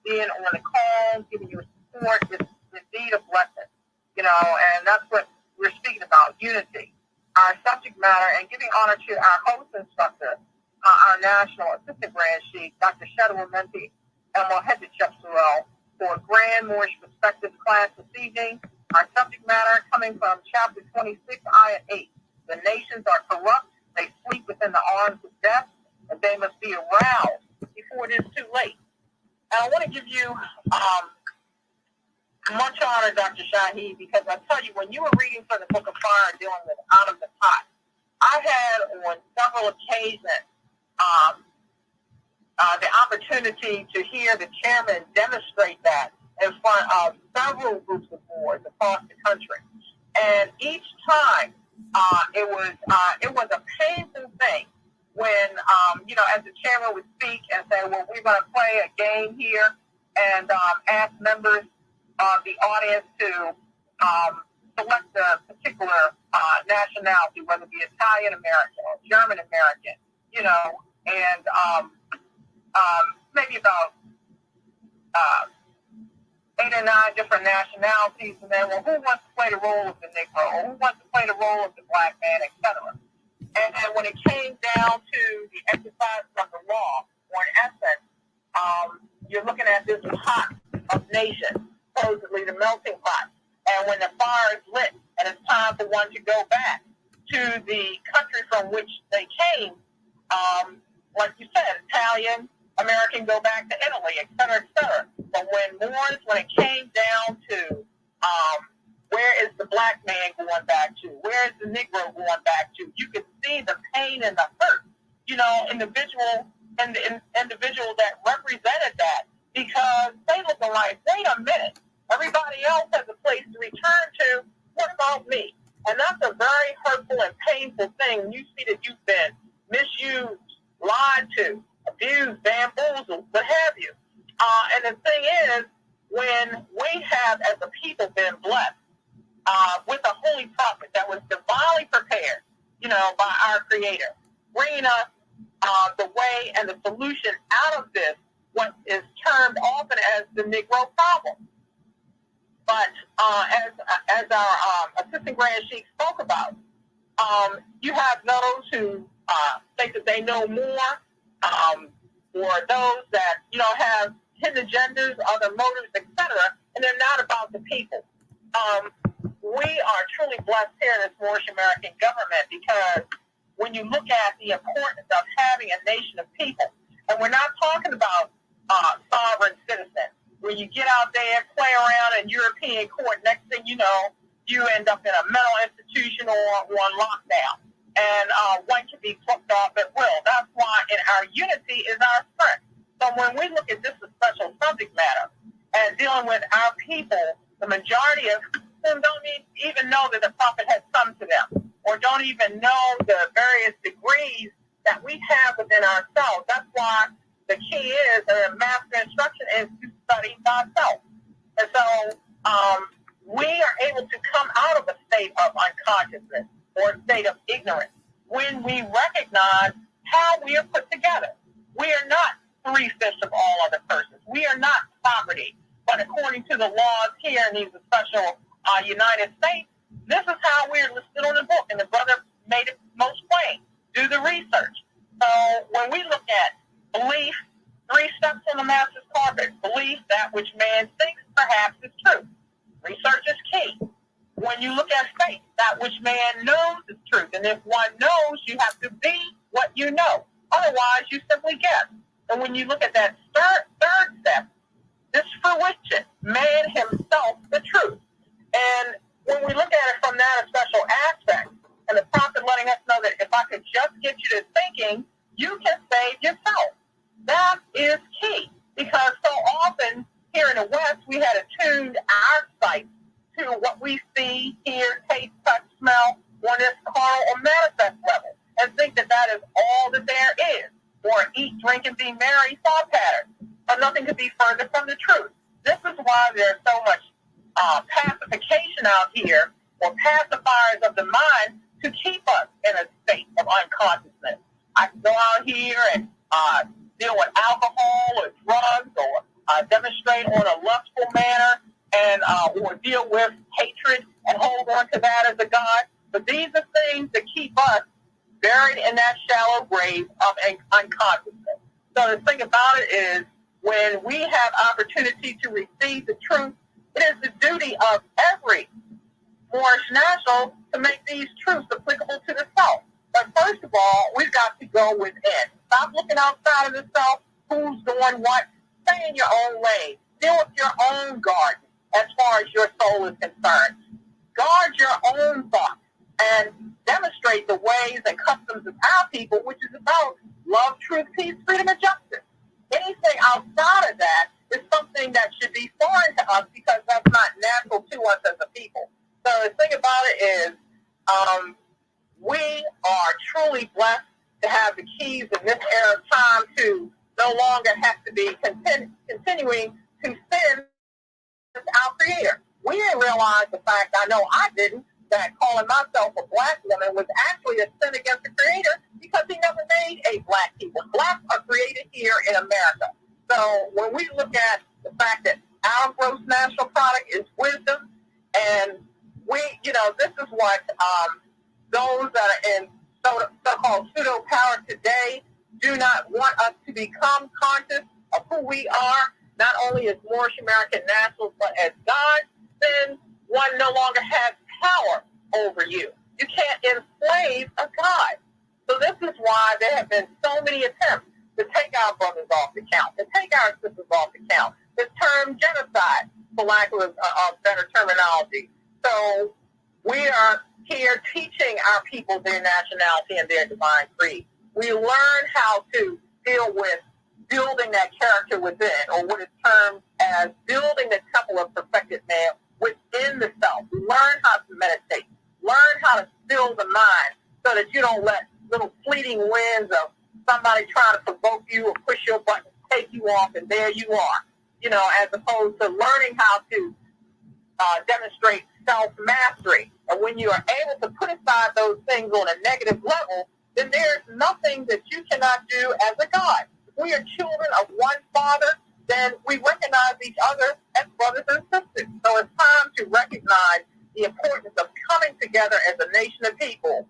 being on the call, giving your support. It's indeed a blessing, and that's what we're speaking about, unity. Our subject matter, and giving honor to our host instructor, our National Assistant Grand Sheikh, Dr. Shetta Wamenti El Mohedded Shepsuel, for a Grand Moorish Perspectives class this evening. Our subject matter coming from chapter 26, ayah 8. The nations are corrupt, they sleep within the arms of death, and they must be aroused before it is too late. And I want to give you much honor, Dr. Shaheed, because I tell you, when you were reading from the Book of Fire, dealing with Out of the Pot, I had on several occasions the opportunity to hear the chairman demonstrate that in front of several groups of boards across the country. And each time, it was a painful thing when, as the chairman would speak and say, well, we're going to play a game here, and ask members of the audience to select a particular nationality, whether it be Italian American or German American, and maybe about 8 or 9 different nationalities, and then, well, who wants to play the role of the Negro, or who wants to play the role of the black man, etc. And when it came down to the exercise of the law, or in essence, you're looking at this pot of nations, supposedly the melting pot. And when the fire is lit and it's time for one to go back to the country from which they came, like you said, Italian, American go back to Italy, et cetera, et cetera. But when it came down to where is the black man going back to, where is the Negro going back to, you could see the pain and the hurt, individual that represented that, because they looking like, wait a minute, everybody else has a place to return to, what about me? And that's a very hurtful and painful thing when you see that you've been misused, lied to, abused, bamboozled, what have you. And the thing is, when we have, as a people, been blessed with a holy prophet that was divinely prepared, by our Creator, bringing us the way and the solution out of this, what is termed often as the Negro problem. But as our Assistant Grand Sheikh spoke about, you have those who think that they know more, or those that have hidden agendas, other motives, etc., and they're not about the people. We are truly blessed here in this Moorish American government, because when you look at the importance of having a nation of people, and we're not talking about sovereign citizens, where you get out there, play around in European court, next thing you know, you end up in a mental institution or on lockdown. And one can be plucked off at will. That's why in our unity is our strength. So when we look at this as special subject matter and dealing with our people, the majority of them don't even know that the prophet has come to them, or don't even know the various degrees that we have within ourselves. That's why the key is, and the master instruction is to study thyself. And so we are able to come out of a state of unconsciousness or a state of ignorance when we recognize how we are put together. We are not three fifths of all other persons. We are not poverty. But according to the laws here in these special United States, this is how we're listed on the book. And the brother made it most plain. Do the research. So when we look at belief, 3 steps on the master's carpet. Belief, that which man thinks perhaps is true. Research is key. When you look at faith, that which man knows is truth. And if one knows, you have to be what you know. Otherwise, you simply guess. And when you look at that third step, this fruition, man himself, the truth. And when we look at it from that special aspect, and the prophet letting us know that if I could just get you to thinking, you can save yourself. That is key. Because so often here in the West, we had attuned our sight to what we see, hear, taste, touch, smell on this carnal or manifest level, and think that that is all that there is. Or eat, drink, and be merry thought patterns. But nothing could be further from the truth. This is why there's so much pacification out here, or pacifiers of the mind, to keep us in a state of unconsciousness. I can go out here and deal with alcohol or drugs, or demonstrate on a lustful manner, and or deal with hatred and hold on to that as a god. But these are things that keep us buried in that shallow grave of unconsciousness. So the thing about it is, when we have opportunity to receive the truth, it is the duty of every Moorish national to make these truths applicable to the self. But first of all, we've got to go within. Stop looking outside of the self, who's doing what. Stay in your own lane. Deal with your own garden as far as your soul is concerned. Guard your own thoughts and demonstrate the ways and customs of our people, which is about love, truth, peace, freedom, and justice. Anything outside of that is something that should be foreign to us because that's not natural to us as a people. So the thing about it is, we are truly blessed to have the keys in this era of time to no longer have to be continuing to sin our Creator. We didn't realize the fact, I know I didn't, that calling myself a black woman was actually a sin against the Creator because he never made a black people. Blacks are created here in America. So when we look at the fact that our gross national product is wisdom, and we, this is what those that are in so-called pseudo power today do not want us to become conscious of who we are, not only as Moorish American nationals, but as gods. Then one no longer has power over you. You can't enslave a god. So this is why there have been so many attempts to take our brothers off the count, to take our sisters off the count, the term genocide, for lack of better terminology. So we are here teaching our people their nationality and their divine creed. We learn how to deal with building that character within, or what is termed as building the temple of perfected man within the self. Learn how to meditate. Learn how to still the mind so that you don't let little fleeting winds of somebody trying to provoke you or push your button, take you off, and there you are. As opposed to learning how to demonstrate self-mastery. And when you are able to put aside those things on a negative level, then there's nothing that you cannot do as a God. If we are children of one Father, then we recognize each other as brothers and sisters. So it's time to recognize the importance of coming together as a nation of people,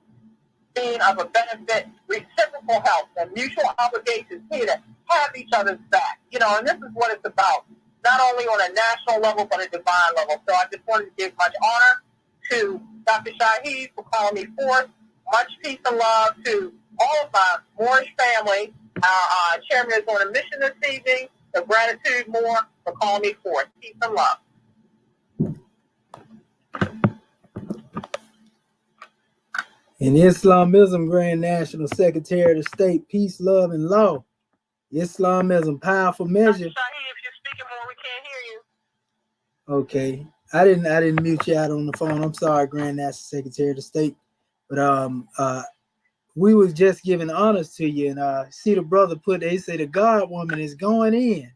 being of a benefit, reciprocal help, and mutual obligations here to have each other's back. And this is what it's about, not only on a national level, but a divine level. So I just wanted to give much honor to Dr. Shaheed for calling me forth. Much peace and love to all of my Moorish family. Our chairman is on a mission this evening. So gratitude more for calling me forth. Peace and love. In Islamism, Grand National Secretary of State, Peace, Love, and Law. Islamism, powerful measure. Shaheed, if you're speaking more, we can't hear you. Okay. I didn't mute you out on the phone. I'm sorry, Grand National Secretary of State. But we was just giving honors to you, and see the brother they say the God woman is going in.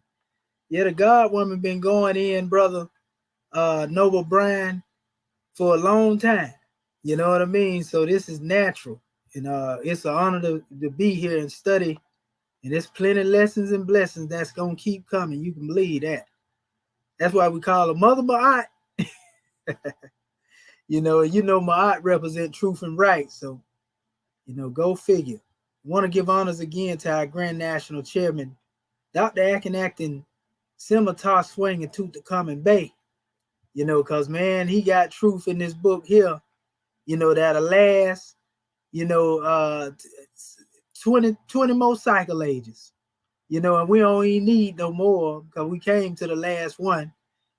Yeah, the God woman been going in, brother Noble Bryan, for a long time. You know what I mean? So this is natural. And it's an honor to be here and study. And there's plenty of lessons and blessings that's gonna keep coming. You can believe that. That's why we call her Mother Ma'at. You know Ma'at represent truth and right. So, go figure. I want to give honors again to our Grand National Chairman, Dr. Acting Scimitar Swinging Tutankhamun Bay. Because man, he got truth in this book here, that'll last, 20 more cycle ages. And we don't even need no more because we came to the last one,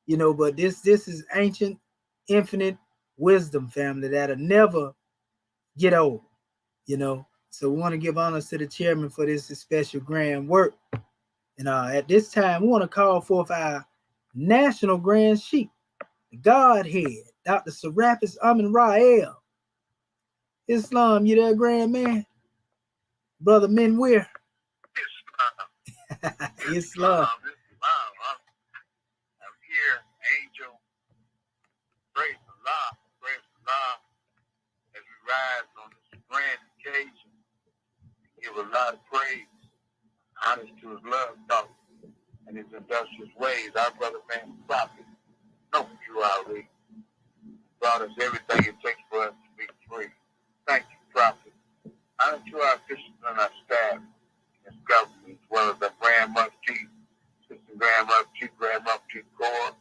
but this is ancient, infinite wisdom, family, that'll never get old, So we want to give honors to the chairman for this special grand work. And at this time, we want to call forth our national grand sheik, the Godhead, Dr. Serapis Amin Rael. Islam, you there, grand man? Brother Minwir. Islam. I'm here, angel. Praise Allah. Praise Allah. As we rise on this grand occasion, give a lot of praise, honest to his love thought, and his industrious ways. Our brother man, prophet, no you already brought us everything it takes for us to be free. Thank you, prophet. Honor to our officials and our staff, and government, as well as the Grand Mufti, Assistant Grand Mufti, Grand Mufti Corps,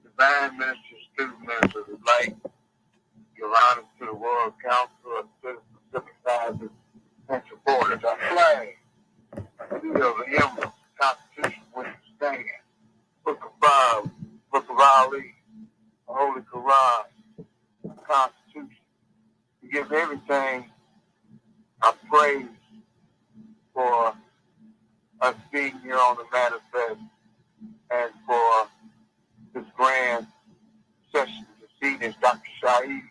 divine ministers, student ministers alike, your honor to the Royal Council of Citizens, sympathizers, and supporters. Our flag, seal, the emblem, Constitution, which we stand, Book of Bible, Book of Ali, the Holy Quran, the Constitution. We give everything a praise for us being here on the manifest and for this grand session to see this Dr. Shaheed,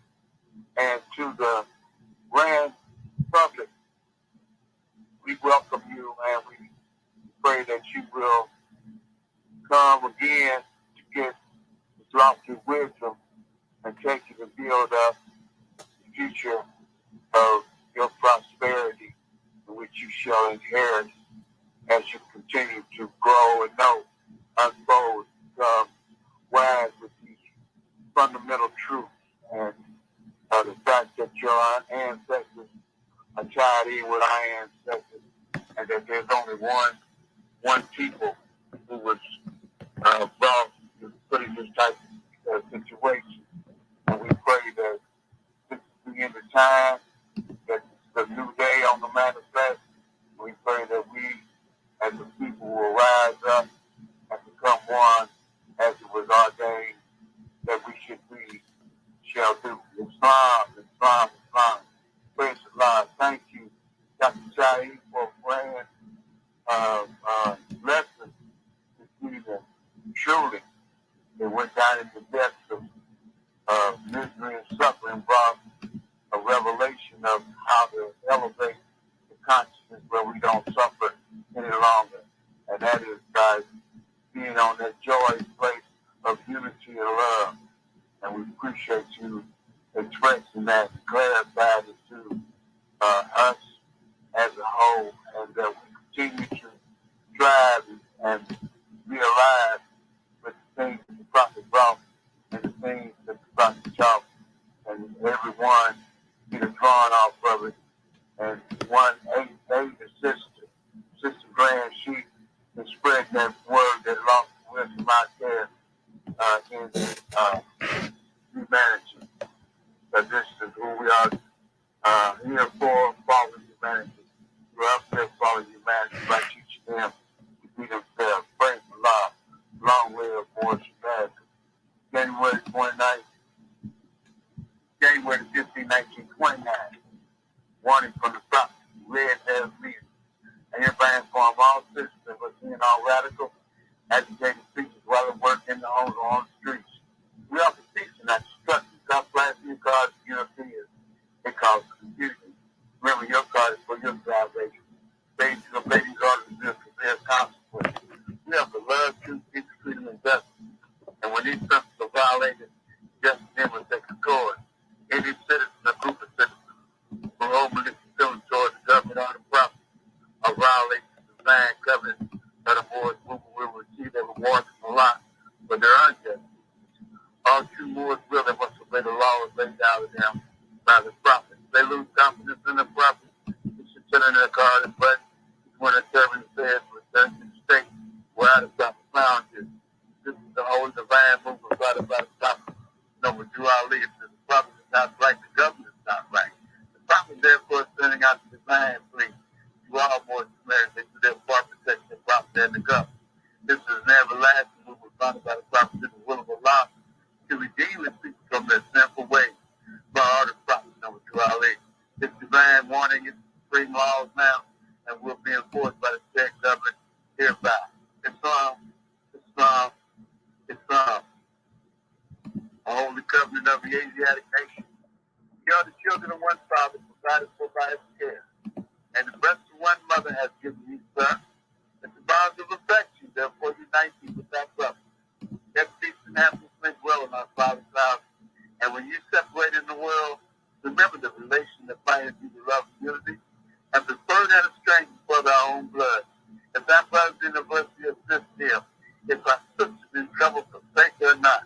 and to the grand public. We welcome you and we pray that you will come again to get this lofty wisdom and take you to build up the future of your prosperity, in which you shall inherit as you continue to grow and know, unfold, become wise with these fundamental truths, and the fact that your ancestors are tied in with our ancestors, and that there's only one people who was brought to put in this type of situation. And we pray that this is the end of time, that it's a new day on the manifest. We pray that we, as a people, will rise up and become one as it was ordained that we should be, shall do. Islam, Islam, Islam. Praise Allah. Thank you, Dr. Shaheed, for a grand lesson this evening. Truly, it went down in the depths of misery and suffering, brought a revelation of how to elevate the consciousness where we don't suffer any longer. And that is by being on that joyous place of unity and love. And we appreciate you expressing that, clarifying it to us as a whole, and that we continue to strive and be alive with the things that the prophet brought and the things that the prophet taught, and everyone get drawn off of it. And one aid sister Grand Sheik, and spread that word that lost wisdom out there in humanity. But this is who we are here for, following humanity. We're up there following humanity by teaching them to be themselves. Praise Allah. Long live Moorish Science. January 29th, January 15, 1929. all citizens of being all radical, agitated speeches while at work in the homes or on the streets. We offer peace and not destruction. Stop flashing your cards to your opinions. It causes confusion. Remember, your card is for your salvation. Faith to obey these orders is good because there's consequences. We offer love, truth, peace, freedom, and justice. And when these principles are violated, justice then will take a course. Any citizen or group of citizens who hold malicious feelings towards the government or the property or violate the divine covenant of the Moorish movement will receive their rewards from Allah for their unjust. All true Moors will and must obey the laws laid down to them by the prophets. They lose confidence in the prophets. They should turn in their card and button when a servant says, return to the state where the prophet found you. This is the holy divine movement started by the prophet. No, but you all leave. The prophet is not right. The government is not right. The prophet, therefore, is sending out the divine plea. You all more Samaritans, they do their part protecting the prophet and the government. This is an everlasting movement founded by the prophet in the will of Allah to redeem his people from their sinful ways by all the prophets of Ali. This divine warning is supreme laws now and will be enforced by the state government hereby. Islam, Islam, Islam, a holy covenant of the Asiatic nation. We are the children of one father, provided for by his care. And the breast of one mother has given you son. It's the bonds of affection, therefore unite you with that brother. That peace and happiness may dwell in our Father's house. And when you separate in the world, remember the relation that binds you to love and unity, and prefer that of strangers for their own blood. If that brother's in the university of sincere, if our sisters in trouble forsake her not.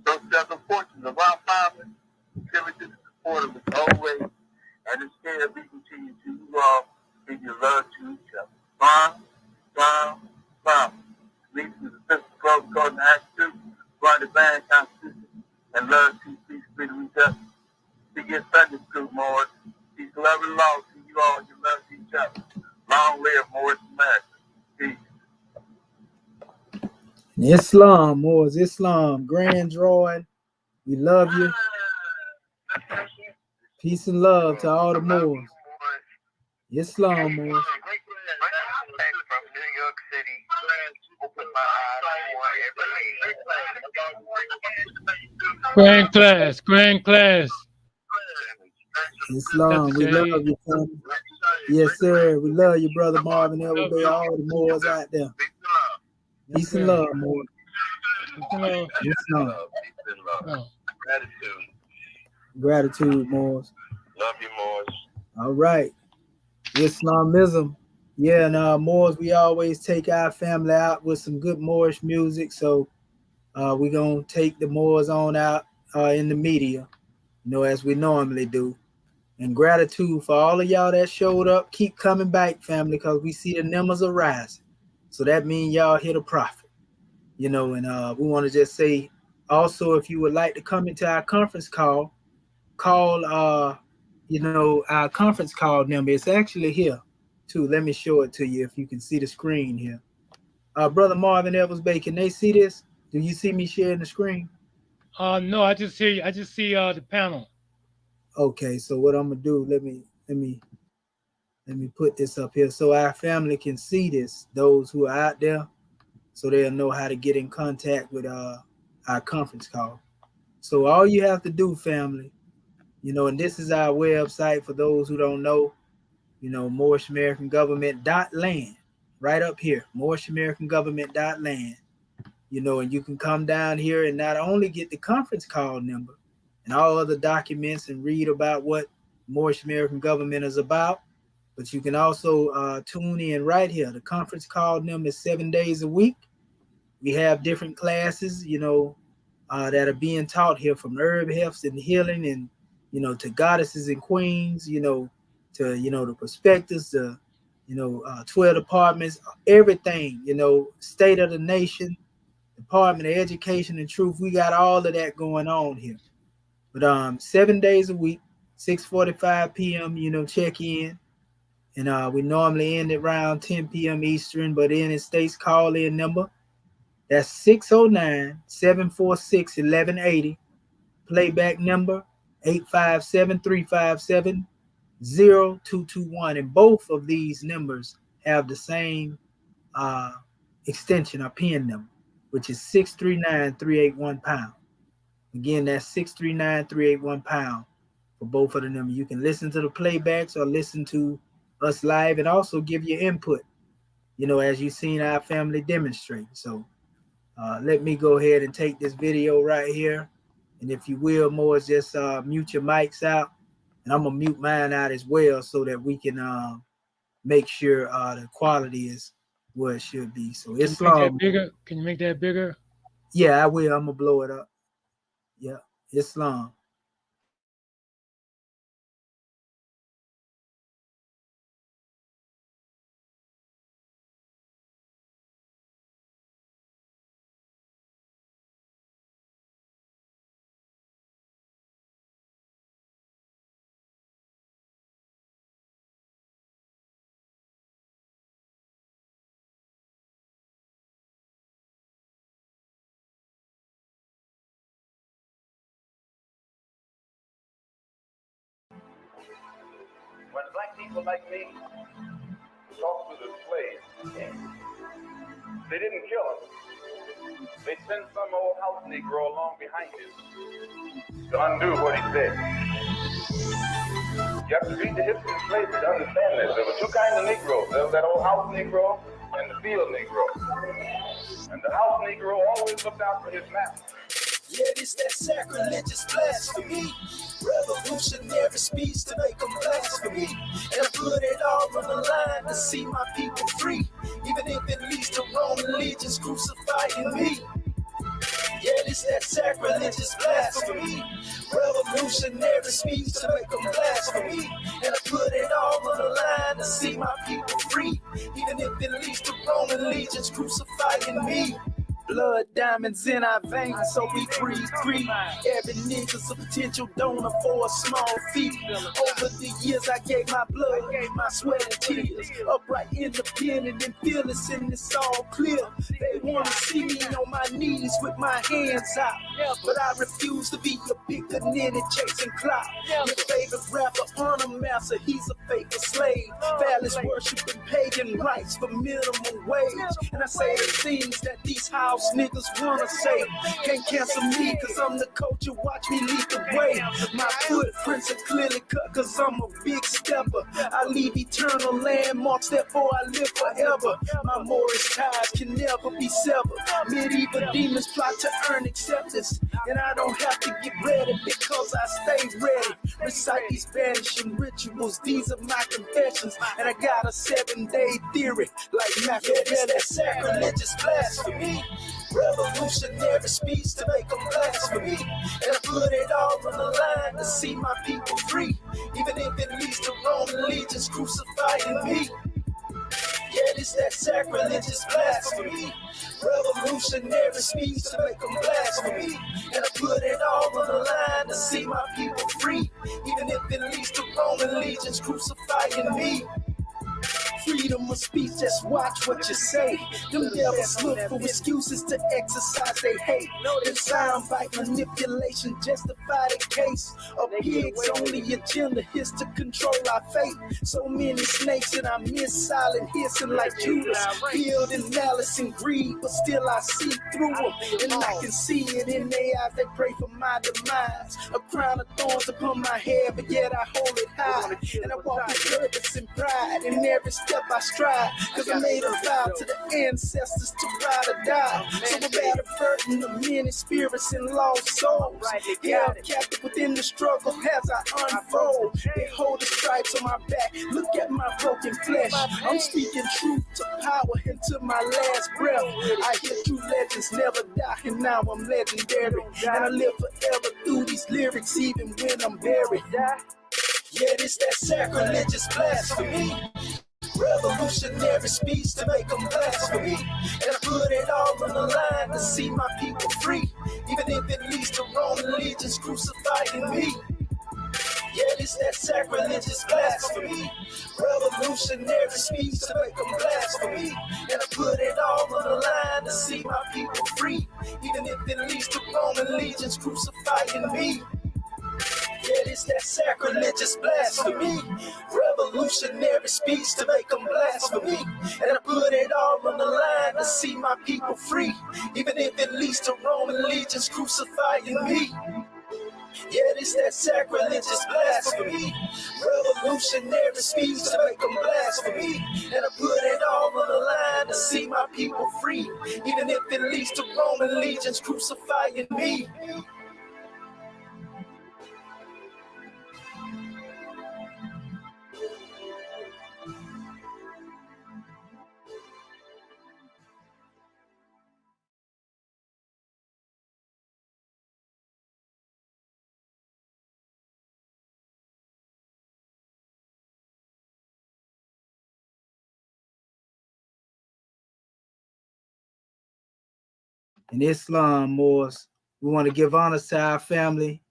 So shall the fortunes of our family contribute to the support of its always, and instead we continue to you all in your love to each other. Farm. Leading to the fifth code according to Act 2, for our divine constitution, and love, truth, peace, freedom, and justice. To get Sunday school, Moors. Peace, love, and law to you all, you love each other. Long live Moorish America. Peace. Islam, Moors, Islam, Grand Droid, we love you. Peace and love to all the Moors. Islam, Moors. From New York City, open my eyes for every Grand class. Islam, we love you, family. Yes, sir. We love you, brother Marvin, everybody, all the Moors out there. Peace and love, Moors. Islam. Gratitude, Moors. Love you, Moors. All right. Islamism. Yeah, and Moors, we always take our family out with some good Moorish music. So we're going to take the Moors on out in the media, as we normally do. And gratitude for all of y'all that showed up. Keep coming back, family, because we see the numbers are rising. So that means y'all hit a profit, and we want to just say also, if you would like to come into our conference call our conference call number. It's actually here too. Let me show it to you if you can see the screen here. Brother Marvin Evans Bay, can they see this? Do you see me sharing the screen? No, I just see the panel. Okay, so what I'm gonna do, let me put this up here so our family can see this, those who are out there, so they'll know how to get in contact with our conference call. So all you have to do, family, and this is our website for those who don't know, Moorish American Government.land, right up here, Moorish American Government.land, and you can come down here and not only get the conference call number and all other documents and read about what Moorish American Government is about, but you can also tune in right here. The conference call number is 7 days a week. We have different classes, that are being taught here, from herb health and healing, and to goddesses and queens, to the perspectives, the 12 departments, everything, state of the nation, Department of Education and Truth. We got all of that going on here. But 7 days a week, 6:45 p.m. Check in, and we normally end at around 10 p.m. Eastern. But in the state's call in number, that's 609-746-1180. Playback number 857-357-0221. And both of these numbers have the same extension or PIN number, which is 639-381-pound. Again, that's 639-381-pound for both of the numbers. You can listen to the playbacks or listen to us live and also give your input, as you've seen our family demonstrate. So let me go ahead and take this video right here. And if you will, Morris, just mute your mics out. And I'm going to mute mine out as well so that we can make sure the quality is where it should be. So it's long. Can you make that bigger? Yeah, I will. I'm going to blow it up. Yeah, it's long. When black people like me talk to the slaves, they didn't kill him. They sent some old house Negro along behind him to undo what he said. You have to read the history of slavery to understand this. There were two kinds of Negroes. There was that old house Negro and the field Negro. And the house Negro always looked out for his master. Yeah, this that sacrilegious blasphemy. Revolutionary speech to make them blasphemy. And I put it all on the line to see my people free. Even if it leads to Roman legions crucifying me. Yeah, this that sacrilegious blasphemy. Revolutionary speech to make them blasphemy. And I put it all on the line to see my people free. Even if it leads to Roman legions crucifying me. Blood diamonds in our veins, so we breathe free. Every nigga's a potential donor for a small fee. Over the years, I gave my blood, my sweat and tears. Upright, independent, and fearless, and it's all clear. They wanna see me on my knees with my hands out, but I refuse to be a bigger ninny chasing clout. Your favorite rapper, honor master, he's a faithful slave. Phallus worshiping pagan rights for minimum wage. And I say the things that these house niggas wanna say. Can't cancel me cause I'm the culture, watch me lead the way. My footprints are clearly cut cause I'm a big stepper. I leave eternal landmarks, therefore I live forever. My Moorish ties can never be severed. Medieval demons plot to earn acceptance, and I don't have to get ready because I stay ready. Recite these vanishing rituals, these are my confessions, and I got a 7-day theory like Machiavelli. Sacrilegious blasphemy. Revolutionary speech to make them blasphemy. And I put it all on the line to see my people free. Even if it leads to Roman legions crucifying me. Yeah, this that sacrilegious blasphemy. Revolutionary speech to make them blasphemy. And I put it all on the line to see my people free. Even if it leads to Roman legions crucifying me. Freedom of speech, just watch what you say. Them devils look for excuses to exercise they hate. The soundbite manipulation justify the case. A pig's only agenda is to control our fate. So many snakes and I miss silent hissing like Judas. Filled in malice and greed, but still I see through them. And I can see it in their eyes, they pray for my demise. A crown of thorns upon my head, but yet I hold it high. And I walk with purpose and pride in every step I stride, cause I made a vow to the ancestors to ride or die. So I'm at a burden of many spirits and lost souls, held captive within the struggle as I unfold. They hold the stripes on my back, look at my broken flesh. I'm speaking truth to power into my last breath. I hear true legends never die, and now I'm legendary. And I live forever through these lyrics even when I'm buried. Yeah, this that sacrilegious blasphemy. Revolutionary speech to make them blasphemy. And I put it all on the line to see my people free. Even if it leads to Roman legions crucifying me. Yeah, this that sacrilegious blasphemy. Revolutionary speech to make them blasphemy. And I put it all on the line to see my people free. Even if it leads to Roman legions crucifying me. Yeah, is that sacrilegious blasphemy. Revolutionary speech to make them blasphemy. And I put it all on the line to see my people free. Even if it leads to Roman legions crucifying me. Yeah, this that sacrilegious blasphemy. Revolutionary speech to make them blasphemy. And I put it all on the line to see my people free. Even if it leads to Roman legions crucifying me. In Islam, Moors, we want to give honor to our family,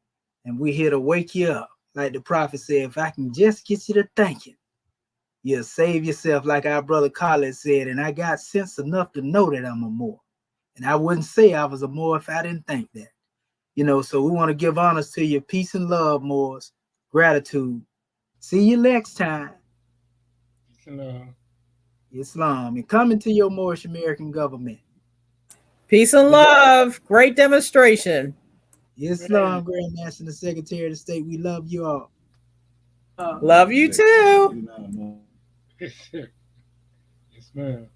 and we're here to wake you up. Like the prophet said, if I can just get you to thinking, you'll save yourself, like our brother Khaled said, and I got sense enough to know that I'm a Moor. And I wouldn't say I was a Moor if I didn't think that. So we want to give honors to you. Peace and love, Moors. Gratitude. See you next time. Islam. And coming to your Moorish American government. Peace and love. Great demonstration. Islam, Grand National Secretary of the State. We love you all. Love you too. Yes, ma'am.